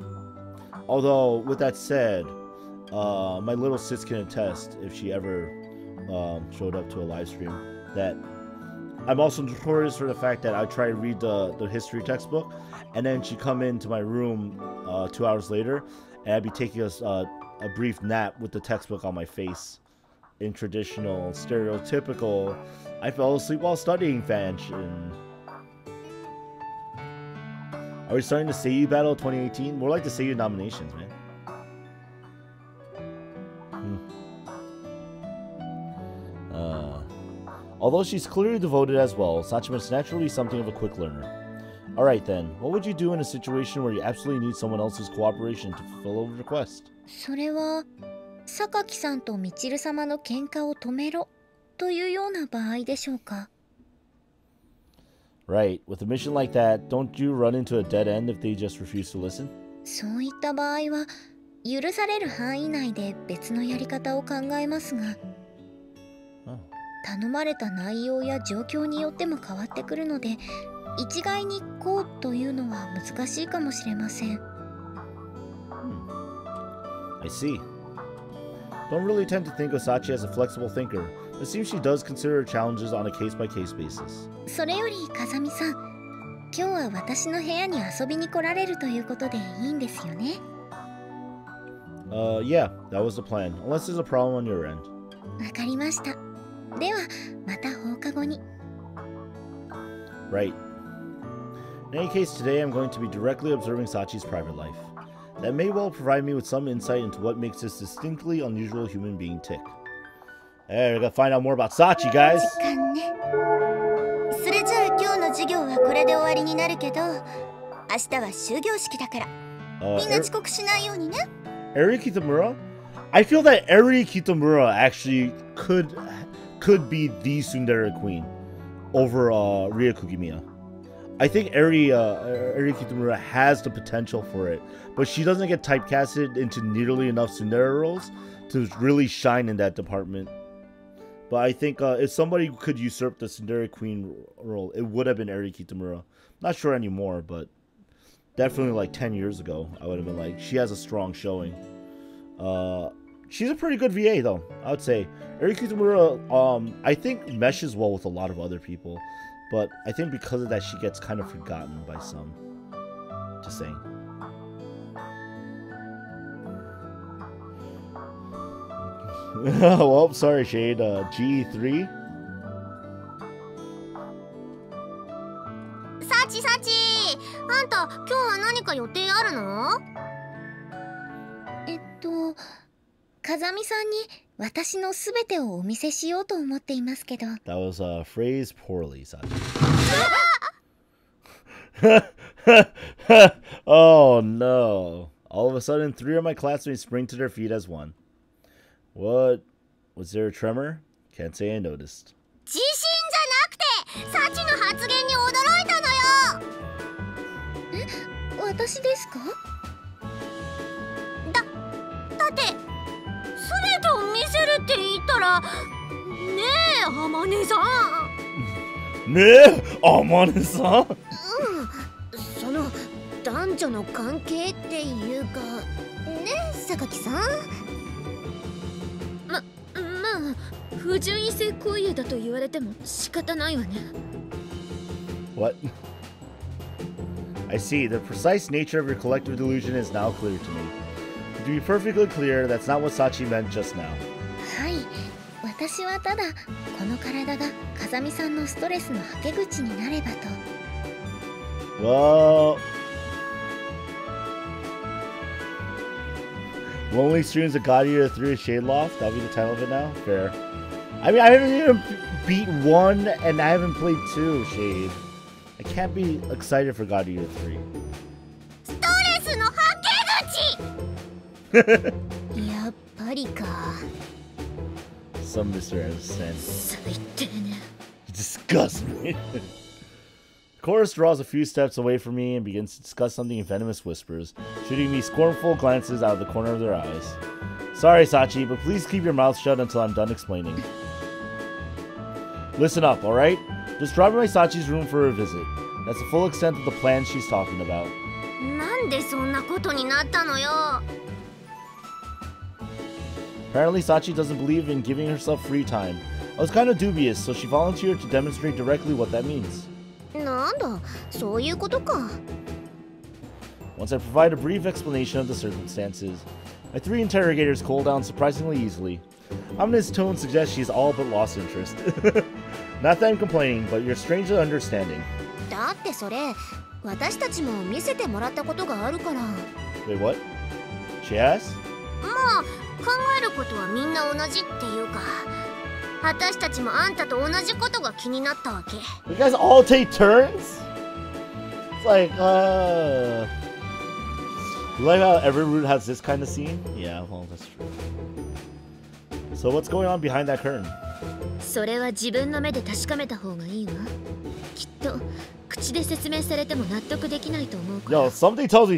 [SPEAKER 1] Although, with that said, my little sis can attest, if she ever showed up to a live stream, that I'm also notorious for the fact that I try to read the history textbook, and then she'd come into my room 2 hours later, and I'd be taking a brief nap with the textbook on my face in traditional, stereotypical, I fell asleep while studying fashion. Are we starting the Seiyu Battle 2018? More like the Seiyu nominations, man. Although she's clearly devoted as well, Sachi must naturally be something of a quick learner. Alright then, what would you do in a situation where you absolutely need someone else's cooperation to fulfill a request?
[SPEAKER 2] それは榊さんとみちる様の喧嘩を止めろというような場合でしょうか。
[SPEAKER 1] Right, with a mission like that, don't you run into a dead end if they just refuse to listen?
[SPEAKER 2] そういった場合は許される範囲内で別のやり方を考えますが。
[SPEAKER 3] 頼まれた内容や状況によっても変わってくるので、一概にこうというのは難しいかもしれません。
[SPEAKER 1] I see. Don't really tend to think of Sachi as a flexible thinker. It seems she does consider challenges on a case-by-case basis.
[SPEAKER 3] それより風見さん、今日は私の部屋に遊びに来られるということでいいんですよね。
[SPEAKER 1] Yeah, that was the plan. Unless there's a problem on your end.
[SPEAKER 3] わかりました。では、また放課後に。
[SPEAKER 1] Right. In any case, today I'm going to be directly observing Sachi's private life. That may well provide me with some insight into what makes this distinctly unusual human being tick. Hey, we gotta find out more about Sachi, guys!
[SPEAKER 3] 時間ね。それじゃあ今日の授業はこれで終わりになるけど、明日は終業式だから、みんな遅刻しないようにね。
[SPEAKER 1] Eri Kitamura? I feel that Eri Kitamura actually could be the Tsundere queen over Ria Kugimiya. I think Eri Kitamura has the potential for it, but she doesn't get typecasted into nearly enough Tsundere roles to really shine in that department. But I think if somebody could usurp the Tsundere queen role, it would have been Eri Kitamura. Not sure anymore, but definitely like 10 years ago, I would have been like, she has a strong showing. She's a pretty good VA though, I would say. Eri Kitamura, I think meshes well with a lot of other people, but I think because of that, she gets kind of forgotten by some. Just saying. Well, sorry, Shade. G3?
[SPEAKER 2] サチサチ、あんた今日は何か予定あるの？
[SPEAKER 3] 風見さんに私のすべてをお見せしようと思っていますけど。
[SPEAKER 1] That was phrased poorly, Sachi. Oh no. All of a sudden, 3 of my classmates spring to their feet as one. What? Was there a tremor? Can't say I noticed.
[SPEAKER 2] 自信じゃなくて、サチの発言に驚いたのよ。
[SPEAKER 3] え、私ですか？
[SPEAKER 2] だって全てを見せるって言ったら、ねえ、天音さん。
[SPEAKER 1] ねえ、天音さん。
[SPEAKER 5] その男女の関係っていうかね、榊さん。まあ不純異性行為だと言われても仕方ないわね。
[SPEAKER 1] What? I see. The precise nature of your collective delusion is now clear to me. To be perfectly clear, that's not what Sachi meant just now.
[SPEAKER 3] はい、私はただこの体が風見さんのストレスのはけ口になればと。
[SPEAKER 1] Well, Lonely Streams of God Eater 3 Shade Loft. That'll be the title of it now. Fair. I mean, I haven't even beat 1 and I haven't played 2 Shade. I can't be excited for God Eater 3.
[SPEAKER 2] ストレスのはけ口。
[SPEAKER 5] やっぱりか。
[SPEAKER 1] Some Mr. Sense.
[SPEAKER 5] 最低ね。
[SPEAKER 1] Disgust me. Chorus draws a few steps away from me and begins to discuss something in venomous whispers, shooting me scornful glances out of the corner of their eyes. Sorry, Sachi, but please keep your mouth shut until I'm done explaining. Listen up, alright? Just drop by Sachi's room for a visit. That's the full extent of the plan she's talking about.
[SPEAKER 2] なんでそんなことになったのよ。
[SPEAKER 1] Apparently, Sachi doesn't believe in giving herself free time. I was kind of dubious, so she volunteered to demonstrate directly what that means.
[SPEAKER 2] なんだ、そういうことか。
[SPEAKER 1] Once I provide a brief explanation of the circumstances, my 3 interrogators cool down surprisingly easily. Amina's tone suggests she's all but lost interest. Not that I'm complaining, but you're strangely understanding.
[SPEAKER 5] だってそれ、私たちも見せてもらったことがあるから。
[SPEAKER 1] Wait, what? She has?
[SPEAKER 2] まあ、考えることはみんな同じっていうか、私たちもあんたと同じことが気になったわけ。
[SPEAKER 1] You guys all take turns? It's like, You like how every route has this kind of scene? Yeah, well, that's true. So what's going on behind that curtain?
[SPEAKER 5] それは自分の目で確かめた方がいいわ。きっと口で説明されても納得できないと思うから。
[SPEAKER 1] Yo, something tells me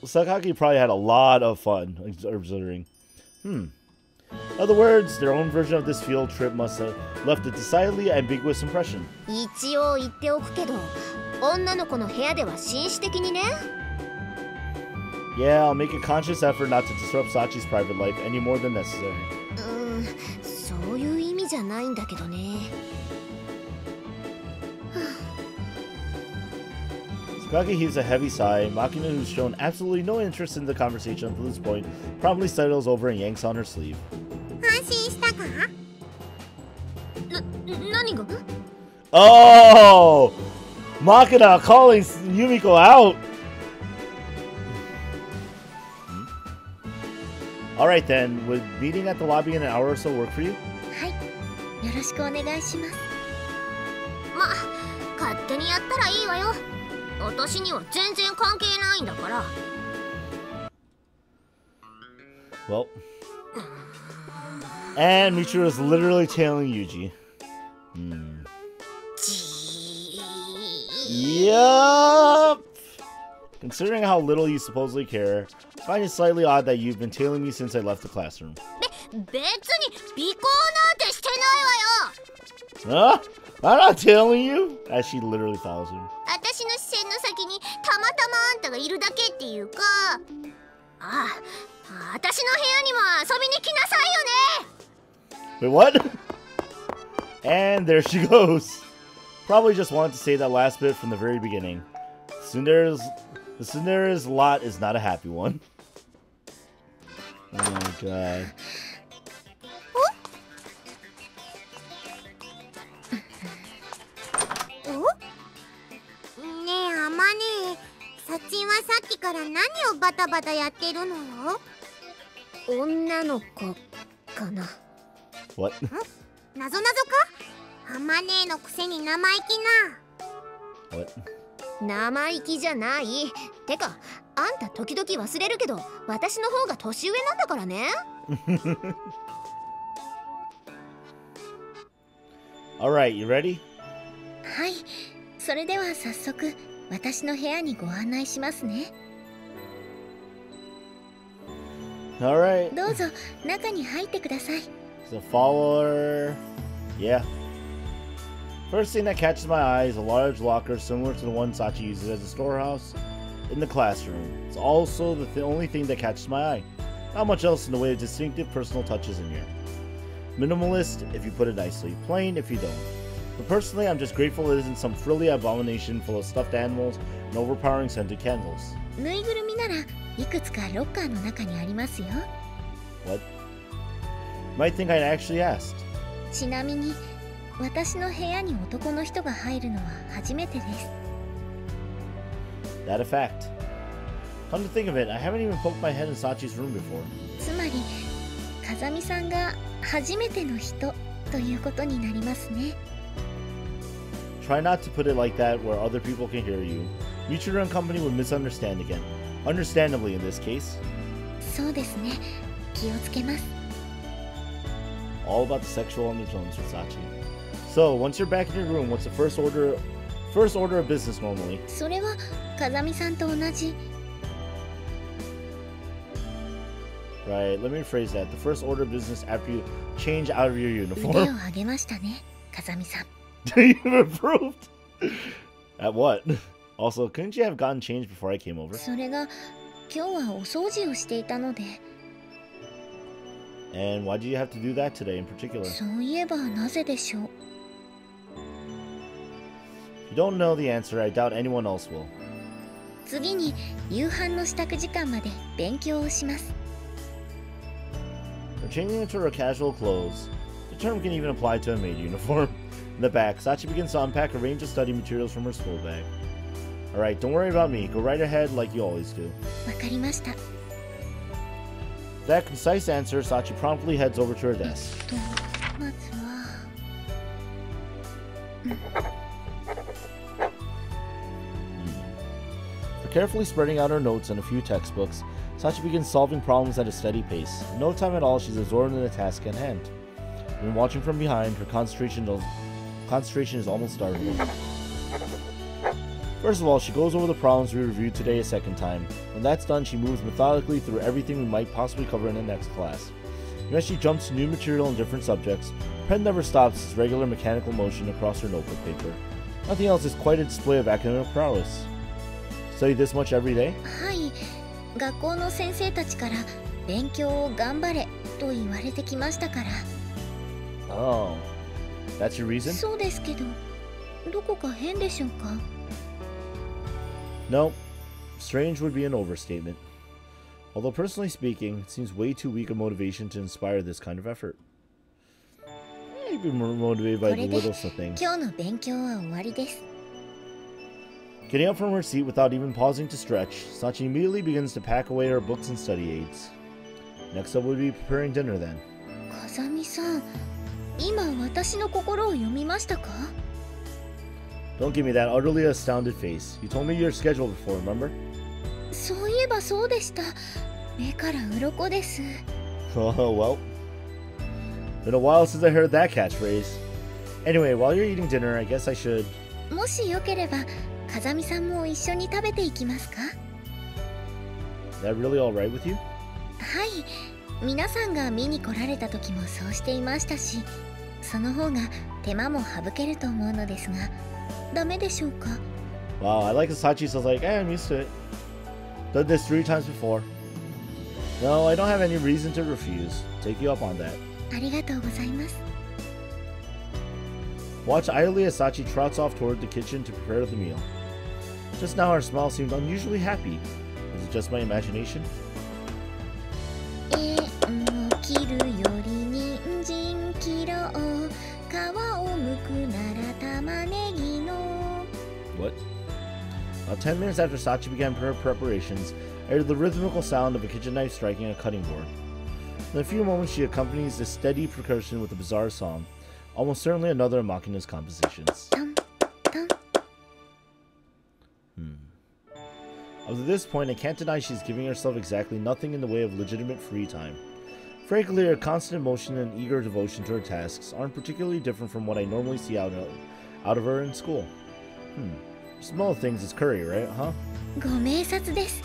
[SPEAKER 1] Sakaki probably had a lot of fun observing. In other words, their own version of this field trip must have left a decidedly ambiguous impression.
[SPEAKER 5] 一応言っておくけど、女の子の部屋では紳士的にね。
[SPEAKER 1] Yeah, I'll make a conscious effort not to disrupt Sachi's private life any more than necessary.
[SPEAKER 5] そういう意味じゃないんだけどね。
[SPEAKER 1] Sakaki heaves a heavy sigh. Makina, who's shown absolutely no interest in the conversation up to this point, promptly sidles over and yanks on her sleeve.
[SPEAKER 2] 安心したか？
[SPEAKER 5] 何が？
[SPEAKER 1] Oh! Makina calling Yumiko out! Alright then, would meeting at the lobby in an hour or so work for you?
[SPEAKER 3] はい、よろしくお願いします。
[SPEAKER 2] ま、勝手にやったらいいわよ。私には全然関係ないんだから。
[SPEAKER 1] Well. And Michiru is literally tailing Yuji. Yup! Considering how little you supposedly care, I find it slightly odd that you've been tailing me since I left the classroom.
[SPEAKER 2] 別に尾行なんてしてないわよ。
[SPEAKER 1] Huh? I'm not tailing you? As she literally follows him.
[SPEAKER 2] 私の視線の先にたまたまあんたがいるだけっていうか、私の部屋にも遊びに来なさいよね。
[SPEAKER 1] Wait, what? And there she goes. Probably just wanted to say that last bit from the very beginning. The Cinderella's lot is not a happy one. Oh my god.
[SPEAKER 2] Sachi はさっきから何をバタバタやってるのよ。
[SPEAKER 5] 女の子かな。
[SPEAKER 1] What?
[SPEAKER 2] なぞなぞか？あまねえのくせに生意気な。
[SPEAKER 1] What?
[SPEAKER 5] 生意気じゃない。てか、あんた時々忘れるけど、私の方が年上なんだからね。
[SPEAKER 1] Alright, you ready?
[SPEAKER 3] はい、それでは早速私の部屋にご案内しますね。
[SPEAKER 1] Alright.
[SPEAKER 3] どうぞ中に入ってください。
[SPEAKER 1] So follower. Yeah. First thing that catches my eye is a large locker similar to the one Sachi uses as a storehouse in the classroom. It's also the only thing that catches my eye. Not much else in the way of distinctive personal touches in here. Minimalist, if you put it nicely. Plain, if you don't. But personally, I'm just grateful it isn't some frilly abomination full of stuffed animals and overpowering scented candles.
[SPEAKER 3] ぬいぐるみならいくつかロッカーの中にありますよ。
[SPEAKER 1] What? You might think I'd actually asked.
[SPEAKER 3] ちなみに私の部屋に男の人が入るのは初めてです。
[SPEAKER 1] That a fact. Come to think of it, I haven't even poked my head in Sachi's room before.
[SPEAKER 3] つまり風見さんが初めての人ということになりますね。
[SPEAKER 1] Try not to put it like that where other people can hear you. Michiru and company would misunderstand again. Understandably in this case.
[SPEAKER 3] そうですね。気をつけます。
[SPEAKER 1] All about the sexual undertones with Sachi. So, once you're back in your room, what's the first order of business normally?
[SPEAKER 3] それは風見さんと同じ。
[SPEAKER 1] Right, let me rephrase that. The first order of business after you change out of your
[SPEAKER 3] 腕
[SPEAKER 1] uniform.
[SPEAKER 3] を上げましたね、風見さん。
[SPEAKER 1] You've improved! At what? Also, couldn't you have gotten changed before I came over?
[SPEAKER 3] それが今日はお掃除をしていたので。
[SPEAKER 1] And why did you have to do that today in particular?
[SPEAKER 3] そういえばなぜでしょう。
[SPEAKER 1] If you don't know the answer, I doubt anyone else will.
[SPEAKER 3] 次に夕飯の支度時間まで勉強をします。
[SPEAKER 1] We're changing into her casual clothes. The term can even apply to a maid uniform. In the back, Sachi begins to unpack a range of study materials from her school bag. Alright, don't worry about me. Go right ahead like you always do.
[SPEAKER 3] わかりました。
[SPEAKER 1] That concise answer, Sachi promptly heads over to her desk.
[SPEAKER 3] まずは。
[SPEAKER 1] For carefully spreading out her notes and a few textbooks, Sachi begins solving problems at a steady pace. In no time at all, she's absorbed in the task at hand. When watching from behind, her concentration is almost startling. First of all, she goes over the problems we reviewed today a second time. When that's done, she moves methodically through everything we might possibly cover in the next class. Even as she jumps to new material and different subjects, her pen never stops its regular mechanical motion across her notebook paper. Nothing else is quite a display of academic prowess. Study this much every day?
[SPEAKER 3] はい、学校の先生たちから勉強を頑張れと言われてきましたから。
[SPEAKER 1] Oh, that's your reason?
[SPEAKER 3] そうですけど、どこか変でしょうか?
[SPEAKER 1] No, strange would be an overstatement. Although personally speaking, it seems way too weak a motivation to inspire this kind of effort. You'd be more motivated by the littlest of things.
[SPEAKER 3] 今日の勉強は終わりです。
[SPEAKER 1] Getting up from her seat without even pausing to stretch, Sachi immediately begins to pack away her books and study aids. Next up would be preparing dinner then.
[SPEAKER 3] 風見さん、今私の心を読みましたか?
[SPEAKER 1] Don't give me that utterly astounded face. You told me your schedule before, remember?
[SPEAKER 3] そういえばそうでした。目から鱗です。
[SPEAKER 1] Oh, well. Been a while since I heard that catchphrase. Anyway, while you're eating dinner, I guess I should...
[SPEAKER 3] もしよければ、風見さんも一緒に食べていきますか?
[SPEAKER 1] Is that really alright with you?
[SPEAKER 3] はい。皆さんが見に来られた時もそうしていましたし、その方が手間も省けると思うのですが、ダメでしょうか?
[SPEAKER 1] Wow, I like the Sachi, so I was like, I'm used to it. Done this 3 times before. No, I don't have any reason to refuse. Take you up on that.
[SPEAKER 3] ありがとうございます。
[SPEAKER 1] Watch idly as Sachi trots off toward the kitchen to prepare the meal. Just now her smile seemed unusually happy. Was it just my imagination?
[SPEAKER 3] 切るより人参切ろう。皮を剥くなら玉ねぎの。
[SPEAKER 1] What? About 10 minutes after Sachi began her preparations, I heard the rhythmical sound of a kitchen knife striking a cutting board. In a few moments, she accompanies the steady percussion with a bizarre song, almost certainly another of Makina's compositions. Up to this point, I can't deny she's giving herself exactly nothing in the way of legitimate free time. Frankly, her constant motion and eager devotion to her tasks aren't particularly different from what I normally see out of her in school. Small things is curry, right, huh?
[SPEAKER 3] ご明察です。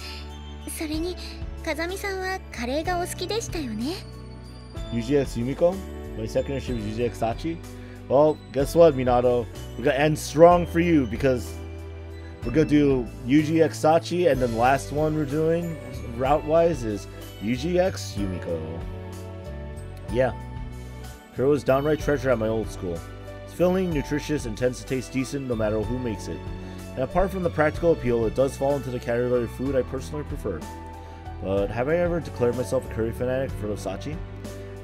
[SPEAKER 3] それに、風見さんはカレーがお好きでしたよね。
[SPEAKER 1] Yuji X Yumiko? My second issue was Yuji X Sachi? Well, guess what, Minato? We're gonna end strong for you because we're gonna do Yuji X Sachi, and then the last one we're doing, route-wise, is Yuji X Yumiko. Yeah. Curry was downright treasure at my old school. It's filling, nutritious, and tends to taste decent no matter who makes it. And apart from the practical appeal, it does fall into the category of food I personally prefer. But have I ever declared myself a curry fanatic for Sachi?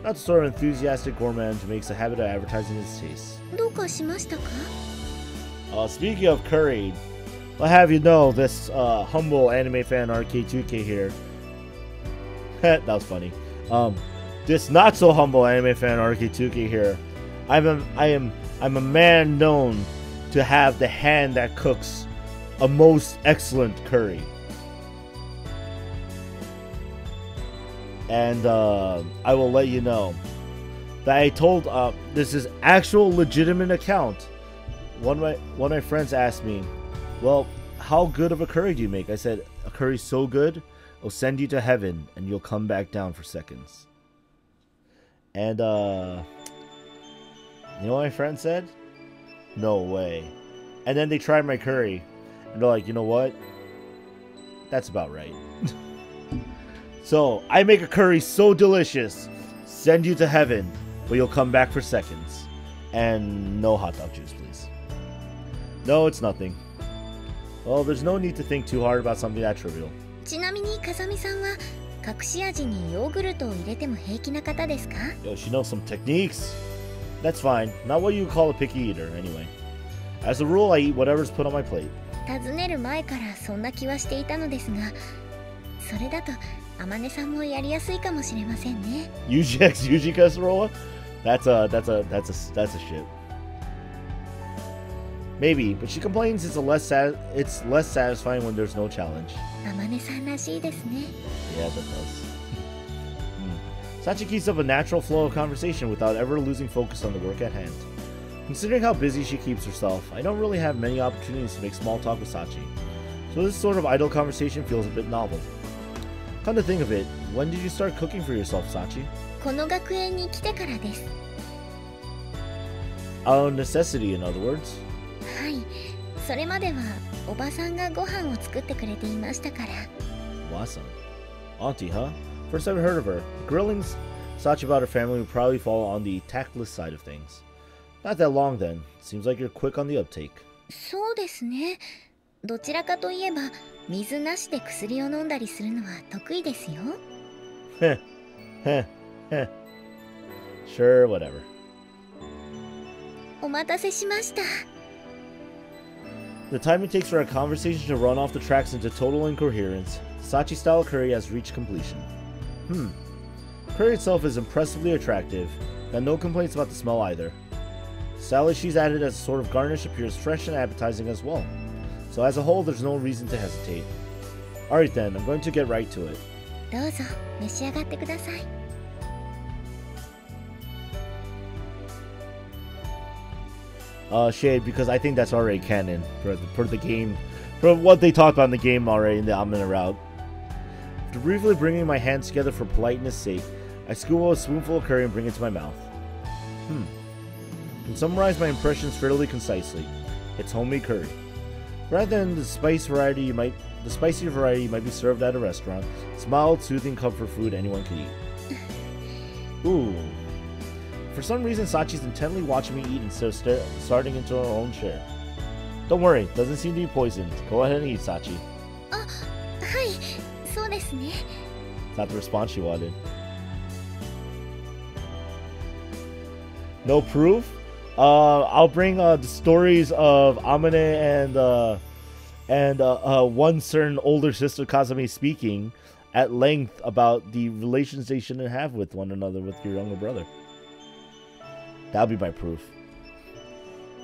[SPEAKER 1] Not the sort of enthusiastic gourmand who makes a habit of advertising his tastes.
[SPEAKER 3] どうかしましたか?
[SPEAKER 1] Speaking of curry, I'll have you know this humble animefanrk2k here. That was funny. This not so humble animefanrk2k here. I'm a man known to have the hand that cooks a most excellent curry. And I will let you know that I told this is actual legitimate account. One of my friends asked me, well, how good of a curry do you make? I said, a curry's so good, it'll send you to heaven and you'll come back down for seconds. And you know what my friend said? No way. And then they tried my curry and they're like, you know what? That's about right. So, I make a curry so delicious, send you to heaven, but you'll come back for seconds. And no hot dog juice, please. No, it's nothing. Well, there's no need to think too hard about something that trivial.
[SPEAKER 3] ちなみに風見さんは隠し味にヨーグルトを入れても平気な方ですか?
[SPEAKER 1] Yo, she knows some techniques. That's fine. Not what you call a picky eater, anyway. As a rule, I eat whatever's put on my plate.
[SPEAKER 3] 尋ねる前からそんな気はしていたのですが、それだと天音さんもやりやすいかもしれませんね。
[SPEAKER 1] Yuji X Yuji Casserole? That's a shit. Maybe, but she complains it's less satisfying when there's no challenge.
[SPEAKER 3] 天音さんらしいですね。
[SPEAKER 1] Yeah, that does. Sachi keeps up a natural flow of conversation without ever losing focus on the work at hand. Considering how busy she keeps herself, I don't really have many opportunities to make small talk with Sachi, so this sort of idle conversation feels a bit novel. Come to think of it, when did you start cooking for yourself, Sachi?
[SPEAKER 3] この学園に来てからです。
[SPEAKER 1] Out of necessity, in other words.
[SPEAKER 3] はい、それまではおばさんがご飯を作ってくれていましたから。
[SPEAKER 1] Awesome. Auntie, huh? First I've heard of her. Grilling Sachi about her family would probably fall on the tactless side of things. Not that long then. Seems like you're quick on the uptake.
[SPEAKER 3] そうですね。どちらかといえば水なしで薬を飲んだりするのは得意ですよ。
[SPEAKER 1] Heh. Heh. Heh. Sure, whatever.
[SPEAKER 3] お待たせしました。
[SPEAKER 1] The time it takes for our conversation to run off the tracks into total incoherence, Sachi-style curry has reached completion. Curry itself is impressively attractive, got no complaints about the smell either. Salad she's added as a sort of garnish appears fresh and appetizing as well. So as a whole, there's no reason to hesitate. Alright then, I'm going to get right to it.
[SPEAKER 3] どうぞ召し上がってください。
[SPEAKER 1] Shade, because I think that's already canon for the game, for what they talked about in the game already in the Amina route. After briefly bringing my hands together for politeness' sake, I scoop up a spoonful of curry and bring it to my mouth. To summarize my impressions fairly concisely, it's homemade curry. Rather than the spicy variety you might be served at a restaurant, it's mild, soothing comfort food anyone can eat. Ooh. For some reason, Sachi's intently watching me eat instead of starting into her own share. Don't worry, doesn't seem to be poisoned. Go ahead and eat, Sachi.
[SPEAKER 3] あ、はい、そうですね。
[SPEAKER 1] Not the response she wanted. No proof? I'll bring the stories of Amane and one certain older sister Kazami speaking at length about the relations they shouldn't have with one another with your younger brother. That'll be my proof.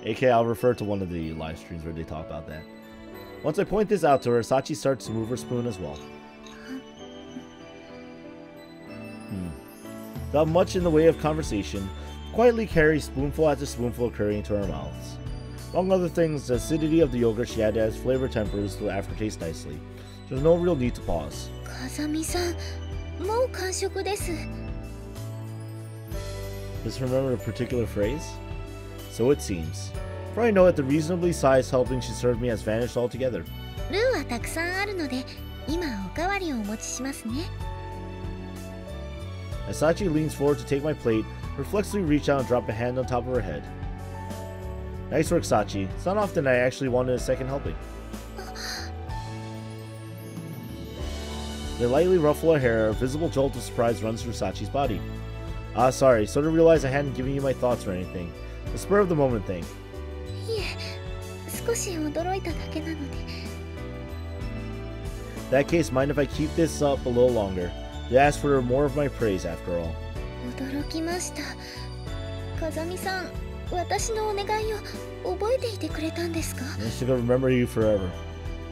[SPEAKER 1] AK, I'll refer to one of the live streams where they talk about that. Once I point this out to her, Sachi starts to move her spoon as well. Without much in the way of conversation, quietly carries spoonful after spoonful of curry into her mouths. Among other things, the acidity of the yogurt she added as flavor tempers the aftertaste nicely. There's no real need to pause.
[SPEAKER 3] 風見さん、もう完食です。
[SPEAKER 1] Just remember a particular phrase? So it seems. For I know that the reasonably sized helping she served me has vanished altogether.
[SPEAKER 3] ルーはたくさんあるので、今おかわりをお持ちしますね。
[SPEAKER 1] As Sachi leans forward to take my plate, reflexively reach out and drop a hand on top of her head. Nice work, Sachi. It's not often I actually wanted a second helping. They lightly ruffle her hair, a visible jolt of surprise runs through Sachi's body. Sorry, sort of realized I hadn't given you my thoughts or anything. The spur of the moment thing.
[SPEAKER 3] いえ、少し驚いただけなので。
[SPEAKER 1] In that case, mind if I keep this up a little longer? They asked for more of my praise after all.
[SPEAKER 3] 驚きました。風見さん、私のお願いを覚えていてくれたんですか？
[SPEAKER 1] I should remember you forever.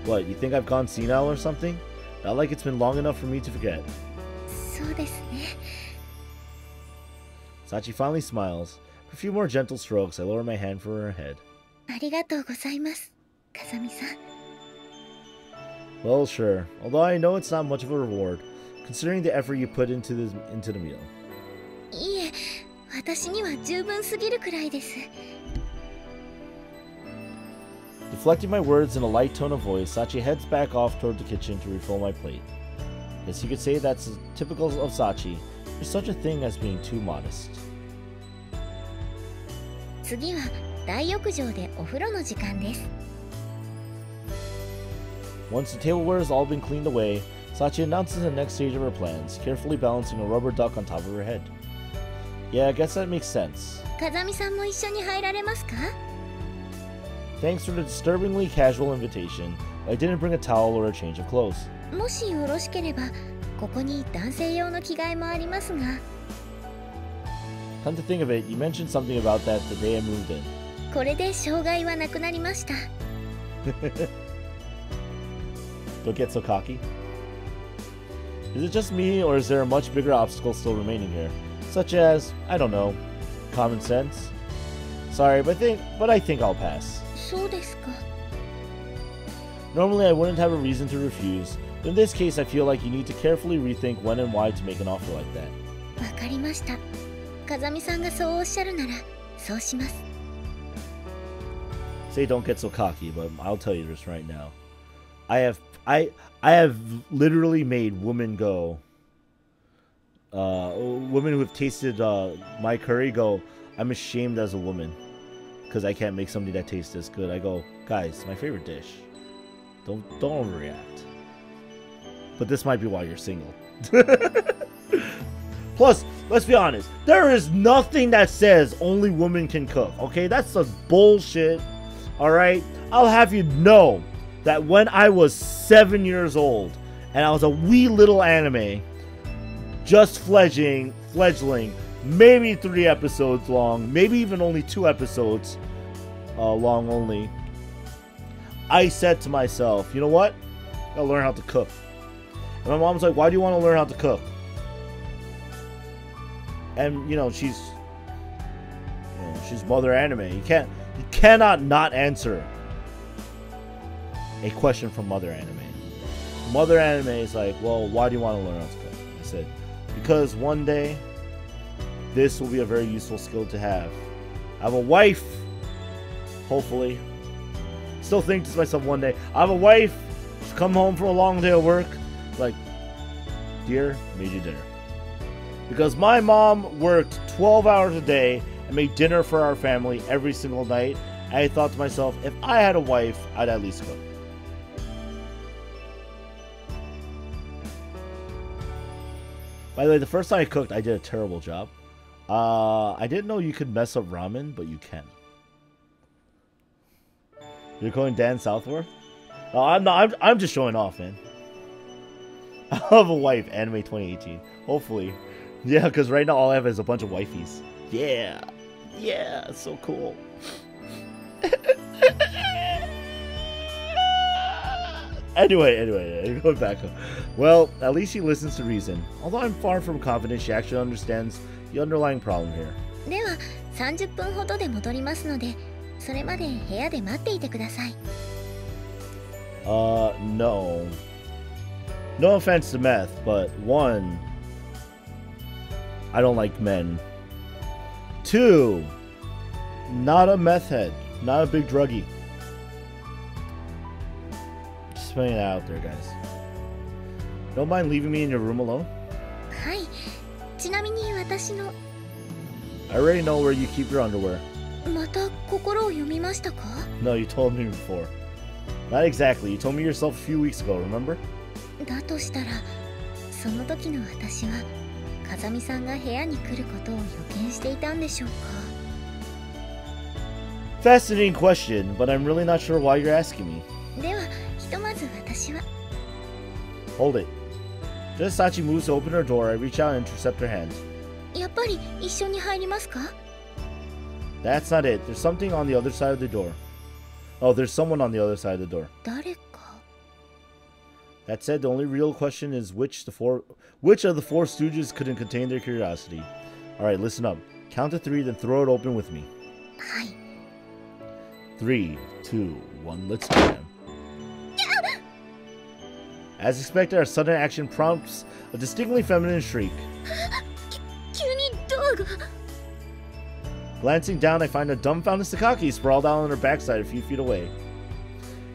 [SPEAKER 1] What, you think I've gone senile or something? Not like it's been long enough for me to forget.
[SPEAKER 3] そうですね。
[SPEAKER 1] Sachi finally smiles. For a few more gentle strokes, I lower my hand for her head.
[SPEAKER 3] ありがとうございます、風見さん。
[SPEAKER 1] Well, sure. Although I know it's not much of a reward, considering the effort you put into the meal.
[SPEAKER 3] いえ、私には十分すぎるくらいです。
[SPEAKER 1] Deflecting my words in a light tone of voice, Sachi heads back off toward the kitchen to refill my plate. Guess you could say that's typical of Sachi. There's such a thing as being too modest.
[SPEAKER 3] 次は大浴場でお風呂の時間です。
[SPEAKER 1] Once the tableware has all been cleaned away, Sachi announces the next stage of her plans, carefully balancing a rubber duck on top of her head. Yeah, I guess that makes sense.
[SPEAKER 3] 風見さんも一緒に入られますか？
[SPEAKER 1] Thanks for the disturbingly casual invitation, but I didn't bring a towel or a change of clothes.
[SPEAKER 3] もしよろしければ、ここに男性用の着替えもありますが。
[SPEAKER 1] Come to think of it, you mentioned something about that the day I moved in.
[SPEAKER 3] これで障害はなくなりました。
[SPEAKER 1] Don't get so cocky. Is it just me, or is there a much bigger obstacle still remaining here? Such as, I don't know, common sense? Sorry, but I think I'll pass.
[SPEAKER 3] そうですか。
[SPEAKER 1] Normally I wouldn't have a reason to refuse, but in this case I feel like you need to carefully rethink when and why to make an offer like that.
[SPEAKER 3] わかりました。風見さんがそうおっしゃるならそうします。
[SPEAKER 1] Say don't get so cocky, but I'll tell you this right now. I have literally made women go. Women who have tasted my curry go, I'm ashamed as a woman because I can't make something that tastes this good. I go, guys, my favorite dish. Don't overreact. But this might be why you're single. Plus, let's be honest, there is nothing that says only women can cook. Okay, that's some bullshit. All right, I'll have you know that when I was 7 years old and I was a wee little anime, just fledgling, maybe 3 episodes long, maybe even only 2 episodes long only, I said to myself, you know what? I gotta learn how to cook. And my mom's like, why do you want to learn how to cook? And, you know, she's mother anime. You cannot not answer a question from mother anime. Mother anime is like, well, why do you want to learn how to cook? I said, because one day, this will be a very useful skill to have. I have a wife, hopefully. Still think to myself one day, I have a wife, she's come home from a long day of work, like, dear, made you dinner. Because my mom worked 12 hours a day and made dinner for our family every single night. I thought to myself, if I had a wife, I'd at least cook. By the way, the first time I cooked, I did a terrible job. I didn't know you could mess up ramen, but you can. You're calling Dan Southworth? No, I'm not. I'm just showing off, man. I have a wife, anime 2018. Hopefully. Yeah, because right now all I have is a bunch of wifeys. Yeah. Yeah, it's so cool. Anyway, going back. Well, at least she listens to reason. Although I'm far from confident she actually understands the underlying problem here.
[SPEAKER 3] では30分ほどで戻りますので、それまで部屋で待っていてください。
[SPEAKER 1] No. No offense to meth, but 1, I don't like men. 2, not a meth head, not a big druggie. Just putting it out there, guys. Don't mind leaving me in your room alone?
[SPEAKER 3] はい。ちなみに私の
[SPEAKER 1] I already know where you keep your underwear.
[SPEAKER 3] また心を読みましたか？
[SPEAKER 1] No, you told me before. Not exactly. You told me yourself a few weeks ago, remember?
[SPEAKER 3] だとしたら、その時の私は風見さんが部屋に来ることを予見していたんでしょうか？
[SPEAKER 1] Fascinating question, but I'm really not sure why you're asking me.
[SPEAKER 3] では、ひとまず私は
[SPEAKER 1] Hold it. Just as Sachi moves to open her door, I reach out and intercept her hand.
[SPEAKER 3] やっぱり一緒に入りますか？
[SPEAKER 1] That's not it. There's something on the other side of the door. Oh, there's someone on the other side of the door.
[SPEAKER 3] 誰か？
[SPEAKER 1] That said, the only real question is which of the four stooges couldn't contain their curiosity. Alright, listen up. Count to 3, then throw it open with me.
[SPEAKER 3] はい。
[SPEAKER 1] 3, 2, 1, let's jam. As expected, our sudden action prompts a distinctly feminine shriek.
[SPEAKER 3] 急にドアが
[SPEAKER 1] Glancing down, I find a dumbfounded Sakaki sprawled out on her backside a few feet away.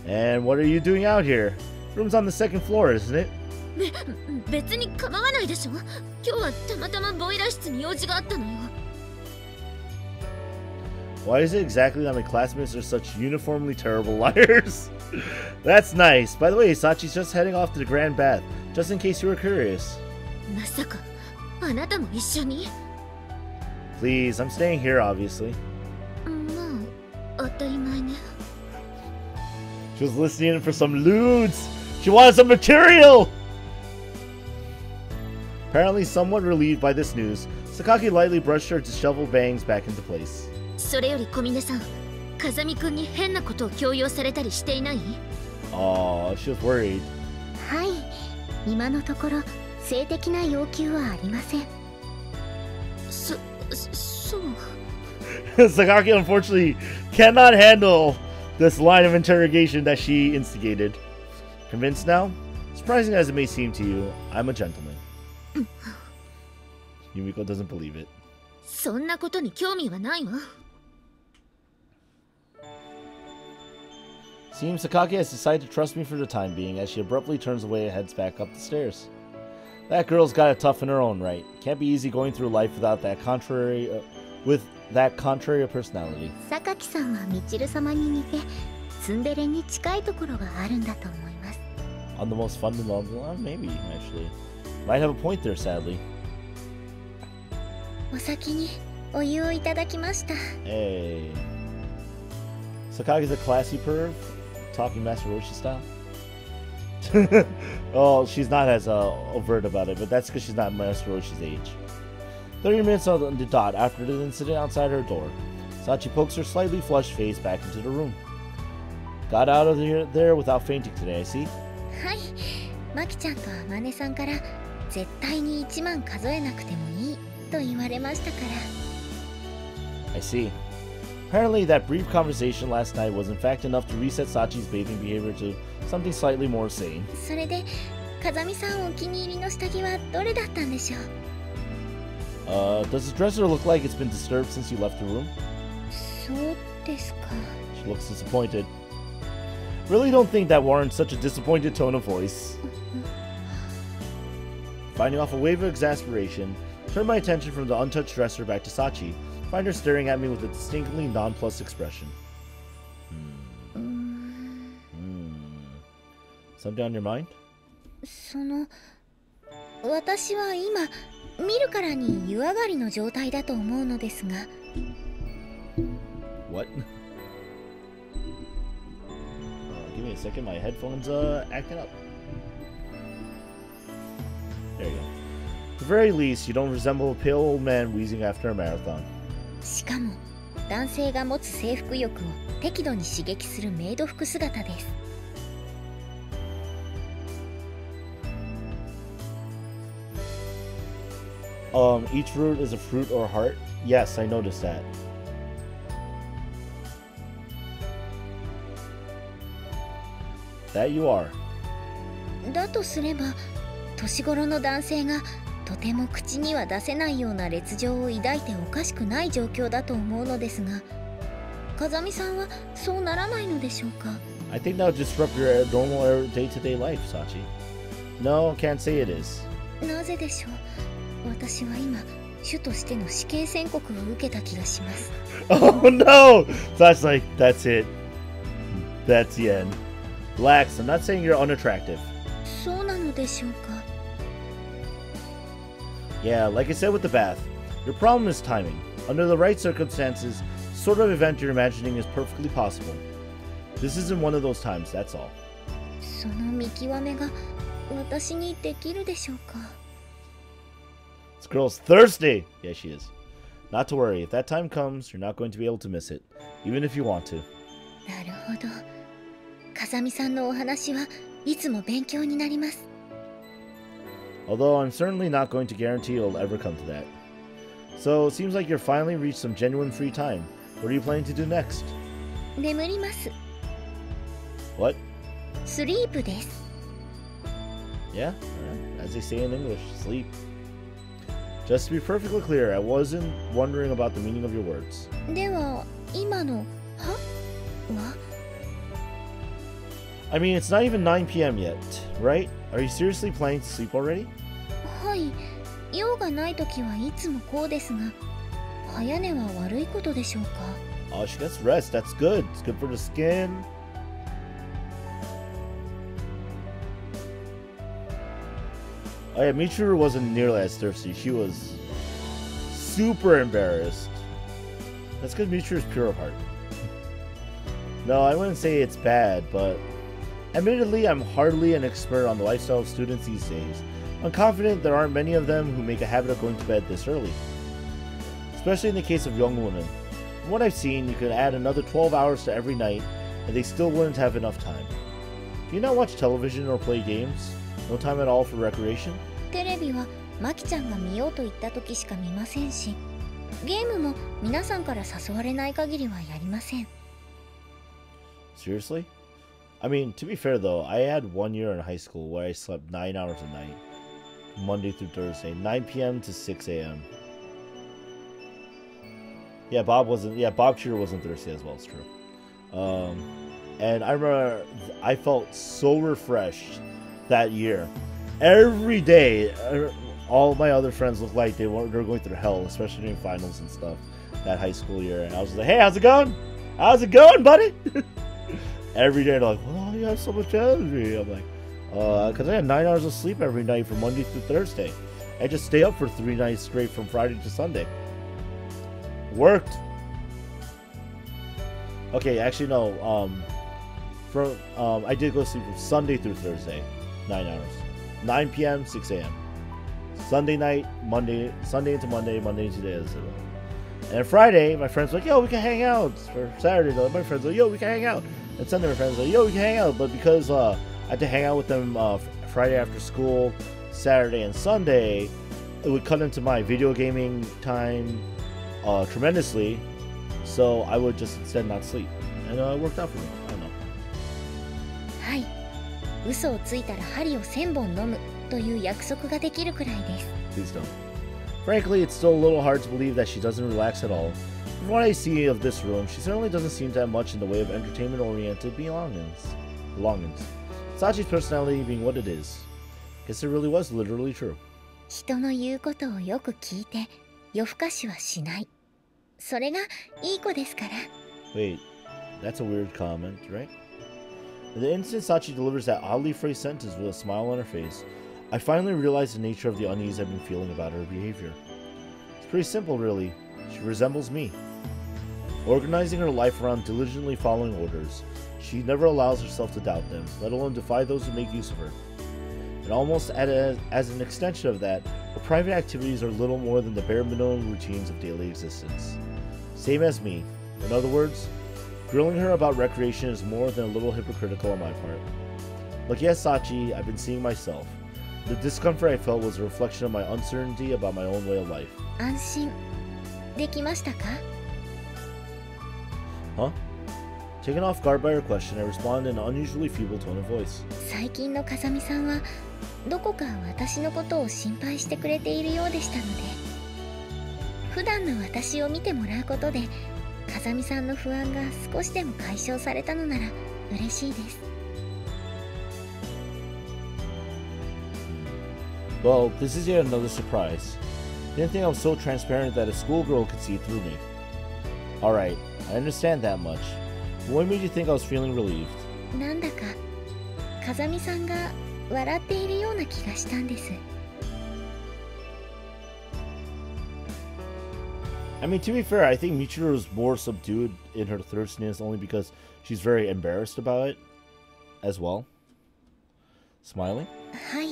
[SPEAKER 1] And what are you doing out here? Room's on the 2nd floor, isn't it?
[SPEAKER 5] 別に構わないでしょ。今日はたまたまボイラー室に用事があったのよ。
[SPEAKER 1] Why is it exactly that my classmates are such uniformly terrible liars? That's nice. By the way, Sachi's just heading off to the grand bath, just in case you were curious.
[SPEAKER 5] まさかあなたも一緒に？
[SPEAKER 1] Please, I'm staying here, obviously.
[SPEAKER 5] まあ当たり前ね。
[SPEAKER 1] She was listening in for some lewds. She wanted some material! Apparently somewhat relieved by this news, Sakaki lightly brushed her disheveled bangs back into place.
[SPEAKER 5] それより小峰さん、風見くんに変なことを強要されたりしていない？
[SPEAKER 1] Aw, she was worried.
[SPEAKER 3] はい。今のところ性的な要求はありません。
[SPEAKER 5] そう。
[SPEAKER 1] Sakaki unfortunately cannot handle this line of interrogation that she instigated. Convinced now? Surprising as it may seem to you, I'm a gentleman. Yumiko doesn't believe it.
[SPEAKER 5] そんなことに興味はないわ。
[SPEAKER 1] Seems Sakaki has decided to trust me for the time being as she abruptly turns away and heads back up the stairs. That girl's got it tough in her own right. Can't be easy going through life without that contrary personality.
[SPEAKER 4] 榊さんはミチル様に似てツンデレに近いところがあるんだと思います。
[SPEAKER 1] On the most fundamental, maybe actually. Might have a point there, sadly.
[SPEAKER 4] お先にお湯をいただきました。
[SPEAKER 1] Hey. Sakagi's a classy perv, talking Master Roshi style. Oh, she's not as overt about it, but that's because she's not Master Roshi's age. 30 minutes on the dot after the incident outside her door, Sachi pokes her slightly flushed face back into the room. Got out of there without fainting today, I see.
[SPEAKER 4] はい、マキちゃんとアマネさんから絶対に1万数えなくてもいいと言われましたから。
[SPEAKER 1] I see. Apparently, that brief conversation last night was in fact enough to reset Sachi's bathing behavior to something slightly more sane.
[SPEAKER 4] それで、風見さんお気に入りの下着はどれだったんでしょう。
[SPEAKER 1] Does the dresser look like it's been disturbed since you left the room?
[SPEAKER 4] そうですか。
[SPEAKER 1] She looks disappointed. Really don't think that warrants such a disappointed tone of voice. Finding off a wave of exasperation, turn my attention from the untouched dresser back to Sachi. Find her staring at me with a distinctly nonplussed expression. Something on your mind?
[SPEAKER 4] その、私は今見るからに湯上がりの状態だと思うのですが。
[SPEAKER 1] What? Give me a second, my headphones acting up. There you go. At the very least, you don't resemble a pale old man wheezing after a marathon.
[SPEAKER 4] しかも男性が持つ征服欲を適度に刺激するメイド服姿です。
[SPEAKER 1] Each fruit is a fruit or heart? Yes, I noticed that. That you are.
[SPEAKER 4] だとすれば、年頃の男性がとても口には出せないような劣情を抱いておかしくない状況だと思うのですが、風見さんはそうならないのでしょうか。
[SPEAKER 1] I think that would disrupt your normal day-to-day life, Sachi. No, can't say it is.
[SPEAKER 4] なぜでしょう。私は今主としての死刑宣告を受けた気がします。
[SPEAKER 1] Oh no! Sachi's like, that's it. That's the end. Relax, I'm not saying you're unattractive.
[SPEAKER 4] そうなのでしょうか。
[SPEAKER 1] Yeah, like I said with the bath, your problem is timing. Under the right circumstances, the sort of event you're imagining is perfectly possible. This isn't one of those times, that's all.
[SPEAKER 4] その見極めが私にできるでしょうか。
[SPEAKER 1] This girl's thirsty! Yeah, she is. Not to worry, if that time comes, you're not going to be able to miss it, even if you want to.
[SPEAKER 4] なるほど。風見さんのお話はいつも勉強になります。
[SPEAKER 1] Although I'm certainly not going to guarantee it'll ever come to that. So, it seems like you're finally reached some genuine free time. What are you planning to do next?
[SPEAKER 4] 眠ります。
[SPEAKER 1] What?
[SPEAKER 4] スリープです。
[SPEAKER 1] Yeah, as they say in English, sleep. Just to be perfectly clear, I wasn't wondering about the meaning of your words.
[SPEAKER 4] では、今のは
[SPEAKER 1] I mean, it's not even 9 p.m. yet, right? Are you seriously planning to sleep already?
[SPEAKER 4] はい。用がないときはいつもこうですが、早寝は悪いことでしょうか。
[SPEAKER 1] Oh, she gets rest. That's good. It's good for the skin. Oh yeah, Michiru wasn't nearly as thirsty. She was super embarrassed. That's because Michiru's pure of heart. No, I wouldn't say it's bad, but admittedly, I'm hardly an expert on the lifestyle of students these days. I'm confident there aren't many of them who make a habit of going to bed this early. Especially in the case of young women. From what I've seen, you could add another 12 hours to every night, and they still wouldn't have enough time. Do you not watch television or play games? No time at all for recreation?
[SPEAKER 4] テレビはマキちゃんが見ようと言ったときしか見ませんし、ゲームも皆さんから誘われない限りはやりません。
[SPEAKER 1] Seriously? I mean, to be fair though, I had 1 year in high school where I slept 9 hours a night. Monday through Thursday, 9 p.m. to 6 a.m. Yeah, Bob Cheer wasn't Thursday as well, it's true. And I remember I felt so refreshed that year. Every day, all my other friends looked like they were going through hell, especially during finals and stuff that high school year. And I was like, hey, how's it going? How's it going, buddy? Every day, they're like, well, you have so much energy. I'm like, because I had 9 hours of sleep every night from Monday through Thursday. I just stay up for 3 nights straight from Friday to Sunday. Worked. Okay, actually, no. I did go to sleep from Sunday through Thursday, 9 hours. 9 p.m., 6 a.m. Sunday night, Sunday into Monday, Monday into Tuesday. And Friday, my friends were like, yo, we can hang out. For Saturday, though, my friends were like, yo, we can hang out. And Sunday, my friends were like, yo, we can hang out. But because I had to hang out with them Friday after school, Saturday, and Sunday, it would cut into my video gaming time tremendously. So I would just instead not sleep. And it worked out for me. I don't know.
[SPEAKER 4] はい。嘘をついたら針を1000本飲むという約束ができるくらいです。
[SPEAKER 1] Please don't. Frankly, it's still a little hard to believe that she doesn't relax at all. From what I see of this room, she certainly doesn't seem to have much in the way of entertainment-oriented belongings. Sachi's personality being what it is. Guess it really was literally true.
[SPEAKER 4] 人の言うことをよく聞いて夜更かしはしない。それがいい子ですから。
[SPEAKER 1] Wait, that's a weird comment, right? The instant Sachi delivers that oddly phrased sentence with a smile on her face, I finally realized the nature of the unease I've been feeling about her behavior. It's pretty simple, really. She resembles me. Organizing her life around diligently following orders, she never allows herself to doubt them, let alone defy those who make use of her. And almost as an extension of that, her private activities are little more than the bare minimum routines of daily existence. Same as me. In other words, grilling her about recreation is more than a little hypocritical on my part. Look, yes, Sachi, I've been seeing myself. The discomfort I felt was a reflection of my uncertainty about my own way of life.
[SPEAKER 4] 安心できましたか?
[SPEAKER 1] Huh? Taken off guard by her question, I responded in an unusually feeble tone of voice.
[SPEAKER 4] 最近の風見さんはどこか私のことを心配してくれているようでしたので、普段の私を見てもらうことで風見さんの不安が少しでも解消されたのなら嬉しいです。
[SPEAKER 1] Well, this is yet another surprise. Didn't think I was so transparent that a schoolgirl could see through me. Alright, I understand that much. What made you think I was feeling relieved?
[SPEAKER 4] なんだか風見さんが笑っているような気がしたんです。
[SPEAKER 1] I mean, to be fair, I think Michiru is more subdued in her thirstiness only because she's very embarrassed about it as well. Smiling?
[SPEAKER 4] はい、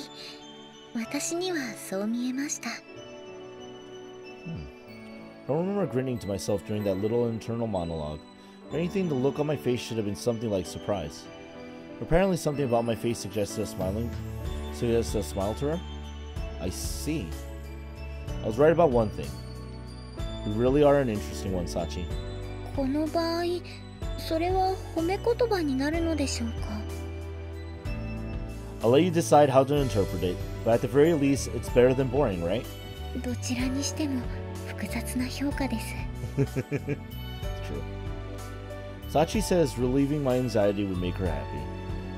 [SPEAKER 4] 私にはそう見えました。
[SPEAKER 1] I don't remember grinning to myself during that little internal monologue. If anything, the look on my face should have been something like surprise. Apparently, something about my face suggested a smile to her. I see. I was right about one thing. You really are an interesting one, Sachi.
[SPEAKER 4] この場合、それは褒め言葉になるのでしょうか?
[SPEAKER 1] I'll let you decide how to interpret it, but at the very least, it's better than boring, right?
[SPEAKER 4] どちらにしても複雑な評価です。
[SPEAKER 1] It's true. Sachi says relieving my anxiety would make her happy.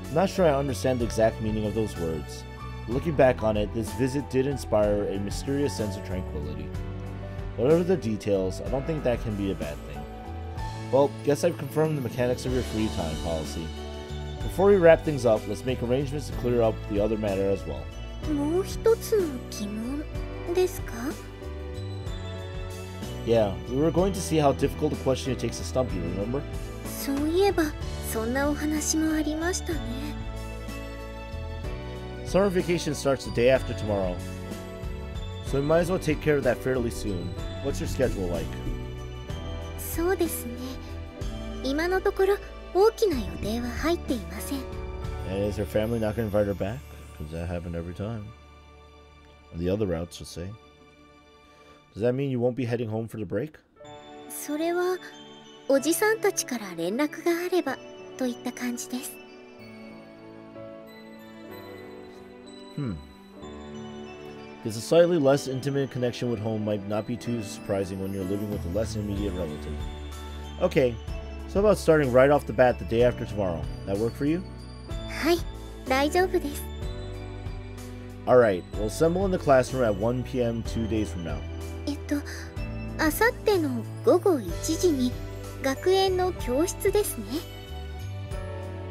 [SPEAKER 1] I'm not sure I understand the exact meaning of those words. Looking back on it, this visit did inspire a mysterious sense of tranquility. Whatever the details, I don't think that can be a bad thing. Well, guess I've confirmed the mechanics of your free time policy. Before we wrap things up, let's make arrangements to clear up the other matter as well.
[SPEAKER 4] もう一つの疑問ですか?
[SPEAKER 1] Yeah, we were going to see how difficult a question it takes to stump you, remember?
[SPEAKER 4] そういえば、そんなお話もありましたね。
[SPEAKER 1] Summer vacation starts the day after tomorrow, so we might as well take care of that fairly soon. What's your schedule like?
[SPEAKER 4] そうですね。今のところ大きな予定は入っていません。
[SPEAKER 1] And is her family not going to invite her back? Because that happened every time. On the other routes, just say. Does that mean you won't be heading home for the break?
[SPEAKER 4] それはおじさんたちから連絡があればといった感じです。
[SPEAKER 1] Because a slightly less intimate connection with home might not be too surprising when you're living with a less immediate relative. Okay, so how about starting right off the bat the day after tomorrow? That work for you?
[SPEAKER 4] はい、大丈夫です。
[SPEAKER 1] Alright, we'll assemble in the classroom at 1 p.m. 2 days from now.
[SPEAKER 4] あさっての午後1時に学園の教室ですね。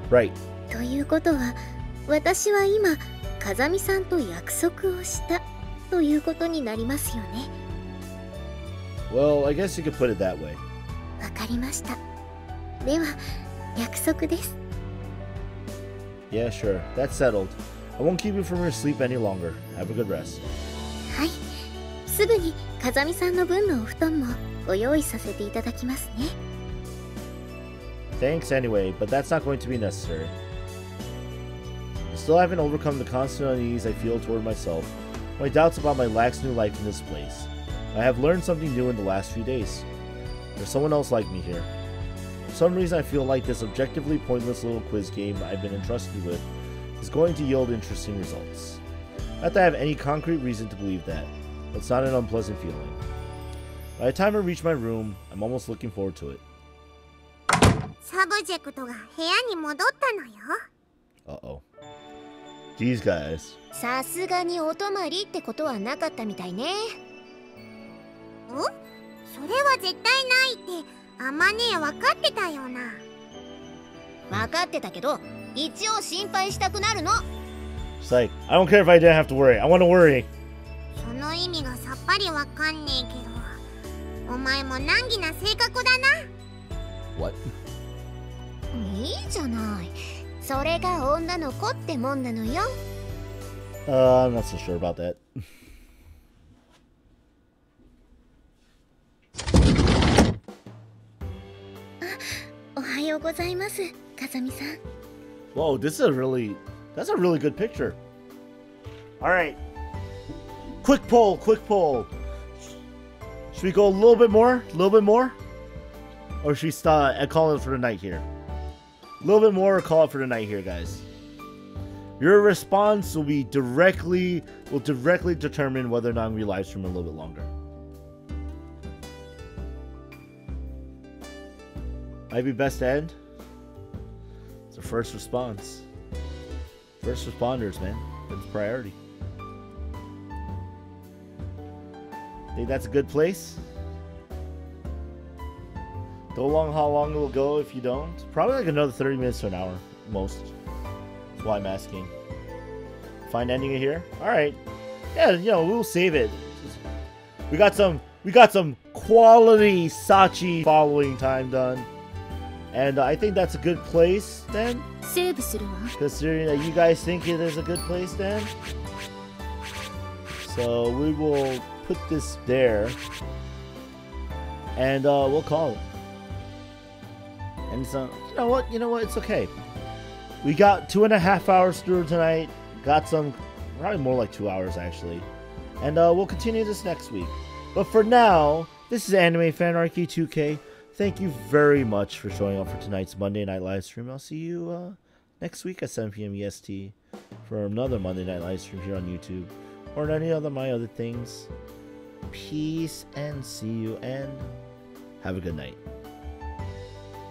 [SPEAKER 1] Right.
[SPEAKER 4] ということは、私は今、風見さんと約束をしたということになりますよね。
[SPEAKER 1] Well, I guess you could put it that way.
[SPEAKER 4] わかりました。では、約束です。
[SPEAKER 1] Yeah, sure. That's settled. I won't keep you from your sleep any longer. Have a good rest.
[SPEAKER 4] はい。すぐに風見さんの分のお布団もご用意させていただきますね。
[SPEAKER 1] Thanks anyway, but that's not going to be necessary. I still haven't overcome the constant unease I feel toward myself, my doubts about my lax new life in this place. I have learned something new in the last few days. There's someone else like me here. For some reason I feel like this objectively pointless little quiz game I've been entrusted with is going to yield interesting results. Not that I have any concrete reason to believe that, but it's not an unpleasant feeling. By the time I reach my room, I'm almost looking forward to it.
[SPEAKER 2] サブジェクトが部屋に戻ったのよ。
[SPEAKER 1] Uh-oh. These guys.
[SPEAKER 5] さすがにお泊まりってことはなかったみたいね。
[SPEAKER 2] それは絶対ないってあまね分かってたよな。
[SPEAKER 5] 分かってたけど、一応心配したくなるの。
[SPEAKER 1] It's like, I don't care if I didn't have to worry. I want to worry.
[SPEAKER 2] その意味がさっぱりわかんねえけど、お前も難儀な性格だな。
[SPEAKER 1] What?
[SPEAKER 5] いいじゃない。それが女の子ってもんなのよ。
[SPEAKER 1] I'm not so sure about that.
[SPEAKER 4] おはようございます、風見さん。
[SPEAKER 1] Whoa, that's a really good picture. Alright. Quick poll. Should we go a little bit more? Or should we start and call it for the night here? A little bit more or call it for the night here, guys. Your response will directly determine whether or not we live stream a little bit longer. Might be best to end. It's the first response. First responders, man. That's priority. Think that's a good place? How long it will go if you don't? Probably like another 30 minutes to an hour, most. That's why I'm asking. Find ending it here? Alright. Yeah, you know, we'll save it. We got some quality Sachi following time done. And I think that's a good place then. Considering that you guys think it is a good place then. So we will put this there. And we'll call it. And so, you know what? It's okay. We got 2.5 hours through tonight. Got some, probably more like 2 hours actually. And we'll continue this next week. But for now, this is animefanrk2k. Thank you very much for showing up for tonight's Monday Night Livestream. I'll see you next week at 7 p.m. EST for another Monday Night Livestream here on YouTube. Or any other my other things. Peace and see you and have a good night.